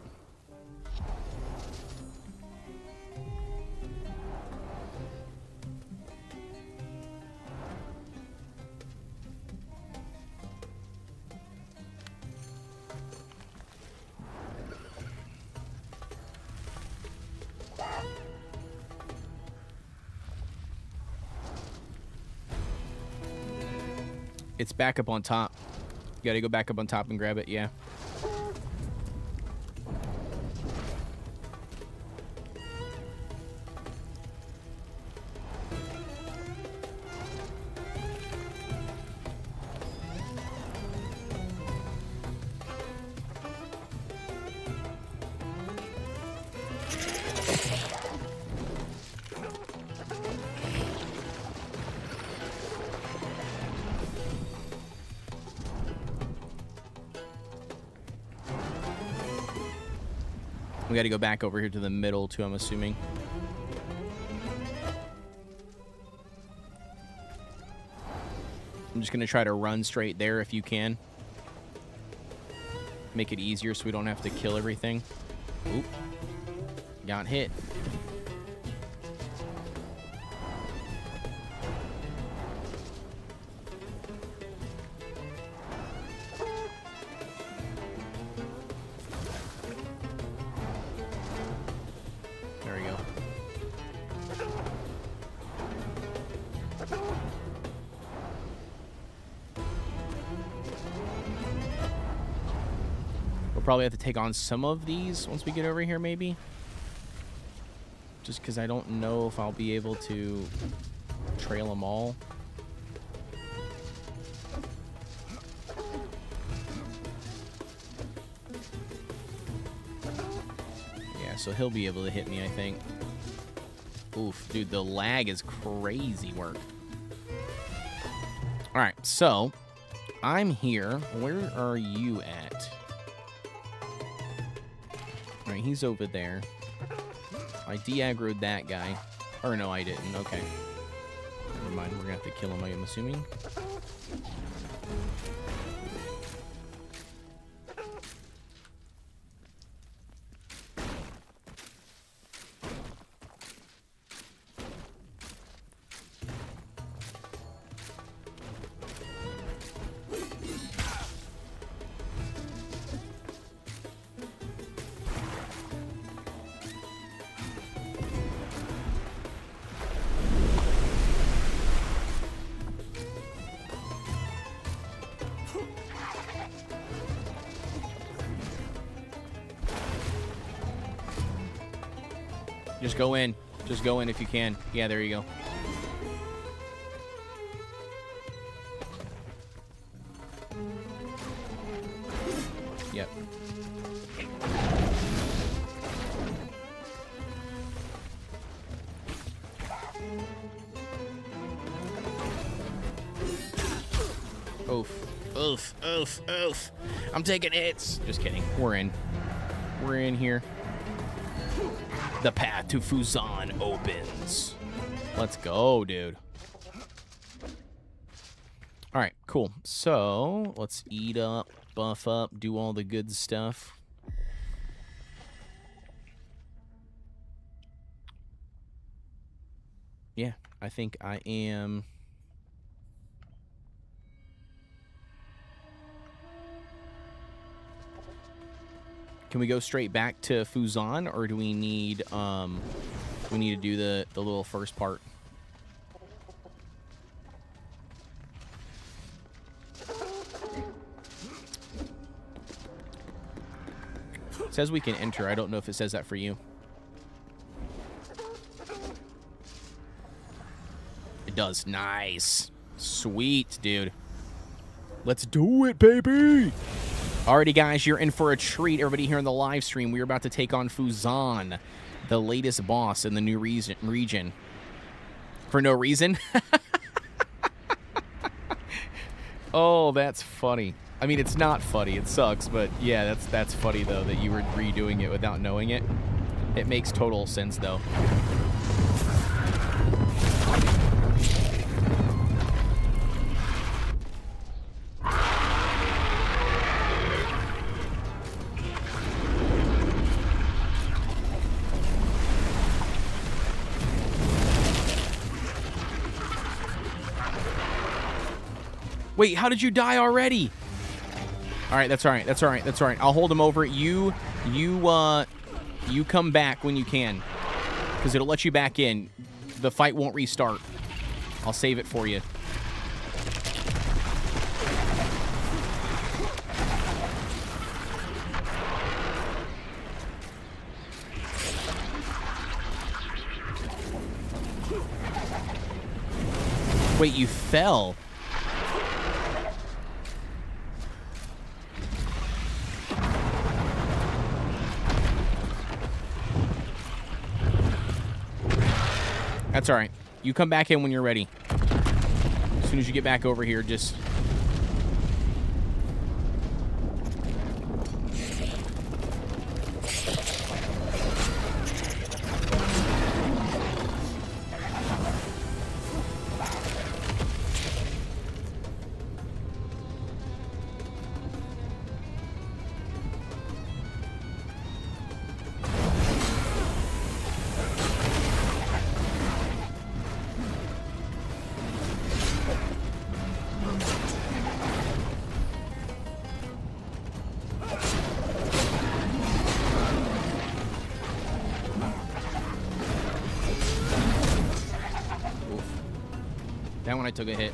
It's back up on top. You gotta go back up on top and grab it, yeah. We gotta go back over here to the middle, too, I'm assuming. I'm just gonna try to run straight there if you can. Make it easier so we don't have to kill everything. Oop. Got hit. Probably have to take on some of these once we get over here, maybe. Just because I don't know if I'll be able to trail them all. Yeah, so he'll be able to hit me, I think. Oof, dude, the lag is crazy work. All right, so I'm here. Where are you at? All right, he's over there. I de-aggroed that guy. Or no, I didn't. Okay. Never mind. We're going to have to kill him, I'm assuming. Just go in. Just go in if you can. Yeah, there you go. Yep. Oof. Oof. Oof. Oof. I'm taking hits. Just kidding. We're in. We're in here. The path to Fuzan opens. Let's go, dude. All right, cool. So let's eat up, buff up, do all the good stuff. Yeah, I think I am. Can we go straight back to Fuzan, or do we need to do the little first part? says we can enter. I don't know if it says that for you. It does. Nice. Sweet, dude. Let's do it, baby. Alrighty, guys, you're in for a treat. Everybody here in the live stream, we're about to take on Fuzan, the latest boss in the new region. For no reason? Oh, that's funny. I mean, it's not funny. It sucks, but yeah, that's funny, though, that you were redoing it without knowing it. It makes total sense, though. Wait, how did you die already? All right, that's all right. That's all right. That's all right. I'll hold him over. You come back when you can, because it'll let you back in. The fight won't restart. I'll save it for you. Wait, you fell. That's all right. You come back in when you're ready. As soon as you get back over here, just... That one I took a hit.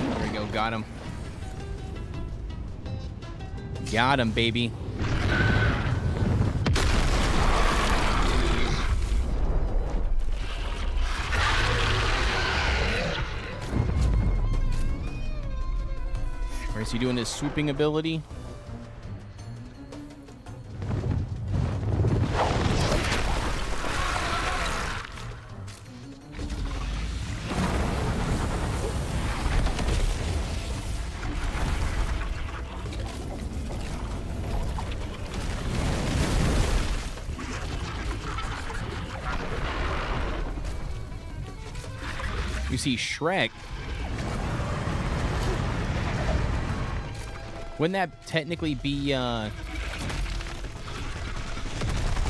There we go. Got him. Got him, baby. Or is he doing his swooping ability? You see Shrek. Wouldn't that technically be, oh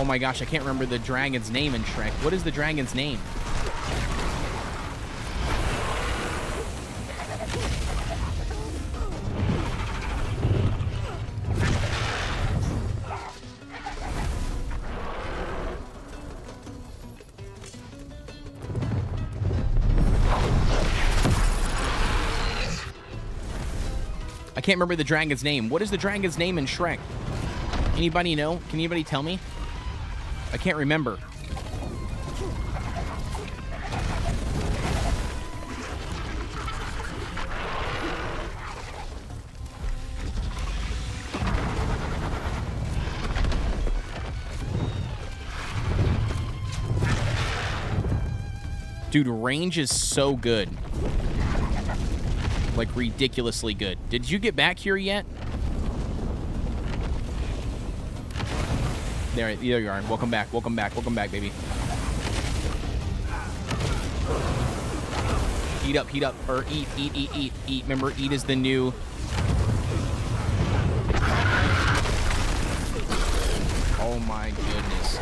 my gosh, I can't remember the dragon's name in Shrek. What is the dragon's name? I can't remember the dragon's name. What is the dragon's name in Shrek? Anybody know? Can anybody tell me? I can't remember. Dude, range is so good. Like, ridiculously good. Did you get back here yet? There you are. Welcome back. Welcome back. Welcome back, baby. Heat up, heat up. Or eat, eat, eat, eat, eat. Remember, eat is the new... Oh, my goodness.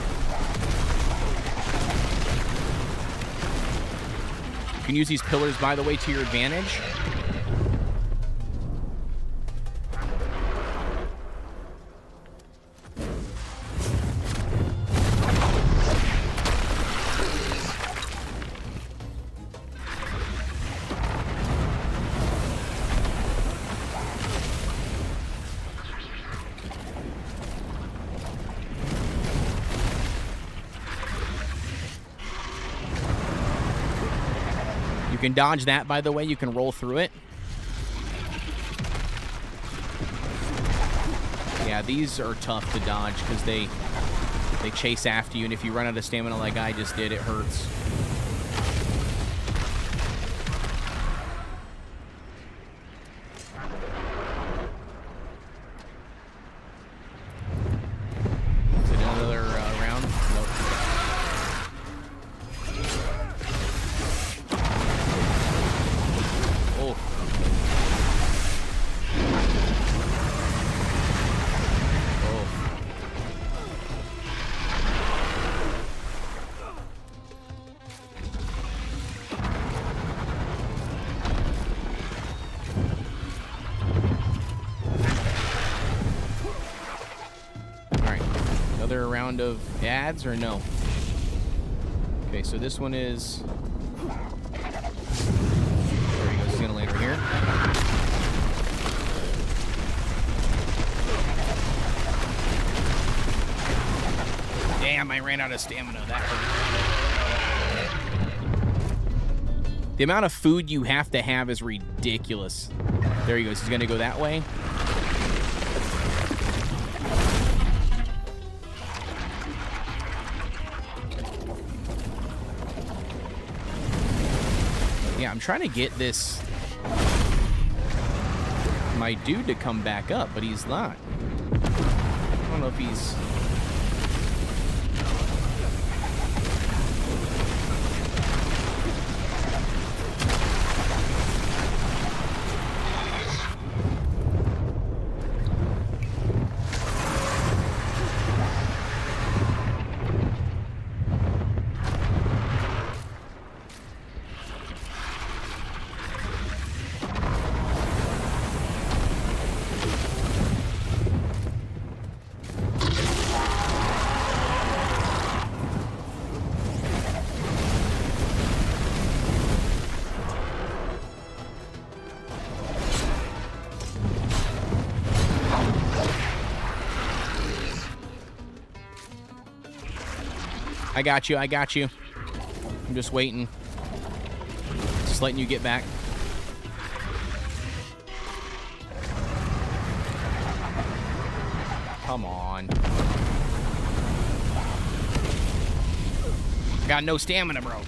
You can use these pillars, by the way, to your advantage. can dodge that, by the way. You can roll through it. Yeah, these are tough to dodge because they chase after you, and if you run out of stamina like I just did, it hurts. Is it another round? Nope. Oh. Another round of ads or no? Okay, so this one is... There you go, he's gonna land right here. Damn, I ran out of stamina. That hurt. The amount of food you have to have is ridiculous. There he goes. He's gonna go that way. Yeah, I'm trying to get my dude to come back up, but he's not. I don't know if he's... I got you, I got you. I'm just waiting. Just letting you get back. Come on. Got no stamina, bro.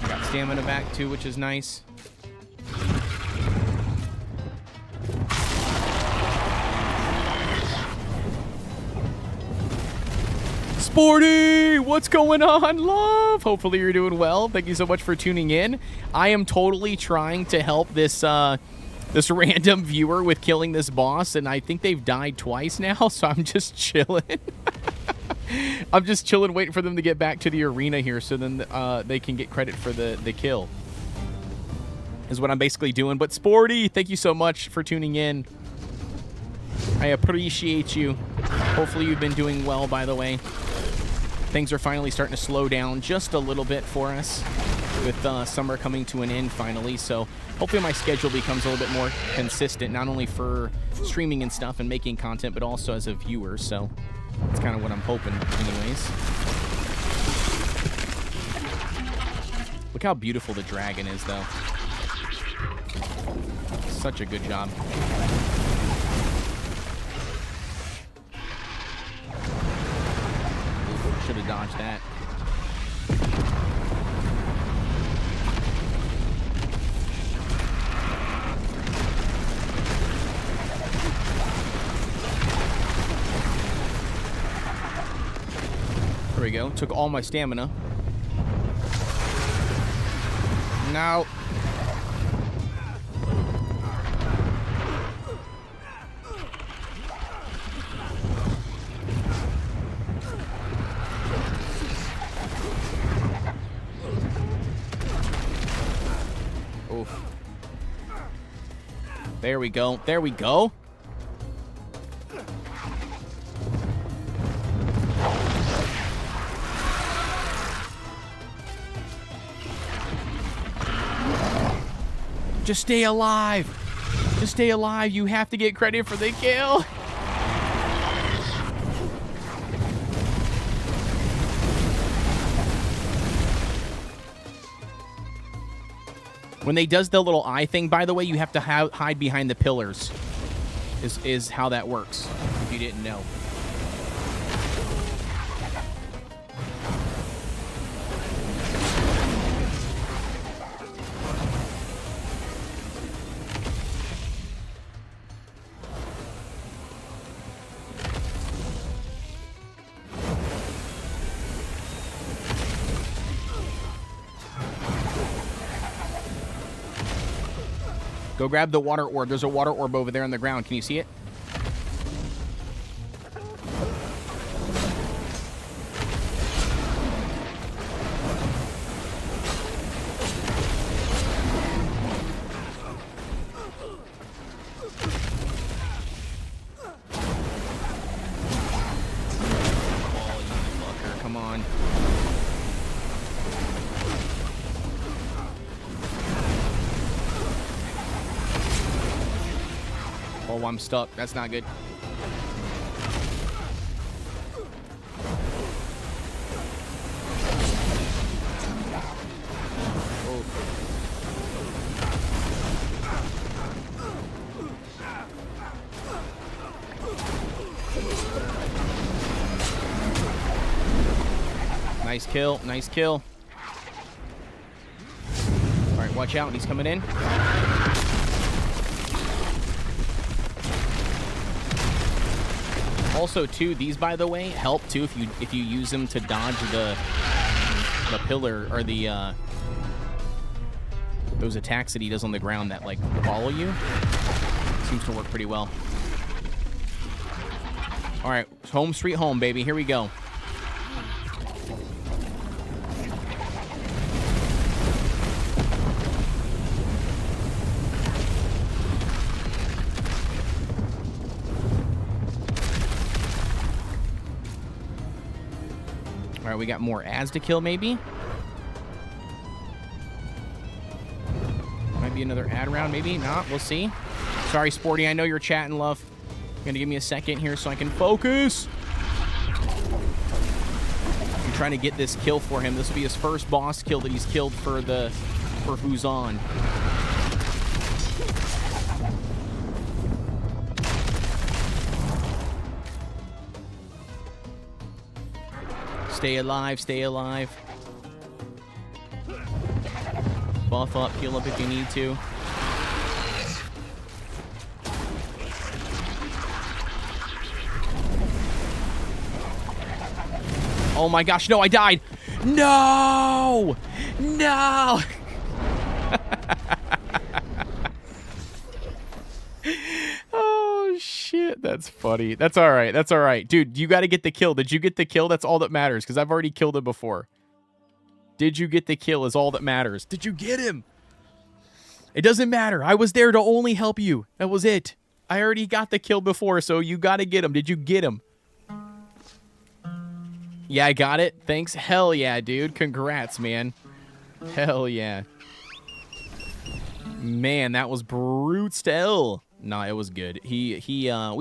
Got stamina back too, which is nice. Sporty, what's going on, love? Hopefully you're doing well. Thank you so much for tuning in. I am totally trying to help this this random viewer with killing this boss, and I think they've died twice now, so I'm just chilling. I'm just chilling, waiting for them to get back to the arena here, so then they can get credit for the kill. Is what I'm basically doing. But Sporty, thank you so much for tuning in. I appreciate you. Hopefully you've been doing well, by the way. Things are finally starting to slow down just a little bit for us with summer coming to an end finally. So hopefully my schedule becomes a little bit more consistent, not only for streaming and stuff and making content, but also as a viewer. So that's kind of what I'm hoping anyways. Look how beautiful the dragon is, though. Such a good job. Should have dodged that. There we go. Took all my stamina. No. There we go. There we go. Just stay alive. Just stay alive. You have to get credit for the kill. When they does the little eye thing, by the way, you have to hide behind the pillars. Is how that works, if you didn't know. Go grab the water orb. There's a water orb over there on the ground. Can you see it? Oh, you fucker. Come on. Oh, I'm stuck. That's not good. Oh. Nice kill. Nice kill. All right, watch out. He's coming in. Also, too, these, by the way, help too if you use them to dodge the pillar or the those attacks that he does on the ground that like follow you. Seems to work pretty well. All right, home sweet home, baby. Here we go. All right, we got more ads to kill, maybe. Might be another ad round, maybe. Not. We'll see. Sorry, Sporty. I know you're chatting, love. You're gonna give me a second here so I can focus. I'm trying to get this kill for him. This will be his first boss kill that he's killed for Who's On. Stay alive, stay alive. Buff up, heal up if you need to. Oh my gosh, no, I died. No! No! Oh, shit. That's funny. That's all right. That's all right. Dude, you got to get the kill. Did you get the kill? That's all that matters, because I've already killed him before. Did you get the kill is all that matters. Did you get him? It doesn't matter. I was there to only help you. That was it. I already got the kill before, so you got to get him. Did you get him? Yeah, I got it. Thanks. Hell yeah, dude. Congrats, man. Hell yeah. Man, that was brute still. No, it was good. We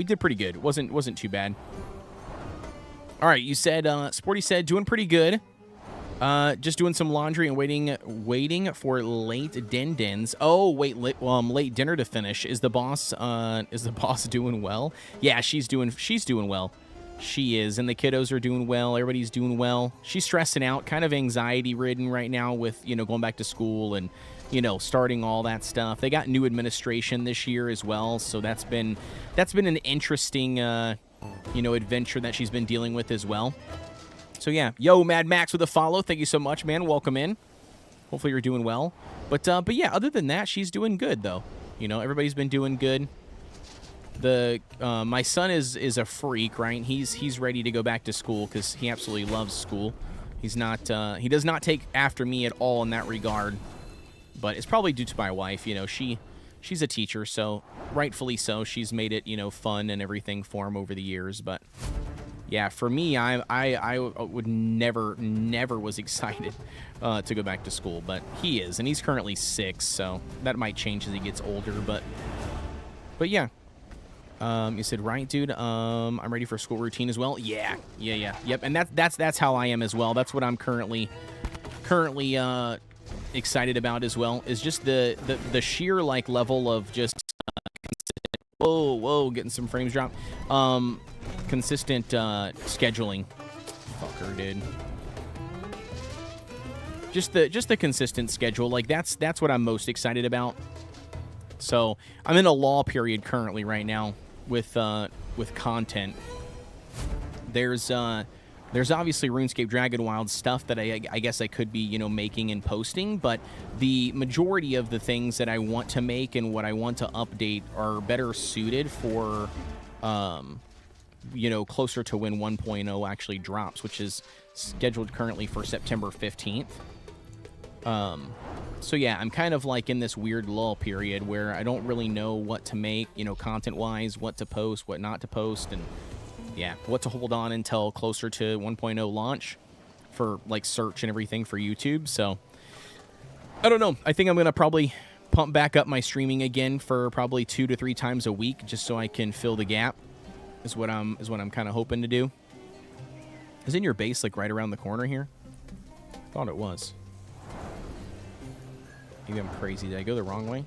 did pretty good. It wasn't too bad. All right, you said Sporty said doing pretty good. Just doing some laundry and waiting for late din-dins. Oh, wait, late dinner to finish. Is the boss doing well? Yeah, she's doing well. She is, and the kiddos are doing well. Everybody's doing well. She's stressing out, kind of anxiety-ridden right now with, going back to school and, starting all that stuff. They got new administration this year as well, so that's been an interesting, adventure that she's been dealing with as well. So, yeah. Yo, Mad Max with a follow. Thank you so much, man. Welcome in. Hopefully you're doing well. But yeah, other than that, she's doing good, though. Everybody's been doing good. My son is a freak, right? He's ready to go back to school because he absolutely loves school. He's not he does not take after me at all in that regard, but it's probably due to my wife. She she's a teacher, so rightfully so. She's made it, you know, fun and everything for him over the years. But yeah, for me, I would never was excited to go back to school, but he is, and he's currently 6, so that might change as he gets older. But yeah. You said, right, dude? I'm ready for school routine as well. Yeah, yep. And that's how I am as well. That's what I'm currently excited about as well. Is just the sheer like level of just whoa, getting some frames dropped. Consistent scheduling. Fucker, dude. Just the consistent schedule. Like that's what I'm most excited about. So I'm in a lull period currently right now with content. There's obviously RuneScape Dragonwilds stuff that I guess I could be, you know, making and posting, but the majority of the things that I want to make and what I want to update are better suited for, you know, closer to when 1.0 actually drops, which is scheduled currently for September 15th. So yeah, I'm kind of like in this weird lull period where I don't really know what to make, you know, content-wise, what to post, what not to post, and yeah, what to hold on until closer to 1.0 launch for like search and everything for YouTube. So I don't know. I think I'm gonna probably pump back up my streaming again for probably 2 to 3 times a week, just so I can fill the gap. Is what I'm kind of hoping to do. Isn't your base like right around the corner here? I thought it was. Maybe I'm crazy. Did I go the wrong way?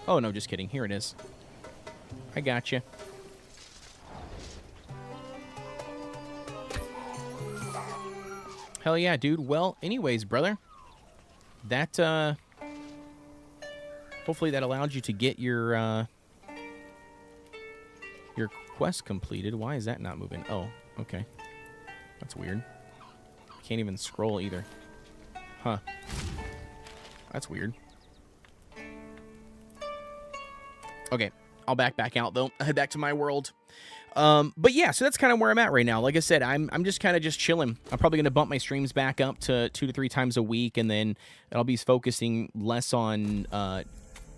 Oh, no, just kidding. Here it is. I got you. Hell yeah, dude. Well, anyways, brother. That, hopefully that allowed you to get your quest completed. Why is that not moving? Oh, okay. That's weird. Can't even scroll either. Huh. That's weird. Okay, I'll back out though. Head back to my world. But yeah, so that's kind of where I'm at right now. Like I said, I'm just kind of just chilling. I'm probably gonna bump my streams back up to 2 to 3 times a week, and then I'll be focusing less on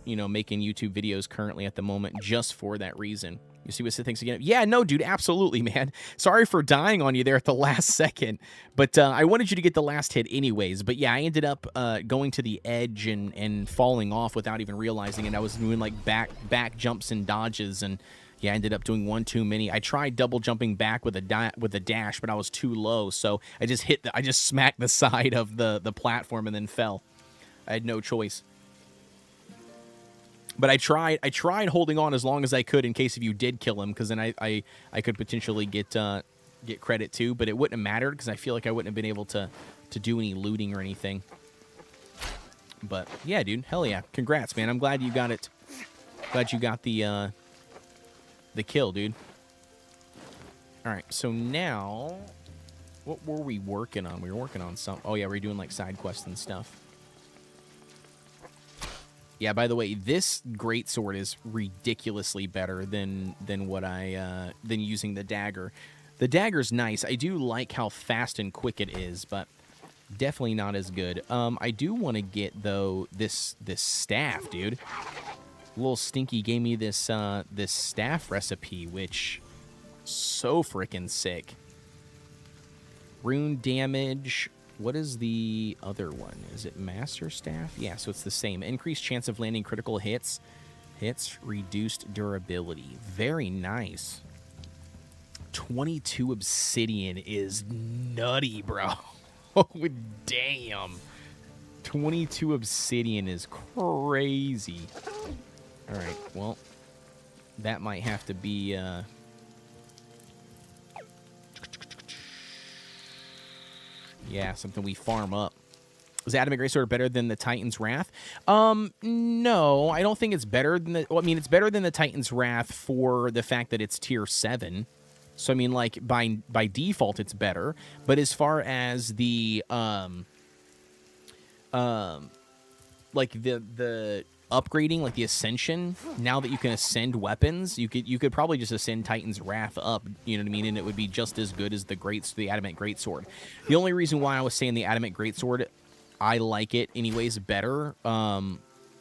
you know, making YouTube videos currently at the moment, just for that reason. You see what thinks again? Yeah, no, dude, absolutely, man. Sorry for dying on you there at the last second, but I wanted you to get the last hit anyways. But yeah, I ended up going to the edge and falling off without even realizing it. I was doing like back jumps and dodges, and yeah, I ended up doing one too many. I tried double jumping back with a dash, but I was too low, so I just smacked the side of the platform and then fell. I had no choice. But I tried holding on as long as I could in case if you did kill him, because then I could potentially get credit too. But it wouldn't have mattered because I feel like I wouldn't have been able to do any looting or anything. But yeah, dude, hell yeah, congrats, man. I'm glad you got it. Glad you got the kill, dude. All right, so now what were we working on? We were working on some. Oh yeah, we were doing like side quests and stuff. Yeah, by the way, this greatsword is ridiculously better than what than using the dagger. The dagger's nice. I do like how fast and quick it is, but definitely not as good. I do want to get though this staff, dude. Little Stinky gave me this this staff recipe, which so freaking sick. Rune damage. What is the other one? Is it Master Staff? Yeah, so it's the same. Increased chance of landing critical hits. Reduced durability. Very nice. 22 obsidian is nutty, bro. Oh, damn. 22 obsidian is crazy. All right, well, that might have to be... yeah, something we farm up. Is Adamant Greatsword better than the Titan's Wrath? No, I don't think it's better than the... Well, I mean, it's better than the Titan's Wrath for the fact that it's tier 7. So, I mean, like, by default, it's better. But as far as the, like, the upgrading, like the Ascension, now that you can ascend weapons, you could probably just ascend Titan's Wrath up, you know what I mean? And it would be just as good as the Adamant Greatsword. The only reason why I was saying the Adamant Greatsword, I like it anyways better,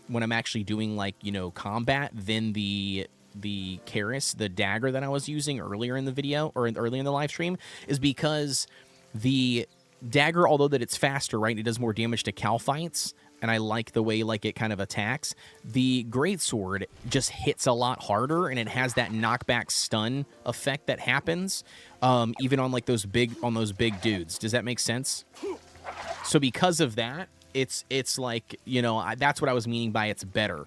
when I'm actually doing, like, you know, combat than the Karis, the dagger that I was using earlier in the video, or early in the live stream, is because the dagger, although that it's faster, right, it does more damage to cow fights, and I like the way, like, it kind of attacks. The greatsword just hits a lot harder, and it has that knockback stun effect that happens, even on, like, those big dudes. Does that make sense? So because of that, it's like, you know, that's what I was meaning by it's better.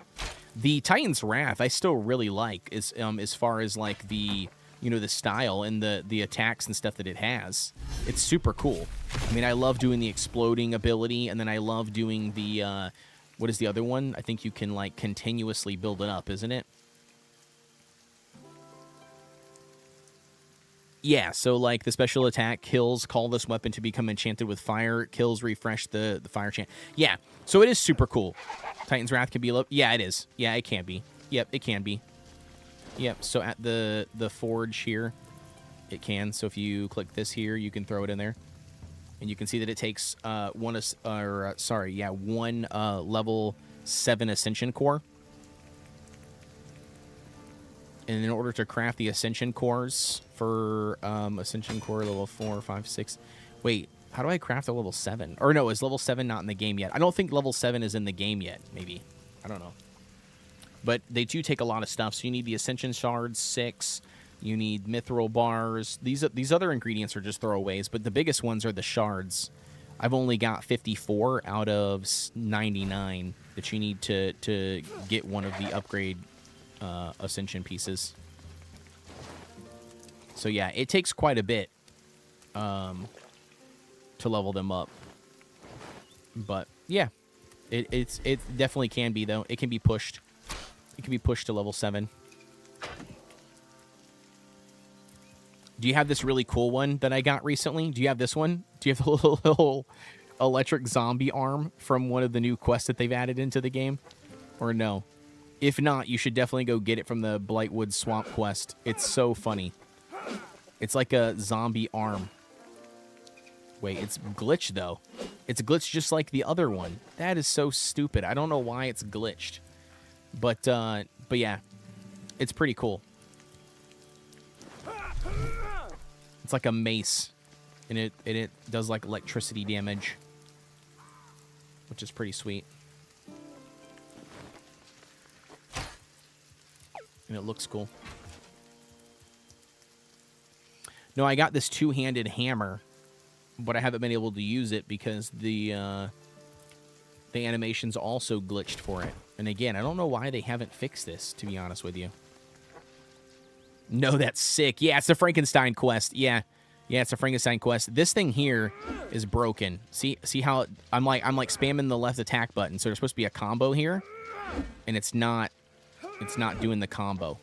The Titan's Wrath I still really like, as far as, like, the, you know, the style and the attacks and stuff that it has. It's super cool. I mean, I love doing the exploding ability, and then I love doing the, what is the other one? I think you can, like, continuously build it up, isn't it? Yeah, so, like, the special attack kills, call this weapon to become enchanted with fire, kills, refresh the fire chant. Yeah, so it is super cool. Titan's Wrath can be low. Yeah, it is. Yeah, it can be. Yep, it can be. Yep, so at the forge here, it can. So if you click this here, you can throw it in there. And you can see that it takes one level 7 Ascension Core. And in order to craft the Ascension Cores for Ascension Core level 4, 5, 6... Wait, how do I craft a level 7? Or no, is level 7 not in the game yet? I don't think level 7 is in the game yet, maybe. I don't know. But they do take a lot of stuff. So you need the Ascension Shards, 6. You need Mithril Bars. These other ingredients are just throwaways, but the biggest ones are the Shards. I've only got 54 out of 99 that you need to get one of the upgrade Ascension pieces. So yeah, it takes quite a bit to level them up. But yeah, it definitely can be, though. It can be pushed. It can be pushed to level 7. Do you have this really cool one that I got recently? Do you have this one? Do you have the little electric zombie arm from one of the new quests that they've added into the game? Or no? If not, you should definitely go get it from the Blightwood Swamp quest. It's so funny. It's like a zombie arm. Wait, it's glitched, though. It's glitched just like the other one. That is so stupid. I don't know why it's glitched. But yeah, it's pretty cool. It's like a mace, and it does, like, electricity damage, which is pretty sweet. And it looks cool. No, I got this two-handed hammer, but I haven't been able to use it because the animation's also glitched for it. And again, I don't know why they haven't fixed this, to be honest with you. No, that's sick. Yeah, it's the Frankenstein quest. Yeah, it's a Frankenstein quest. This thing here is broken. See how I'm like spamming the left attack button. So there's supposed to be a combo here, and it's not doing the combo.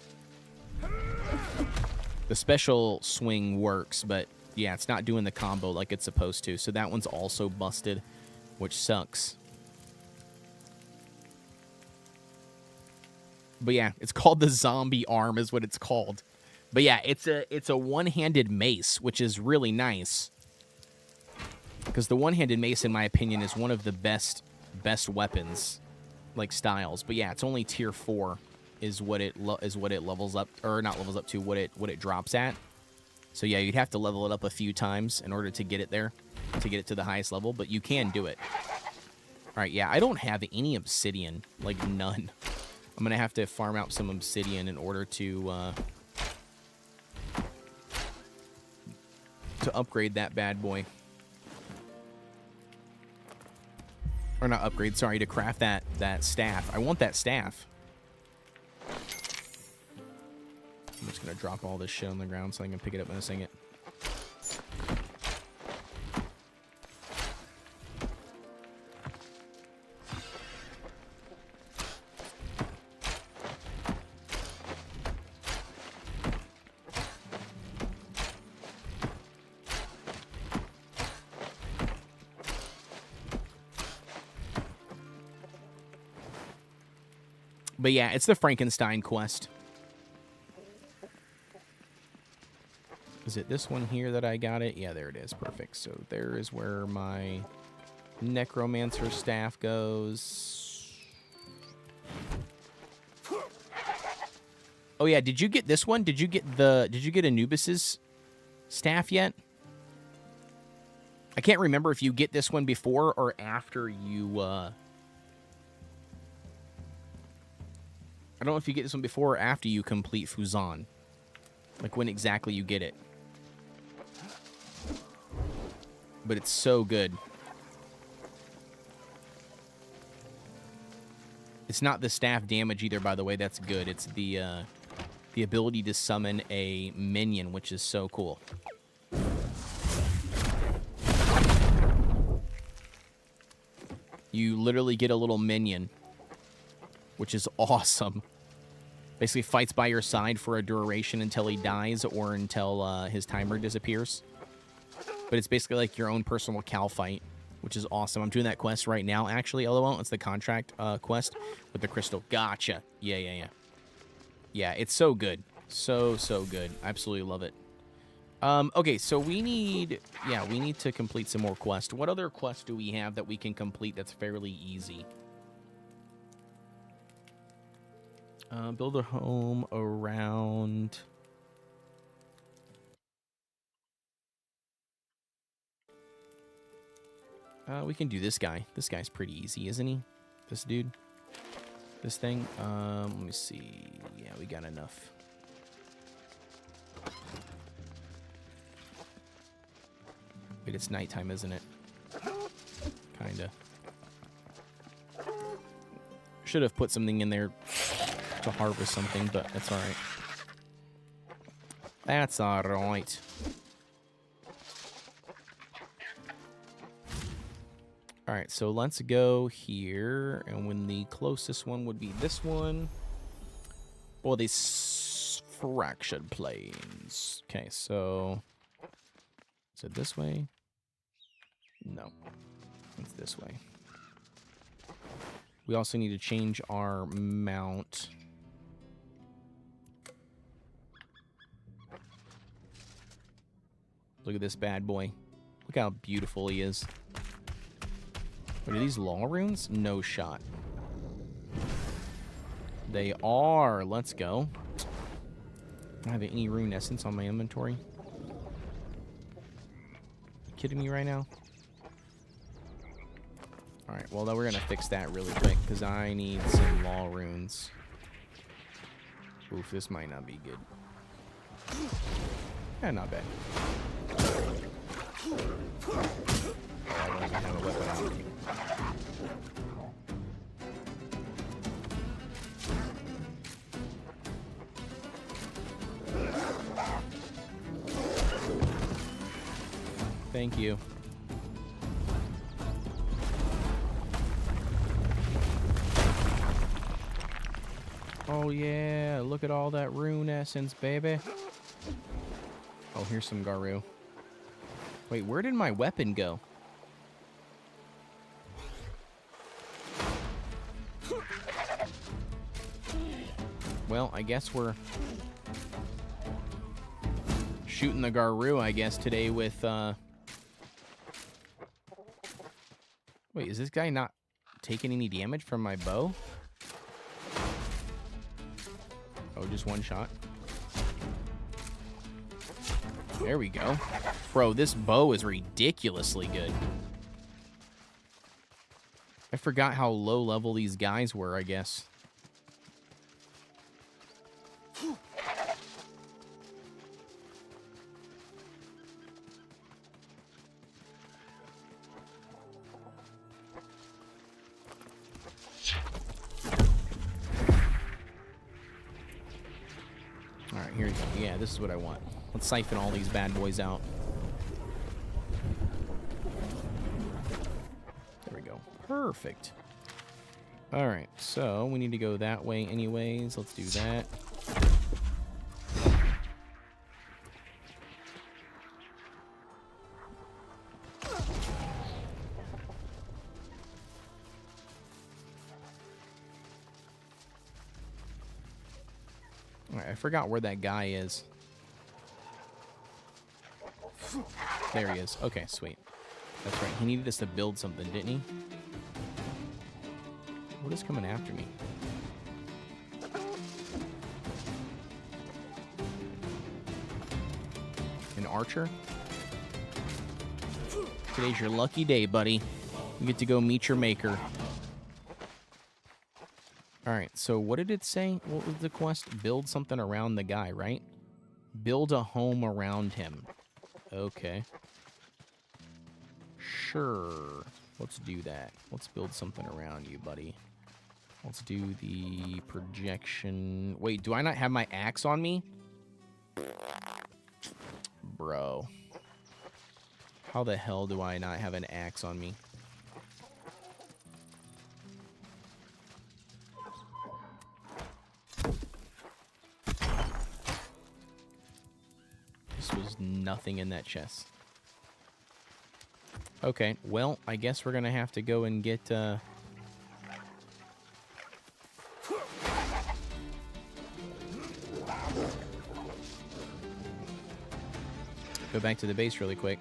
The special swing works, but yeah, it's not doing the combo like it's supposed to. So that one's also busted, which sucks. But yeah, it's called the zombie arm is what it's called. But yeah, it's a one-handed mace, which is really nice. Because the one-handed mace, in my opinion, is one of the best weapons, like, styles. But yeah, it's only tier 4 is what it levels up, or not levels up to, what it drops at. So yeah, you'd have to level it up a few times in order to get it there, to get it to the highest level, but you can do it. All right, yeah, I don't have any obsidian, like none. I'm going to have to farm out some obsidian in order to upgrade that bad boy. Or not upgrade, sorry, to craft that staff. I want that staff. I'm just going to drop all this shit on the ground so I can pick it up and sing it. But yeah, it's the Frankenstein quest. Is it this one here that I got it? Yeah, there it is. Perfect. So there is where my necromancer staff goes. Oh yeah, did you get this one? Did you get Anubis's staff yet? I can't remember if you get this one before or after you I don't know if you get this one before or after you complete Fuzan. Like when exactly you get it. But it's so good. It's not the staff damage either, by the way. That's good. It's the ability to summon a minion, which is so cool. You literally get a little minion, which is awesome. Basically fights by your side for a duration until he dies or until his timer disappears. But it's basically like your own personal Cal fight, which is awesome. I'm doing that quest right now, actually, LOL. It's the contract quest with the crystal. Gotcha. Yeah. Yeah, it's so good. So good. Absolutely love it. Okay, so we need to complete some more quests. What other quests do we have that we can complete that's fairly easy? Build a home around... we can do this guy. This guy's pretty easy, isn't he? This dude? This thing? Let me see. Yeah, we got enough. Wait, it's nighttime, isn't it? Kinda. Should have put something in there to harvest something, but that's alright. That's alright. Alright, so let's go here, and when the closest one would be this one, or these fractured plains. Okay, so is it this way? No, it's this way. We also need to change our mount. Look at this bad boy. Look how beautiful he is. Wait, are these law runes? No shot. They are. Let's go. I don't have any rune essence on my inventory. You kidding me right now? Alright, well, then we're going to fix that really quick, because I need some law runes. Oof, this might not be good. Yeah, not bad. Oh, I don't even have a weapon out. Thank you. Oh yeah, look at all that rune essence, baby. Oh, here's some Garu. Wait, where did my weapon go? Well, I guess we're shooting the Garu, I guess, today with, Wait, is this guy not taking any damage from my bow? Oh, just one shot. There we go. Bro, this bow is ridiculously good. I forgot how low level these guys were, I guess. Alright, here we go. Yeah, this is what I want. Let's siphon all these bad boys out. There we go. Perfect. Alright, so we need to go that way anyways. Let's do that. Alright, I forgot where that guy is. There he is. Okay, sweet. That's right. He needed us to build something, didn't he? What is coming after me? An archer? Today's your lucky day, buddy. You get to go meet your maker. Alright, so what did it say? What was the quest? Build something around the guy, right? Build a home around him. Okay. Sure. Let's do that. Let's build something around you, buddy. Let's do the projection. Wait, do I not have my axe on me? Bro. How the hell do I not have an axe on me? This was nothing in that chest. Okay, well, I guess we're gonna have to go and get, Go back to the base really quick.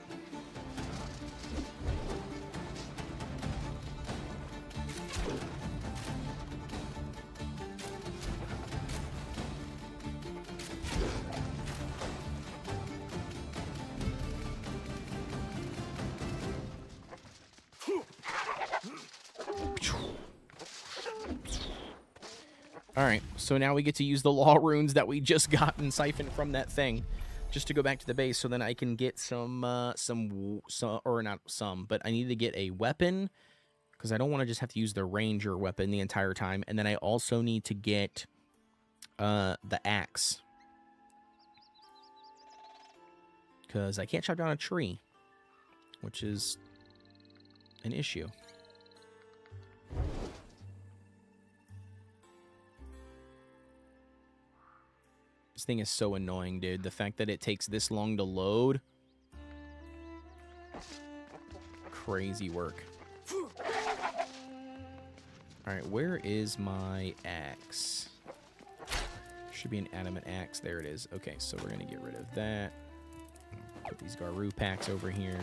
Alright, so now we get to use the law runes that we just got and siphoned from that thing. Just to go back to the base, so then I can get some, or not some, but I need to get a weapon, because I don't want to just have to use the ranger weapon the entire time, and then I also need to get, the axe. Because I can't chop down a tree, which is an issue. This thing is so annoying, dude. The fact that it takes this long to load. Crazy work. Alright, where is my axe? Should be an adamant axe. There it is. Okay, so we're going to get rid of that. Put these Garou packs over here.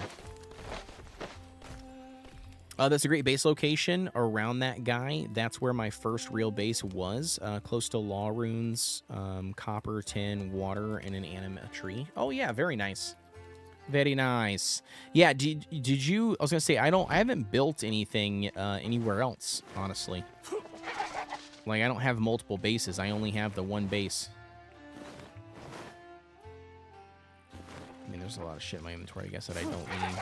That's a great base location around that guy. That's where my first real base was. Close to law runes, copper, tin, water, and an anima tree. Oh, yeah, very nice. Very nice. Yeah, did you... I was going to say, I haven't built anything anywhere else, honestly. Like, I don't have multiple bases. I only have the one base. I mean, there's a lot of shit in my inventory, I guess, that I don't need.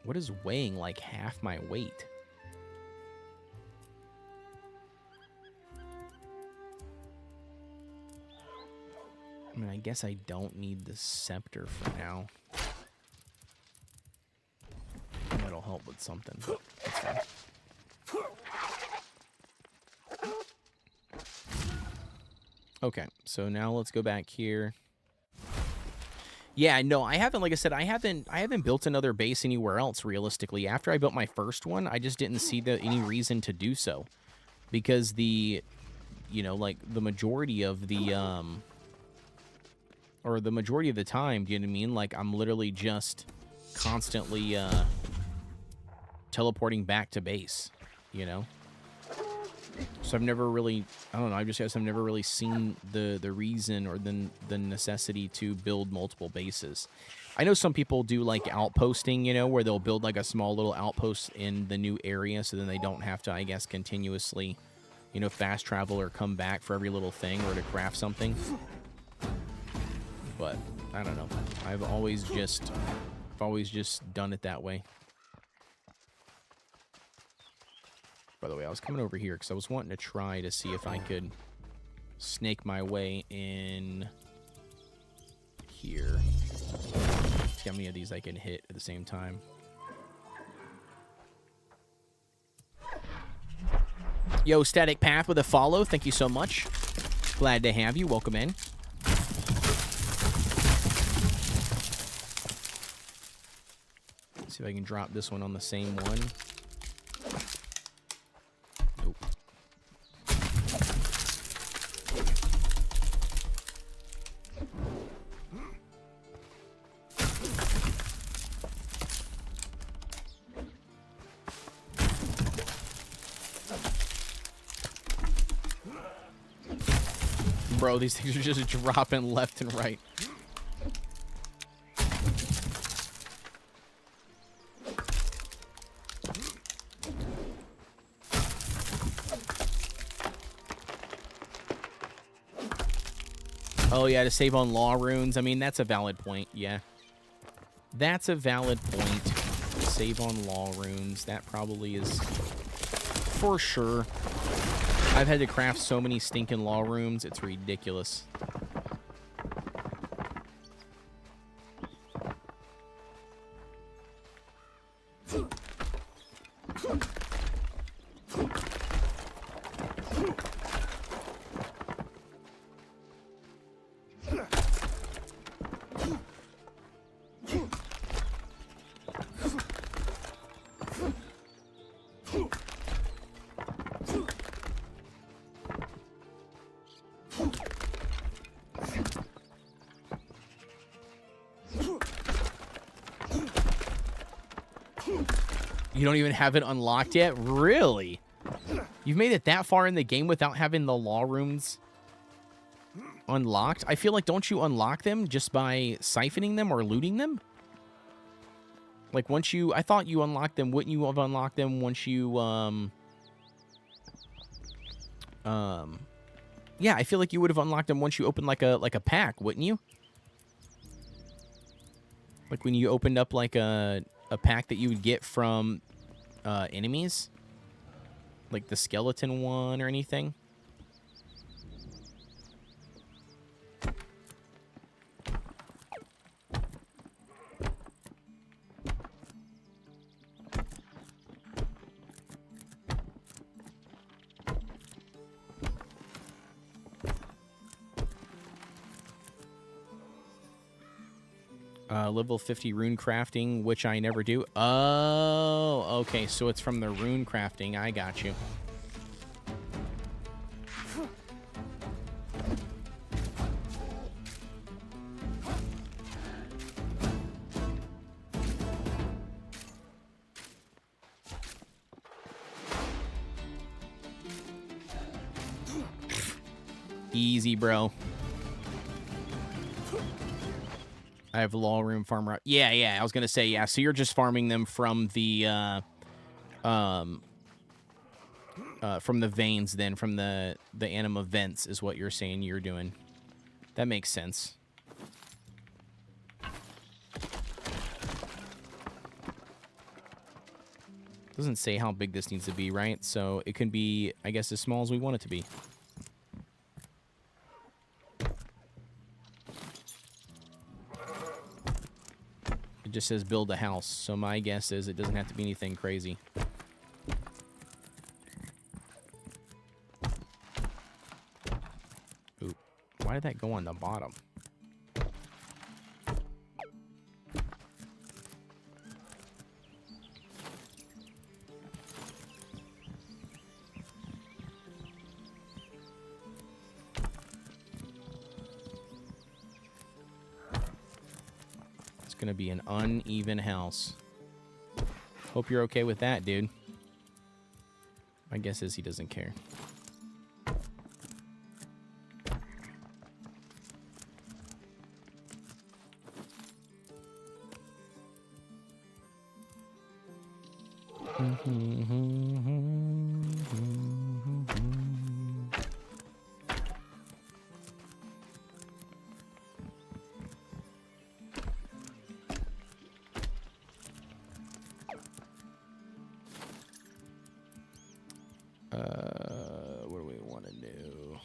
What is weighing like half my weight? I mean, I guess I don't need the scepter for now. That'll help with something, but that's fine. Okay, so now let's go back here. Yeah, no, I haven't, like I said, I haven't built another base anywhere else, realistically. After I built my first one, I just didn't see any reason to do so. Because the, you know, like, the majority of the, or the majority of the time, do you know what I mean? Like, I'm literally just constantly, teleporting back to base, you know? So I've never really, I don't know, I've never really seen the reason or the necessity to build multiple bases. I know some people do like outposting, you know, where they'll build like a small little outpost in the new area so then they don't have to, I guess, continuously, you know, fast travel or come back for every little thing or to craft something. But I don't know. I've always just done it that way. By the way, I was coming over here because I was wanting to try to see if I could snake my way in here. See how many of these I can hit at the same time. Yo, Static Path with a follow. Thank you so much. Glad to have you. Welcome in. Let's see if I can drop this one on the same one. Bro, these things are just dropping left and right. Oh, yeah, to save on law runes. I mean, that's a valid point, yeah. That's a valid point. Save on law runes. That probably is for sure. I've had to craft so many stinking law runes, it's ridiculous. You don't even have it unlocked yet? Really? You've made it that far in the game without having the law rooms unlocked? I feel like, don't you unlock them just by siphoning them or looting them? Like, once you... I thought you unlocked them. Wouldn't you have unlocked them once you, yeah, I feel like you would have unlocked them once you opened, like a pack, wouldn't you? Like, when you opened up, like, a pack that you would get from enemies, like the skeleton one or anything. Level 50 rune crafting, which I never do. Oh, okay. So it's from the rune crafting. I got you. Easy, bro. I have law room farmer. Yeah. I was gonna say, yeah. So you're just farming them from the veins, then from the anima vents is what you're saying you're doing. That makes sense. Doesn't say how big this needs to be, right? So it can be, I guess, as small as we want it to be. It just says build a house, so my guess is it doesn't have to be anything crazy. Ooh, why did that go on the bottom? Gonna be an uneven house. Hope you're okay with that, dude. My guess is he doesn't care. What do we want to do?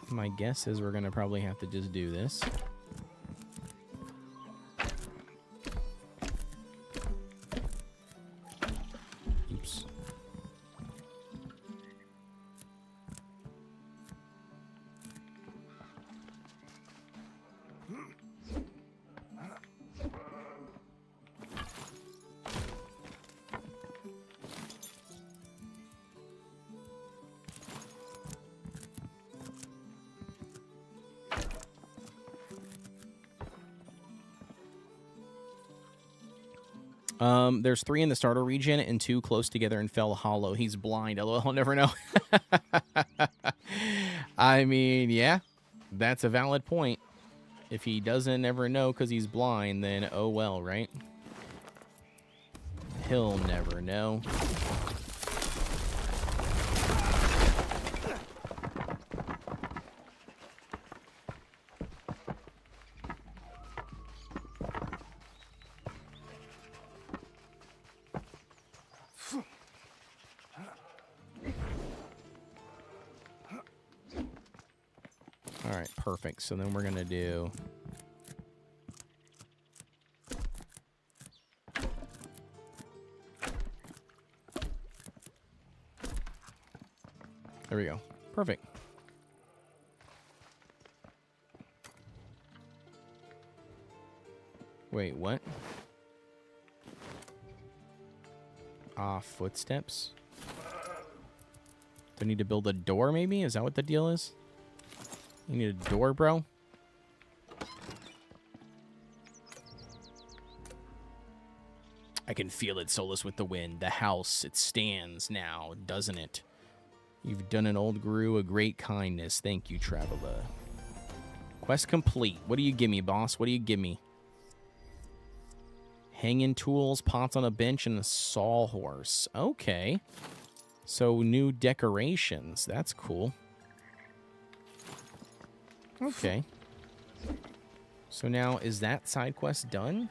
My guess is we're going to probably have to just do this. Oops. There's 3 in the starter region and 2 close together in Fell Hollow. He's blind. LOL, I'll never know. I mean, yeah, that's a valid point. If he doesn't ever know because he's blind, then oh well, right? He'll never know. All right, perfect. So then we're going to do... There we go. Perfect. Wait, what? Footsteps? Do I need to build a door, maybe? Is that what the deal is? You need a door, bro? I can feel it, Solus, with the wind. The house, it stands now, doesn't it? You've done an old Guru a great kindness. Thank you, traveler. Quest complete. What do you give me, boss? What do you give me? Hanging tools, pots on a bench, and a sawhorse. Okay. So, new decorations. That's cool. Okay. So now, is that side quest done?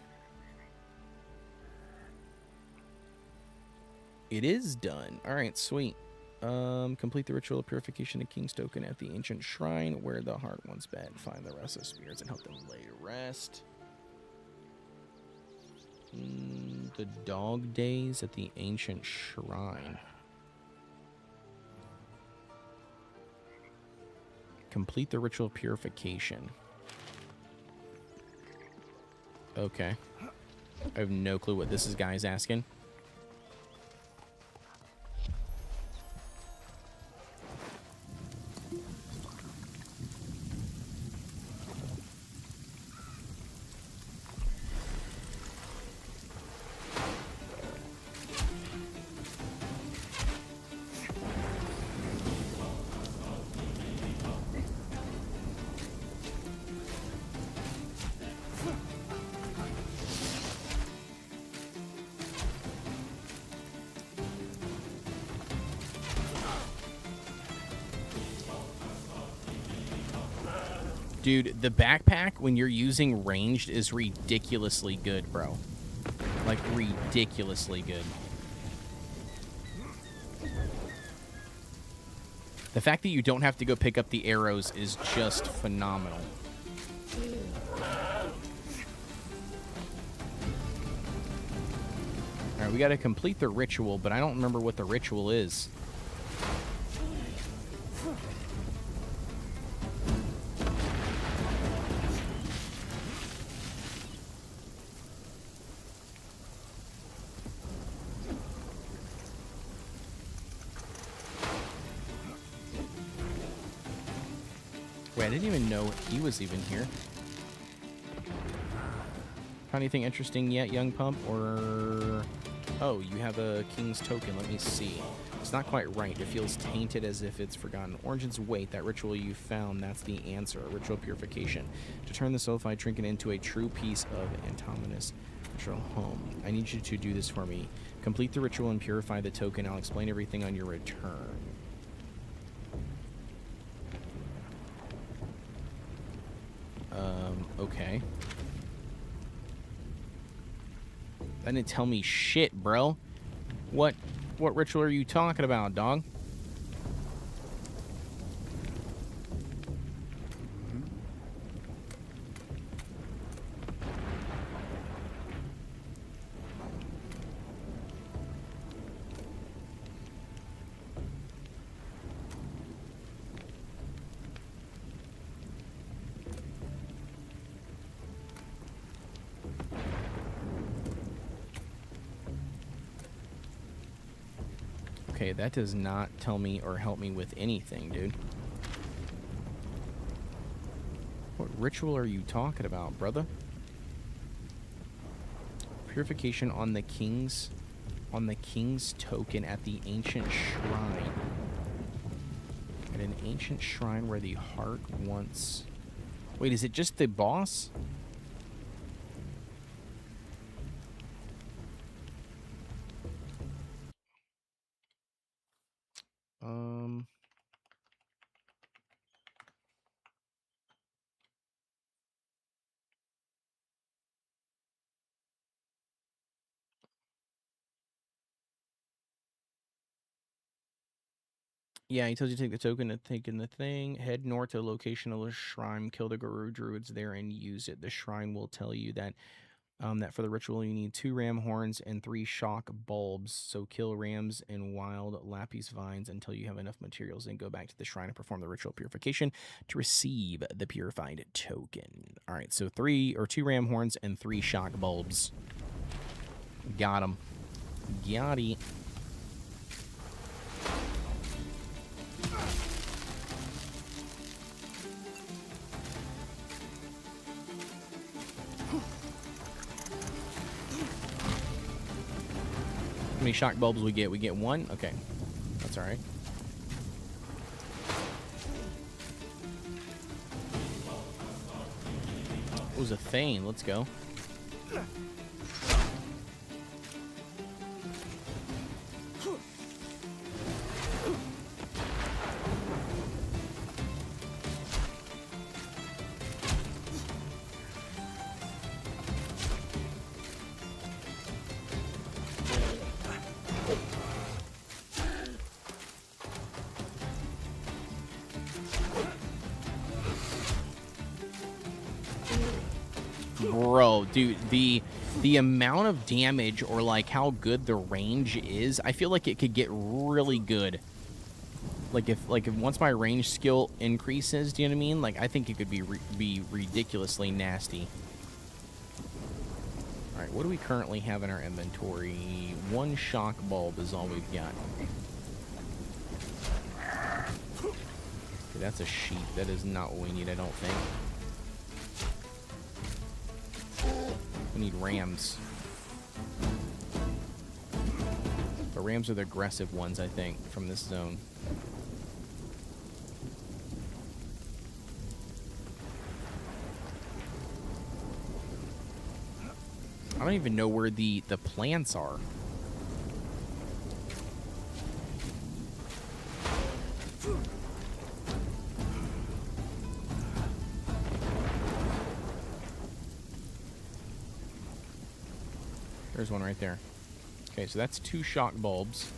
It is done. All right, sweet. Complete the ritual of purification of King's Token at the ancient shrine where the heart once bed. Find the restless spirits and help them lay to rest. The dog days at the ancient shrine. Complete the ritual of purification. Okay. I have no clue what this guy's asking. Dude, the backpack, when you're using ranged, is ridiculously good, bro. Like, ridiculously good. The fact that you don't have to go pick up the arrows is just phenomenal. Alright, we gotta complete the ritual, but I don't remember what the ritual is. I didn't even know he was even here. Found anything interesting yet, young pump? Or... Oh, you have a King's Token. Let me see. It's not quite right. It feels tainted as if it's forgotten. Origins wait. That ritual you found, that's the answer. A ritual purification. To turn the sulfide trinket into a true piece of antimonous ritual home. I need you to do this for me. Complete the ritual and purify the token. I'll explain everything on your return. Okay. That didn't tell me shit, bro. What ritual are you talking about, dog? Okay, that does not tell me or help me with anything, dude. What ritual are you talking about, brother? Purification on the king's token at the ancient shrine. At an ancient shrine where the heart once... Wait, is it just the boss? Yeah, he tells you to take the token to take in the thing. Head north to the location of the shrine. Kill the Guru druids there and use it. The shrine will tell you that that for the ritual you need 2 ram horns and 3 shock bulbs. So kill rams and wild lapis vines until you have enough materials and go back to the shrine and perform the ritual purification to receive the purified token. All right, so 2 ram horns and 3 shock bulbs. Got him. Got it. How many shock bulbs we get? We get 1? Okay. That's alright. It was a Thane. Let's go. Bro, dude, the amount of damage or like how good the range is, I feel like it could get really good. Like if once my range skill increases, do you know what I mean? Like I think it could be ridiculously nasty. All right, what do we currently have in our inventory? 1 shock bulb is all we've got. Okay, that's a sheep. That is not what we need, I don't think. We need rams. The rams are the aggressive ones, I think, from this zone. I don't even know where the plants are. There's one right there. Okay, so that's 2 shock bulbs.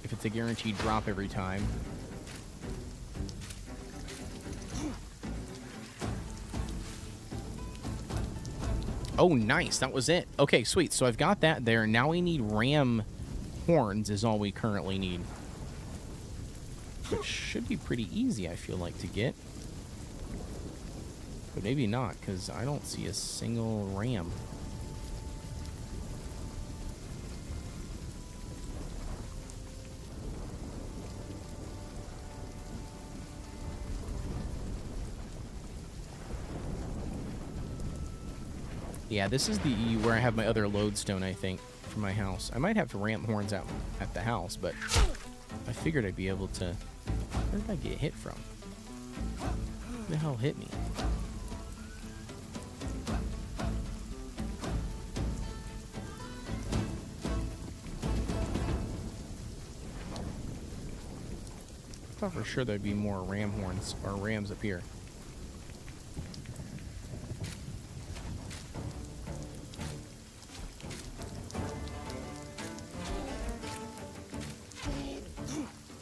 If it's a guaranteed drop every time. Oh, nice. That was it. Okay, sweet. So I've got that there. Now we need ram horns is all we currently need. Which should be pretty easy, I feel like, to get. But maybe not, because I don't see a single ram. Yeah, this is the where I have my other lodestone, I think, for my house. I might have to ramp horns out at the house, but I figured I'd be able to... Where did I get hit from? Who the hell hit me? I thought for sure there'd be more ram horns or rams up here.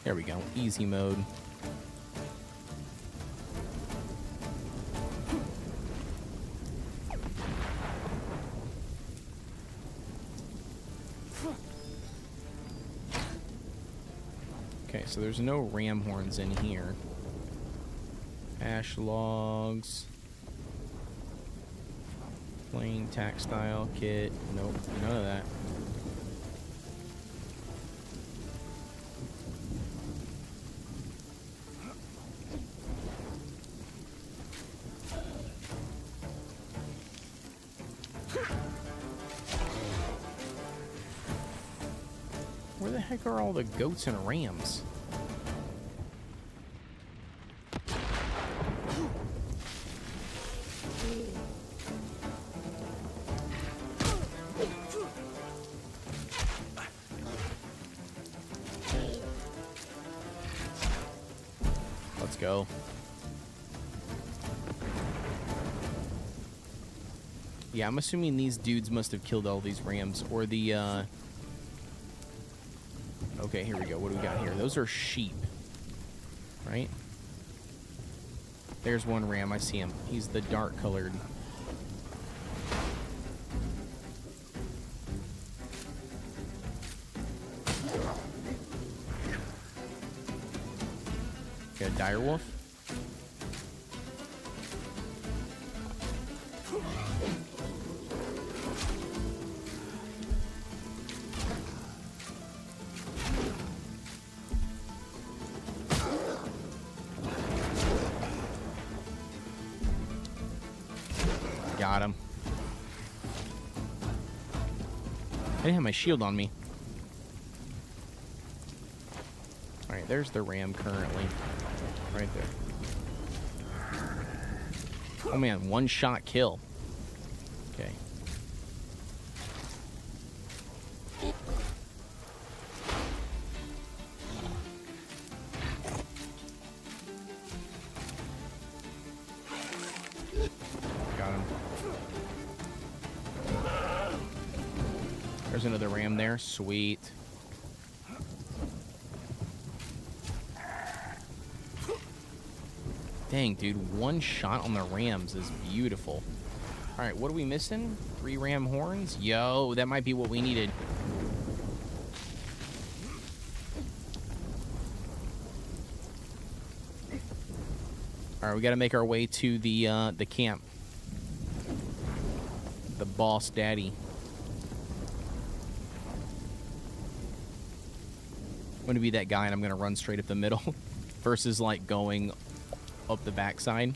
There we go. Easy mode. Okay, so there's no ram horns in here. Ash logs. Plain textile kit. Nope, none of that. heck are all the goats and rams? Let's go. Yeah, I'm assuming these dudes must have killed all these rams, or the, Okay, here we go. What do we got here? Those are sheep, right? There's one ram. I see him. He's the dark-colored. Got a dire wolf. Got him. I didn't have my shield on me. Alright, there's the ram currently. Right there. Oh man, one-shot kill. Okay. Got him. There's another ram there. Sweet. Dang, dude. One shot on the rams is beautiful. All right, what are we missing? 3 ram horns? Yo, that might be what we needed. All right, we got to make our way to the camp. The boss daddy. I'm going to be that guy, and I'm going to run straight up the middle versus, like, going up the backside,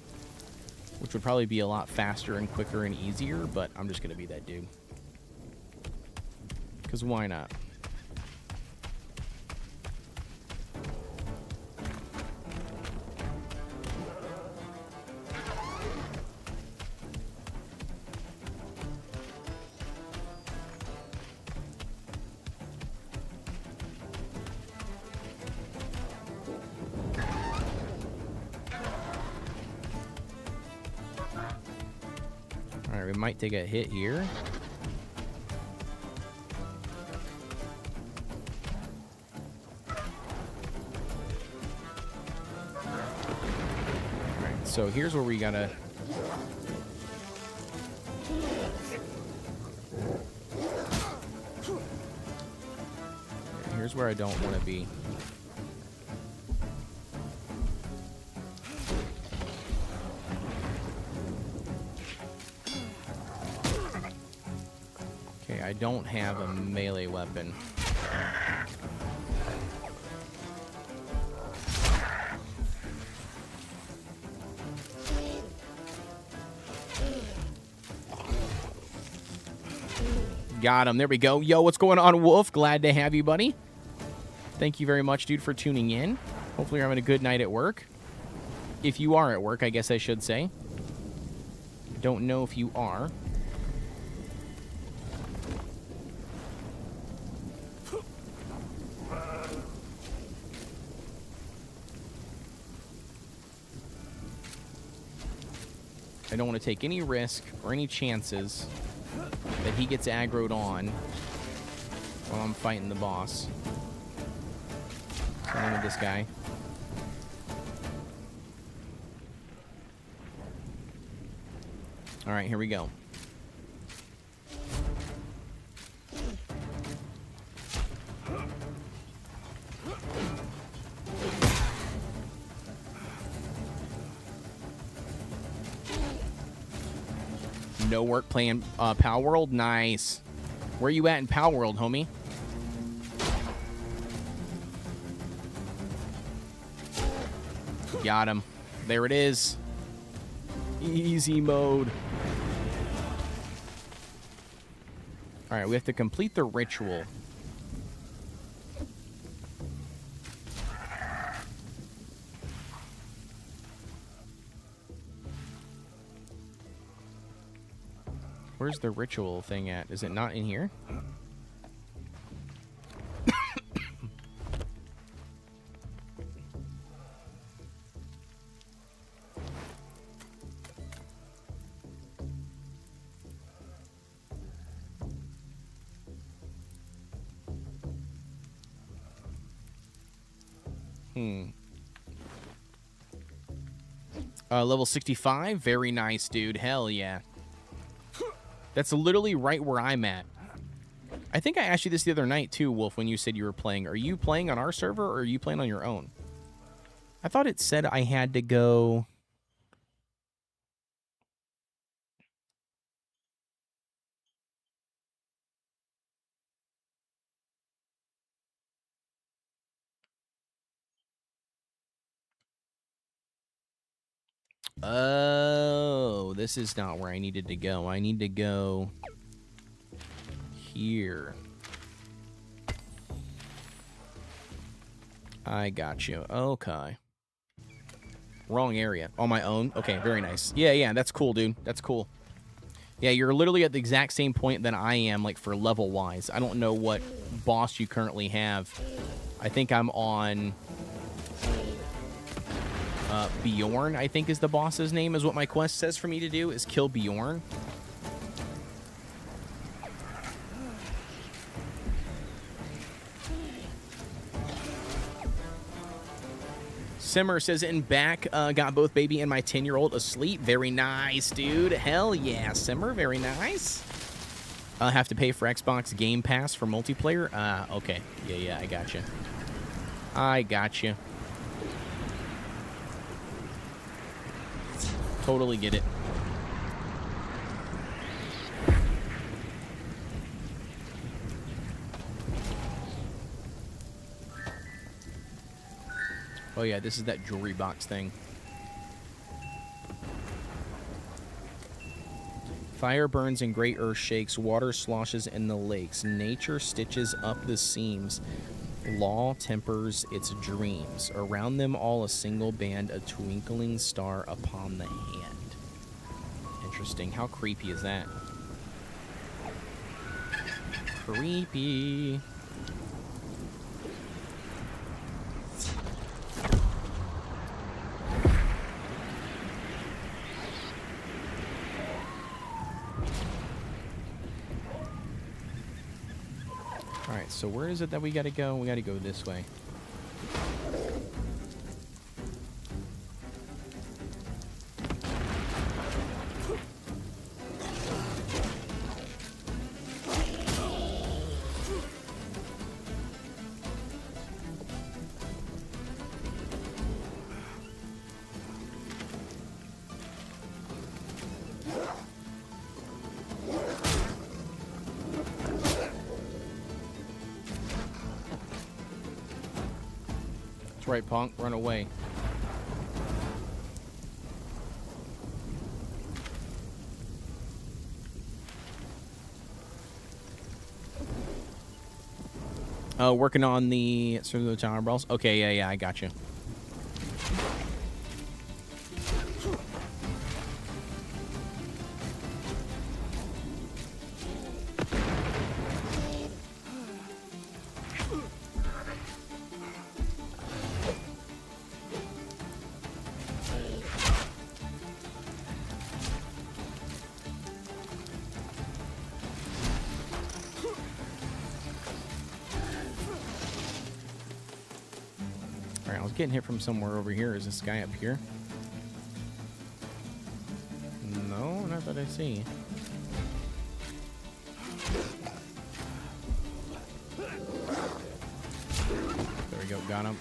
which would probably be a lot faster and quicker and easier, but I'm just going to be that dude. Because why not? Alright, we might take a hit here. Alright, so here's where we gotta... Here's where I don't want to be. I don't have a melee weapon. Got him. There we go. Yo, what's going on, Wolf? Glad to have you, buddy. Thank you very much, dude, for tuning in. Hopefully you're having a good night at work. If you are at work, I guess I should say. Don't know if you are. I don't want to take any risk or any chances that he gets aggroed on while I'm fighting the boss. What's the name of this guy? All right, here we go. No work playing Power World? Nice. Where you at in Power World, homie? Got him. There it is. Easy mode. Alright, we have to complete the ritual. Where's the ritual thing at? Is it not in here? Level 65. Very nice, dude. Hell yeah. That's literally right where I'm at. I think I asked you this the other night, too, Wolf, when you said you were playing. Are you playing on our server, or are you playing on your own? I thought it said I had to go... Oh, this is not where I needed to go. I need to go here. I got you. Okay. Wrong area. On my own? Okay, very nice. Yeah, that's cool, dude. That's cool. Yeah, you're literally at the exact same point that I am, like, for level-wise. I don't know what boss you currently have. I think I'm on... Bjorn, I think is the boss's name, is what my quest says for me to do, is kill Bjorn. Simmer says, in back, got both baby and my 10-year-old asleep. Very nice, dude. Hell yeah, Simmer. Very nice. I'll have to pay for Xbox Game Pass for multiplayer. Okay. Yeah, I gotcha. I gotcha. Totally get it. Oh yeah, this is that jewelry box thing. Fire burns and great earth shakes, water sloshes in the lakes, nature stitches up the seams, law tempers its dreams. Around them all a single band, a twinkling star upon the hand. Interesting. How creepy is that? Creepy. Alright, so where is it that we gotta go? We gotta go this way. That's right, punk. Run away. Oh, working on the tower balls. Okay, yeah, I got you. Alright, I was getting hit from somewhere over here. Is this guy up here? No, not that I see. There we go, got him.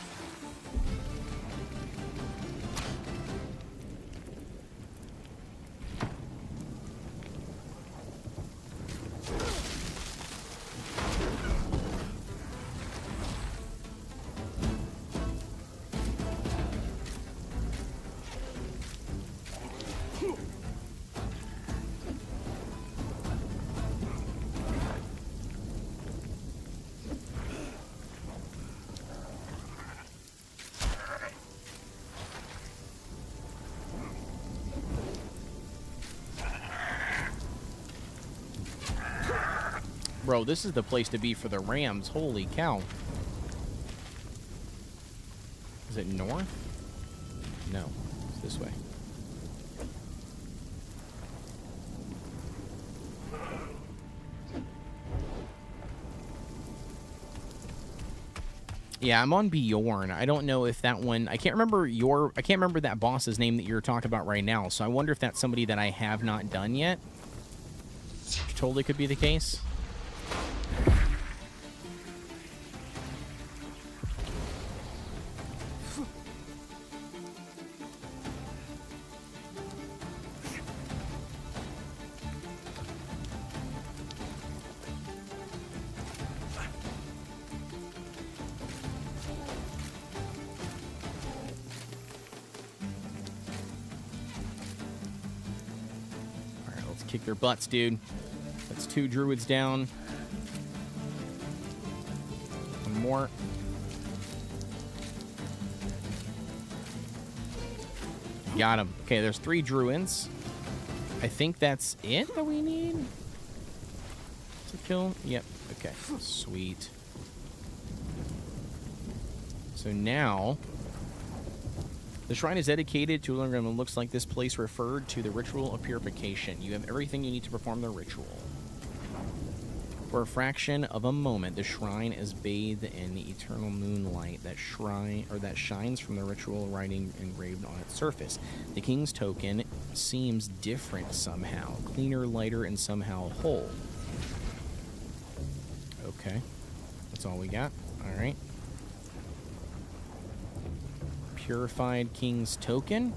Bro, this is the place to be for the Rams. Holy cow. Is it north? No, it's this way. Yeah, I'm on Bjorn. I don't know if that one... I can't remember that boss's name that you're talking about right now, so I wonder if that's somebody that I have not done yet. Which totally could be the case. Kick their butts, dude. That's 2 druids down. One more. Got him. Okay, there's 3 druids. I think that's it that we need to kill. Yep. Okay. Sweet. So now... the shrine is dedicated to and looks like this place referred to the ritual of purification. You have everything you need to perform the ritual. For a fraction of a moment, the shrine is bathed in the eternal moonlight that shines from the ritual writing engraved on its surface. The king's token seems different somehow, cleaner, lighter, and somehow whole. Okay, that's all we got. All right. Purified King's Token.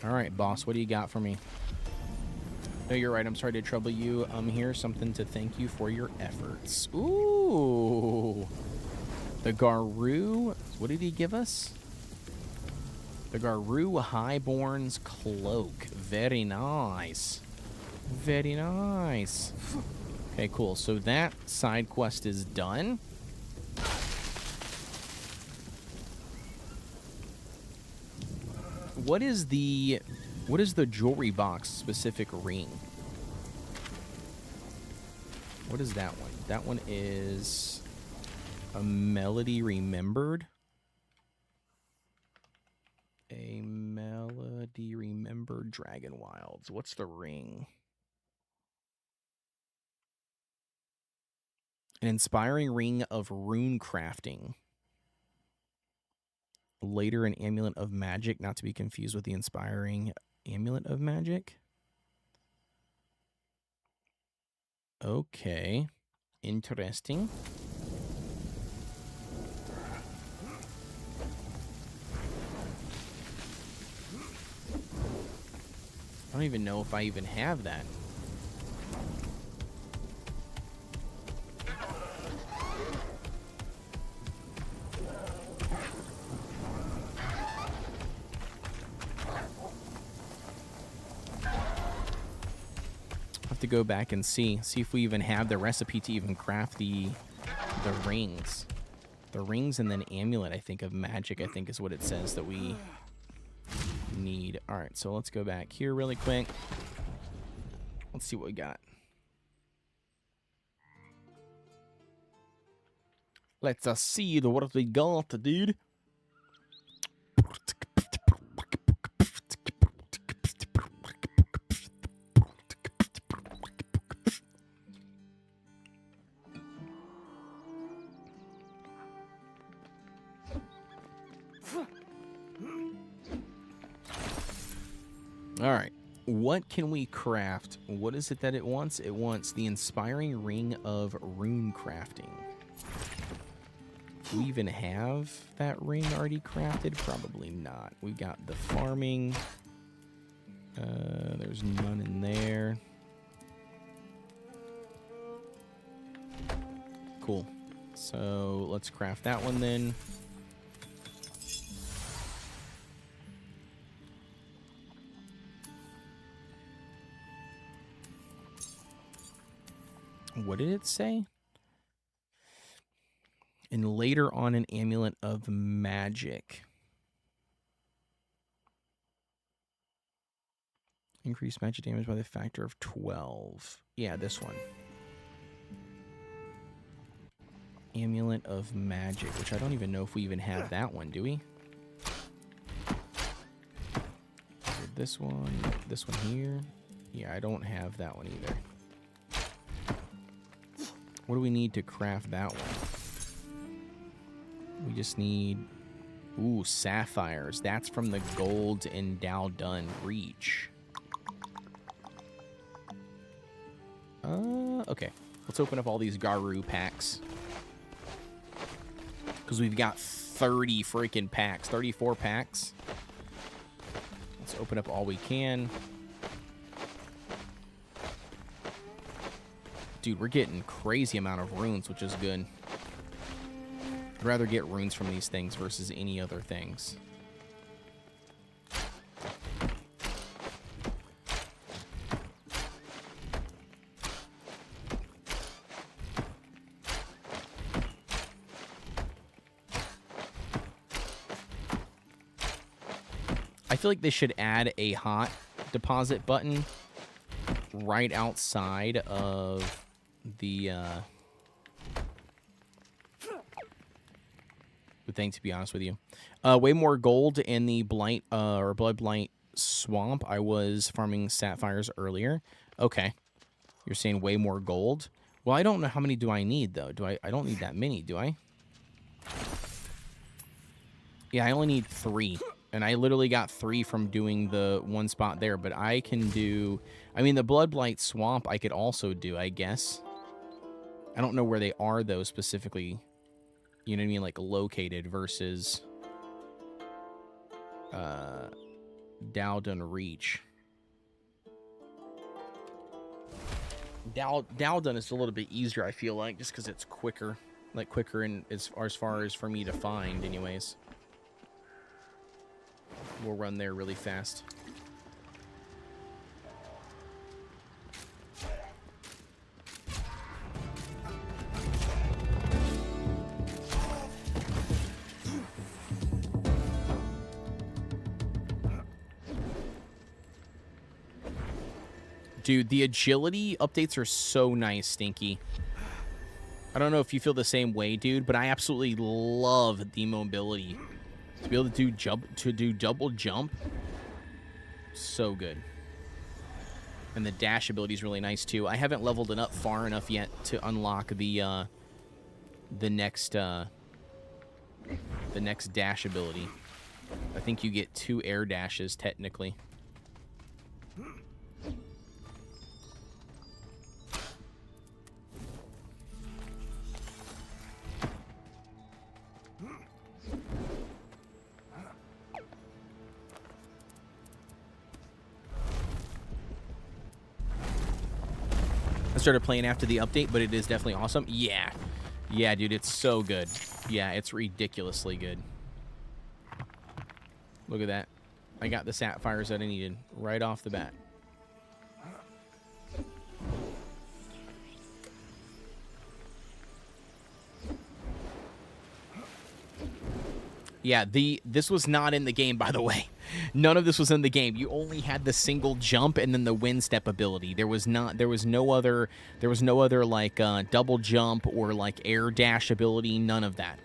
All right, boss, what do you got for me? No, you're right. I'm sorry to trouble you. Here's something to thank you for your efforts. Ooh. The Garou. What did he give us? The Garou Highborn's Cloak. Very nice. Very nice. Okay, cool. So that side quest is done. What is the jewelry box specific ring? What is that one? That one is a melody remembered. A melody remembered Dragonwilds. What's the ring? An inspiring ring of rune crafting. Later, an amulet of magic, not to be confused with the inspiring amulet of magic. Okay. Interesting. I don't even know if I even have that. To go back and see if we even have the recipe to even craft the rings. The rings and then amulet, I think, of magic, I think is what it says that we need. All right, so let's go back here really quick. Let's see what we got. Let's see what we got, dude. All right, what can we craft? What is it that it wants? It wants the inspiring ring of rune crafting. Do we even have that ring already crafted? Probably not. We got the farming. There's none in there. Cool. So let's craft that one then. What did it say? And later on, an amulet of magic. Increase magic damage by the factor of 12. Yeah, this one. Amulet of magic, which I don't even know if we even have that one, do we? This one here. Yeah, I don't have that one either. What do we need to craft that one? We just need... Ooh, sapphires. That's from the gold in Dowdun Reach. Okay. Let's open up all these Garu packs. Because we've got 30 freaking packs. 34 packs. Let's open up all we can. Dude, we're getting crazy amount of runes, which is good. I'd rather get runes from these things versus any other things. I feel like they should add a hot deposit button right outside of the thing, to be honest with you. Way more gold in the blight or blood blight swamp. I was farming sapphires earlier. Okay. You're saying way more gold? Well, I don't know how many do I need though. I don't need that many, do I? Yeah, I only need 3. And I literally got 3 from doing the one spot there, but I can do... I mean, the Blood Blight Swamp I could also do, I guess. I don't know where they are, though, specifically. You know what I mean? Like, located versus... Dowdun Reach. Dowdun is a little bit easier, I feel like, just because it's quicker. Like, quicker in as far as for me to find, anyways. We'll run there really fast. Dude, the agility updates are so nice, Stinky. I don't know if you feel the same way, dude, but I absolutely love the mobility. To be able to do double jump, so good. And the dash ability is really nice too. I haven't leveled it up far enough yet to unlock the next dash ability. I think you get 2 air dashes technically. I started playing after the update, but it is definitely awesome. Yeah. Yeah, dude, it's so good. Yeah, it's ridiculously good. Look at that. I got the sapphires that I needed right off the bat. Yeah, this was not in the game, by the way. None of this was in the game. You only had the single jump and then the wind step ability. There was no other like double jump or like air dash ability, none of that.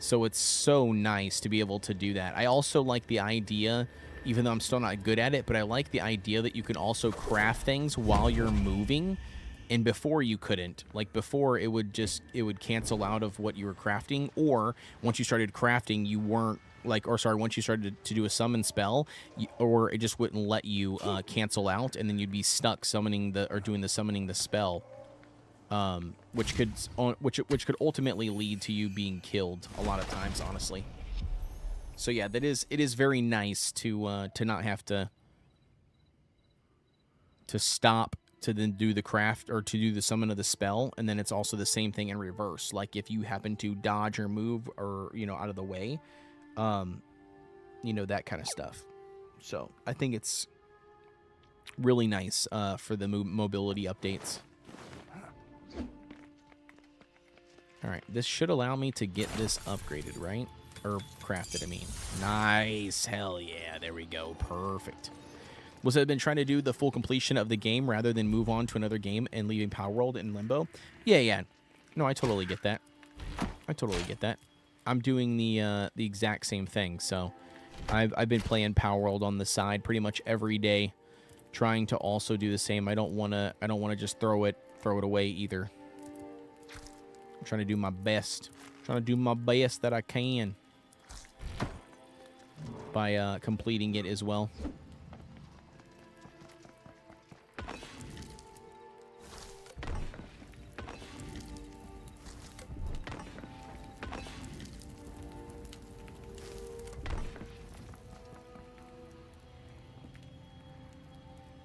So it's so nice to be able to do that. I also like the idea, even though I'm still not good at it, but I like the idea that you can also craft things while you're moving. And before you couldn't. Like before it would cancel out of what you were crafting, or once you started crafting you weren't like, or sorry, once you started to do a summon spell, or it just wouldn't let you cancel out, and then you'd be stuck summoning doing the spell, which could ultimately lead to you being killed a lot of times, honestly. So yeah, it is very nice to not have to stop to then do the craft or to do the summon of the spell, and then it's also the same thing in reverse. Like if you happen to dodge or move or out of the way, that kind of stuff. So I think it's really nice for the mobility updates. All right, this should allow me to get this upgraded, right? Or crafted, I mean. Nice, hell yeah, there we go, perfect. Was it been trying to do the full completion of the game rather than move on to another game and leaving Power World in limbo? Yeah. No, I totally get that. I'm doing the exact same thing. So I've been playing Power World on the side pretty much every day, trying to also do the same. I don't wanna just throw it away either. I'm trying to do my best. That I can by completing it as well.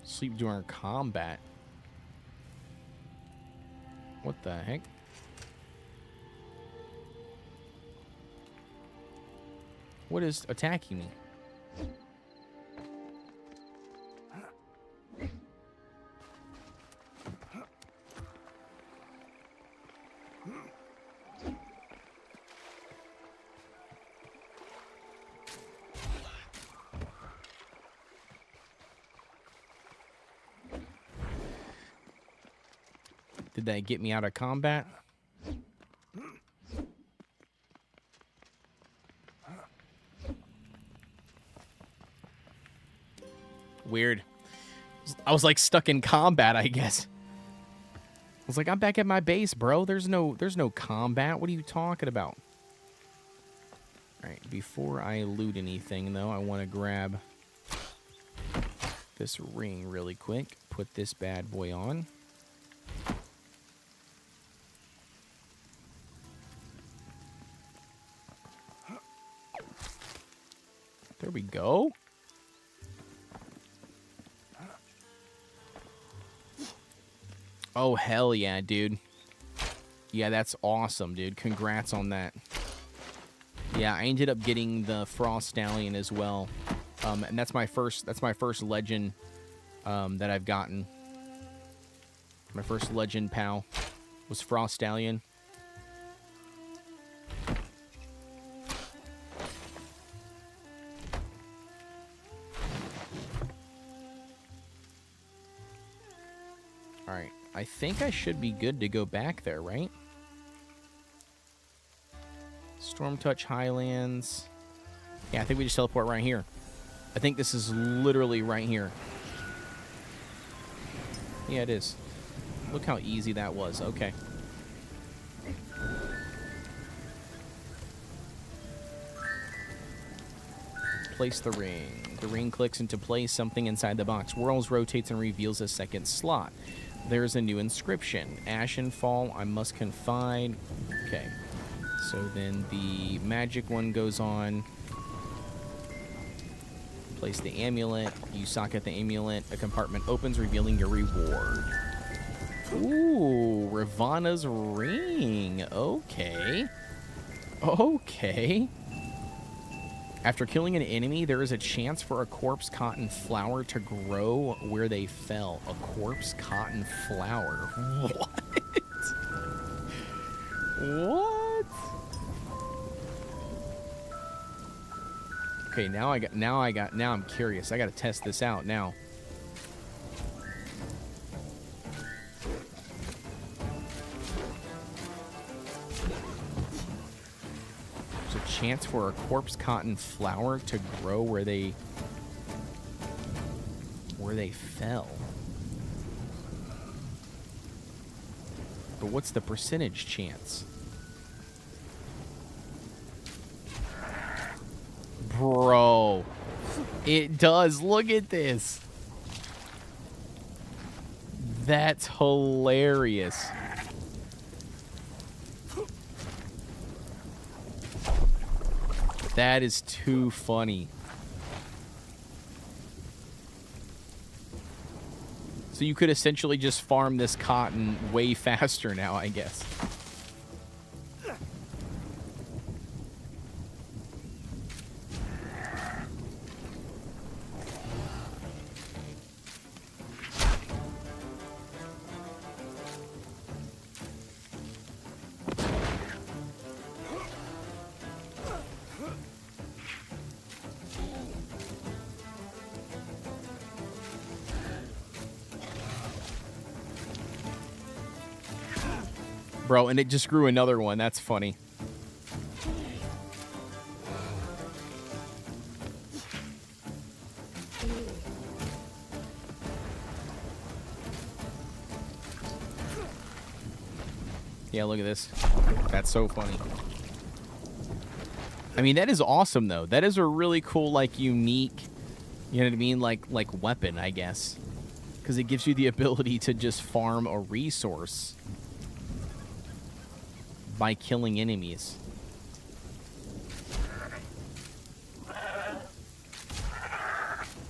Sleep during combat. What the heck? What is attacking me? Did that get me out of combat? Weird. I was like stuck in combat, I guess. I was like, I'm back at my base, bro. There's no combat. What are you talking about? All right, before I loot anything, though, I want to grab this ring really quick. Put this bad boy on. There we go. Oh, hell yeah, dude. Yeah, that's awesome, dude. Congrats on that. Yeah, I ended up getting the Frost Stallion as well. And that's my first legend that I've gotten. My first legend pal was Frost Stallion. Alright, I think I should be good to go back there, right? Stormtouch Highlands. Yeah, I think we just teleport right here. I think this is literally right here. Yeah, it is. Look how easy that was. Okay. Place the ring. The ring clicks into place. Something inside the box whirls, rotates, and reveals a second slot. There's a new inscription. Ashenfall, I must confide. Okay. So then the magic one goes on. Place the amulet. You socket the amulet. A compartment opens, revealing your reward. Ooh, Ravana's ring. Okay. Okay. After killing an enemy, there is a chance for a corpse cotton flower to grow where they fell. A corpse cotton flower. What? What? Okay, now I'm curious. I gotta test this out now. Chance for a corpse cotton flower to grow where they fell. But what's the percentage chance? Bro, it does. Look at this. That's hilarious. That is too funny. So you could essentially just farm this cotton way faster now, I guess. Bro, and it just grew another one. That's funny. Yeah, look at this. That's so funny. I mean, that is awesome, though. That is a really cool, like, unique, you know what I mean? Like weapon, I guess. Because it gives you the ability to just farm a resource by killing enemies.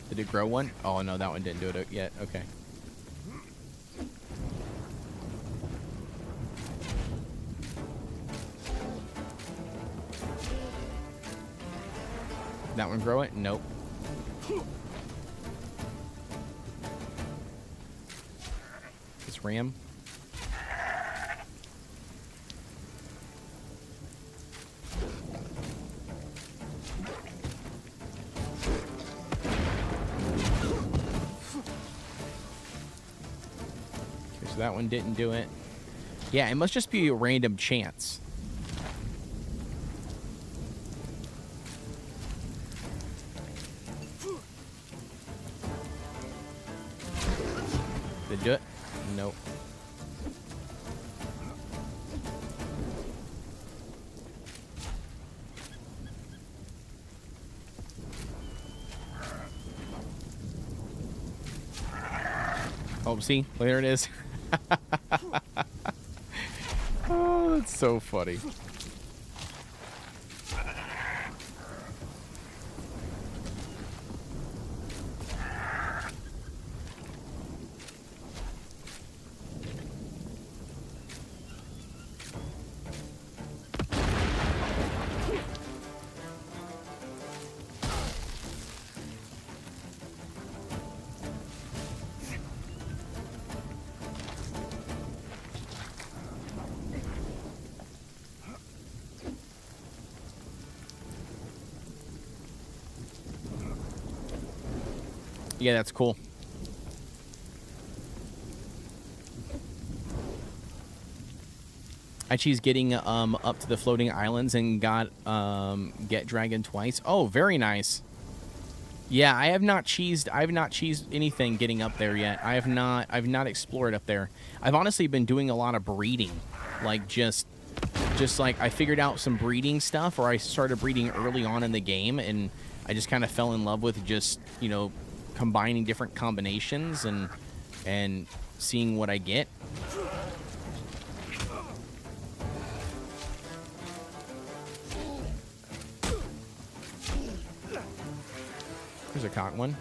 Did it grow one? Oh, no, that one didn't do it yet. Okay. That one grow it? Nope. This ram. So that one didn't do it. Yeah, it must just be a random chance. Did it do it? Nope. Oh, see? There it is. Oh, that's so funny. Yeah, that's cool. I cheesed getting up to the floating islands and got get dragon twice. Oh, very nice. Yeah, I have not cheesed anything getting up there yet. I've not explored up there. I've honestly been doing a lot of breeding. Like just like I figured out some breeding stuff, or I started breeding early on in the game, and I just kind of fell in love with just, you know, combining different combinations and seeing what I get. There's a caught one.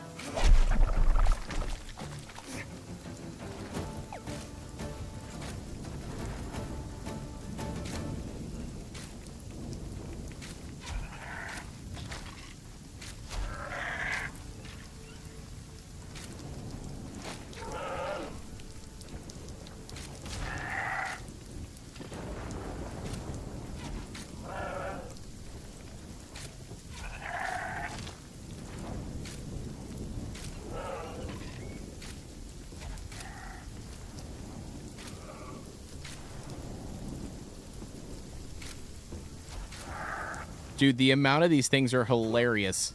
Dude, the amount of these things are hilarious.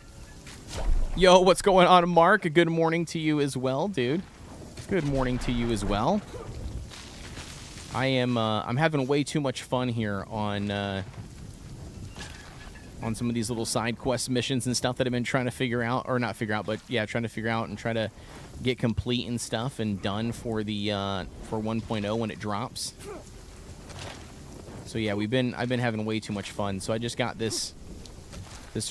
Yo, what's going on, Mark? Good morning to you as well, dude. Good morning to you as well. I'm having way too much fun here on some of these little side quest missions and stuff that I've been trying to figure out, or not figure out, but yeah, trying to figure out and try to get complete and stuff and done for the for 1.0 when it drops. So yeah, I've been having way too much fun. So I just got this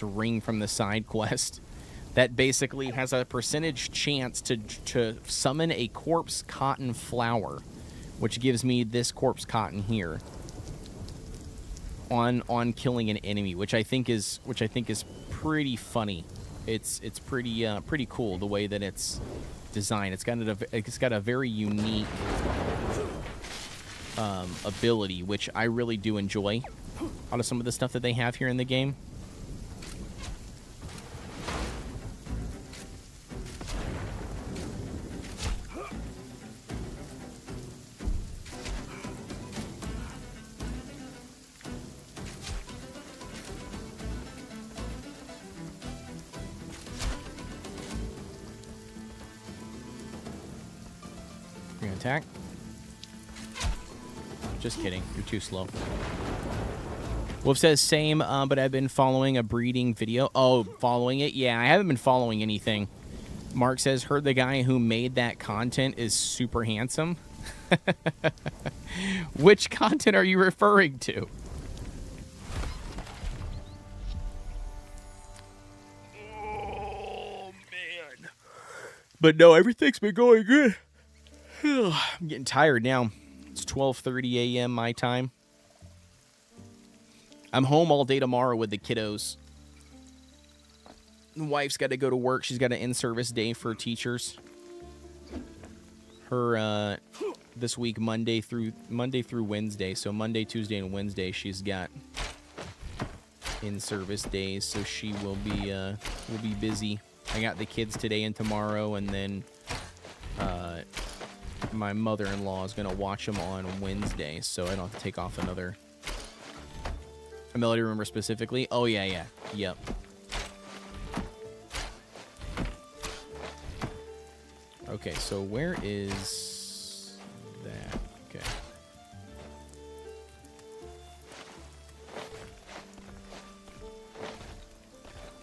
ring from the side quest. that basically has a percentage chance to summon a corpse cotton flower, which gives me this corpse cotton here on killing an enemy, which I think is pretty funny. It's pretty cool the way that it's designed. It's got a very unique ability, which I really do enjoy out of some of the stuff that they have here in the game. You're gonna attack? Just kidding. You're too slow. Wolf says, same, but I've been following a breeding video. Oh, following it? Yeah, I haven't been following anything. Mark says, heard the guy who made that content is super handsome. Which content are you referring to? Oh, man. But no, everything's been going good. I'm getting tired now. It's 12:30 a.m. my time. I'm home all day tomorrow with the kiddos. The wife's got to go to work. She's got an in-service day for teachers. Her this week, Monday through Wednesday. So Monday, Tuesday, and Wednesday, she's got in-service days. So she will be busy. I got the kids today and tomorrow, and then my mother-in-law is going to watch them on Wednesday, so I don't have to take off another. A melody, remember specifically? Oh, yeah. Yep. Okay, so where is that? Okay.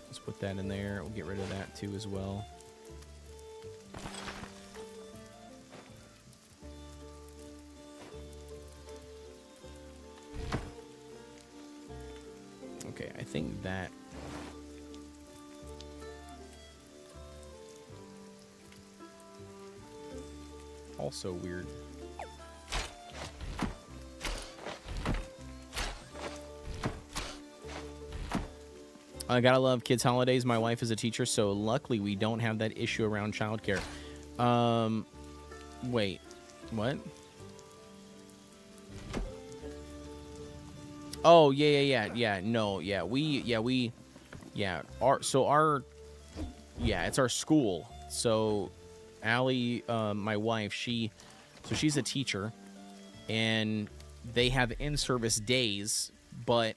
Let's put that in there. We'll get rid of that too as well. Okay, I think that... also weird. I gotta love kids' holidays. My wife is a teacher, so luckily we don't have that issue around childcare. Wait, what? Oh, yeah, it's our school. So Allie, my wife, she's a teacher, and they have in-service days, but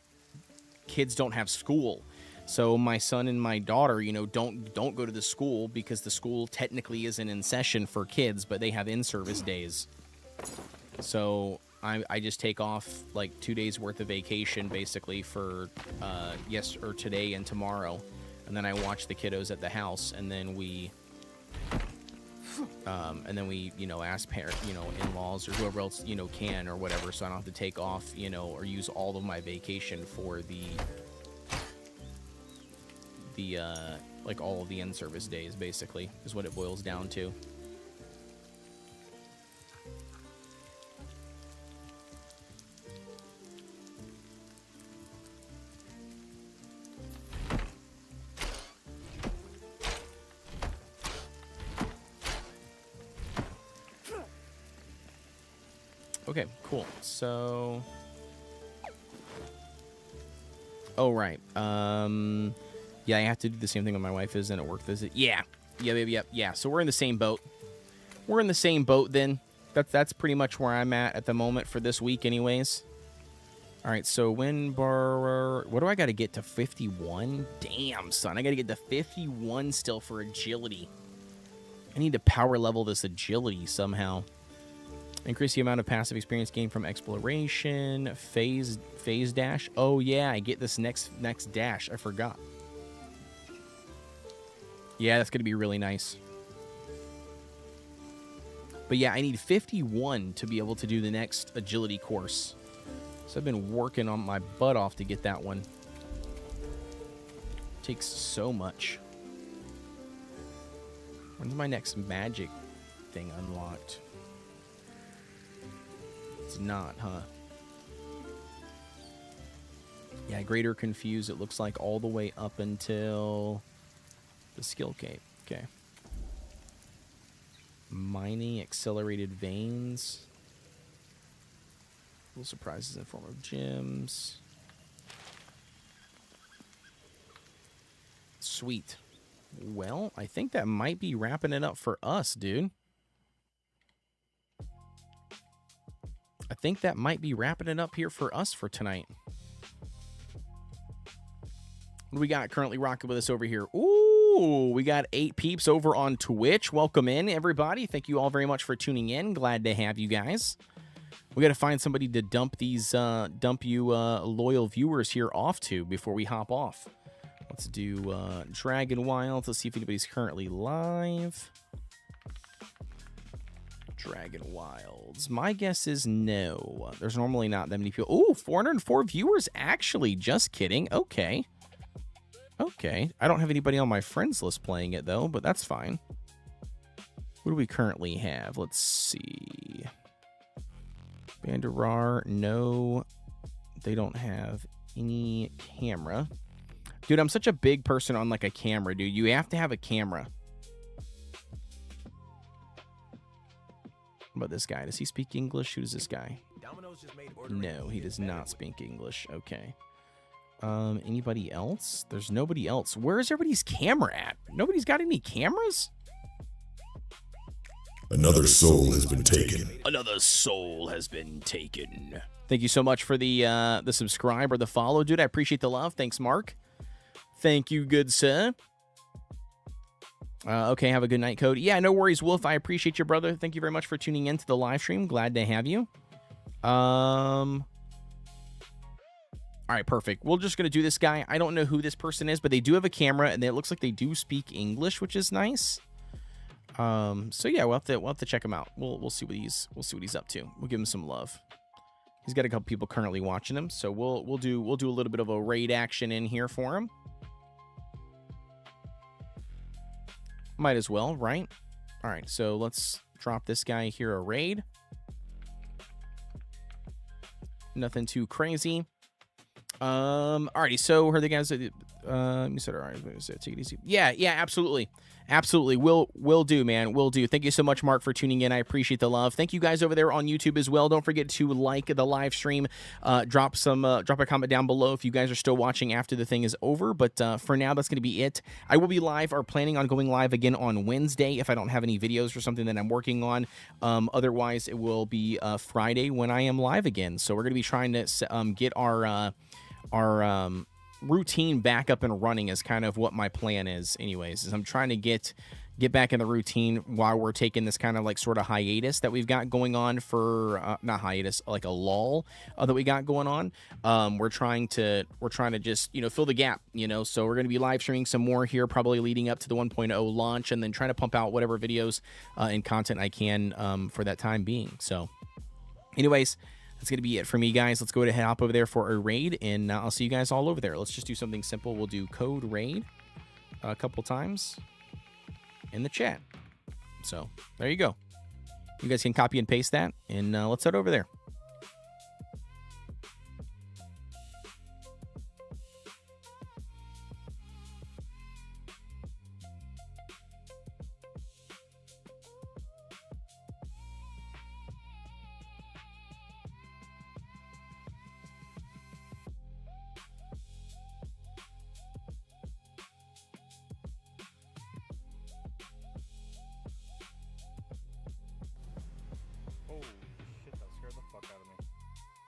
kids don't have school. So my son and my daughter, don't go to the school because the school technically isn't in session for kids, but they have in-service days. So I just take off like 2 days worth of vacation basically for today and tomorrow, and then I watch the kiddos at the house, and then we ask in-laws or whoever else can or whatever, so I don't have to take off or use all of my vacation for the like all of the in-service days, basically, is what it boils down to. Okay, cool. So, oh right, yeah, I have to do the same thing when my wife is in a work visit. Yeah, baby, yeah. So we're in the same boat. We're in the same boat then. That's pretty much where I'm at the moment for this week, anyways. All right, so what do I got to get to 51? Damn, son, I got to get to 51 still for agility. I need to power level this agility somehow. Increase the amount of passive experience gained from exploration. Phase dash. Oh yeah, I get this next dash. I forgot. Yeah, that's gonna be really nice. But yeah, I need 51 to be able to do the next agility course. So I've been working on my butt off to get that one. It takes so much. When's my next magic thing unlocked? It's not, huh? Yeah, Greater Confuse, it looks like all the way up until the skill cape. Okay. Mining, Accelerated Veins. Little surprises in the form of gems. Sweet. Well, I think that might be wrapping it up for us, dude. I think that might be wrapping it up here for us for tonight. What do we got currently rocking with us over here? Ooh, we got 8 peeps over on Twitch. Welcome in, everybody. Thank you all very much for tuning in. Glad to have you guys. We got to find somebody to dump these, loyal viewers here off to before we hop off. Let's do Dragonwilds. Let's see if anybody's currently live. Dragonwilds. My guess is no. There's normally not that many people. Ooh, 404 viewers, actually. Just kidding. Okay. Okay. I don't have anybody on my friends list playing it, though, but that's fine. What do we currently have? Let's see. Banderar, no. They don't have any camera. Dude, I'm such a big person on, like, a camera, dude. You have to have a camera. What about this guy? Does he speak English? Who is this guy? No, he does not speak English. Okay. Anybody else? There's nobody else. Where is everybody's camera at? Nobody's got any cameras? Another soul has been taken. Another soul has been taken. Thank you so much for the subscribe or the follow, dude. I appreciate the love. Thanks, Mark. Thank you, good sir. Okay, have a good night, Code. Yeah, no worries, Wolf. I appreciate you, brother. Thank you very much for tuning in to the live stream. Glad to have you. All right, perfect. We're just going to do this guy. I don't know who this person is, but they do have a camera, and it looks like they do speak English, which is nice. So yeah, we'll have to check him out. We'll see what he's up to. We'll give him some love. He's got a couple people currently watching him, so we'll do a little bit of a raid action in here for him. Might as well, right? All right, so let's drop this guy here a raid. Nothing too crazy. Alrighty, so who are the guys that you said, all right, take it easy. Yeah, absolutely. Absolutely. Will do, man. Will do. Thank you so much, Mark, for tuning in. I appreciate the love. Thank you guys over there on YouTube as well. Don't forget to like the live stream. Drop a comment down below if you guys are still watching after the thing is over. But for now, that's going to be it. I will be live or planning on going live again on Wednesday if I don't have any videos or something that I'm working on. Otherwise, it will be Friday when I am live again. So we're going to be trying to get our routine back up and running is kind of what my plan is anyways, is I'm trying to get back in the routine while we're taking this kind of like sort of hiatus that we've got going on for not hiatus, like a lull that we got going on. We're trying to just, fill the gap, so we're going to be live streaming some more here, probably leading up to the 1.0 launch, and then trying to pump out whatever videos and content I can for that time being. So anyways, that's going to be it for me, guys. Let's go ahead and hop over there for a raid, and I'll see you guys all over there. Let's just do something simple. We'll do code raid a couple times in the chat. So there you go. You guys can copy and paste that, and let's head over there.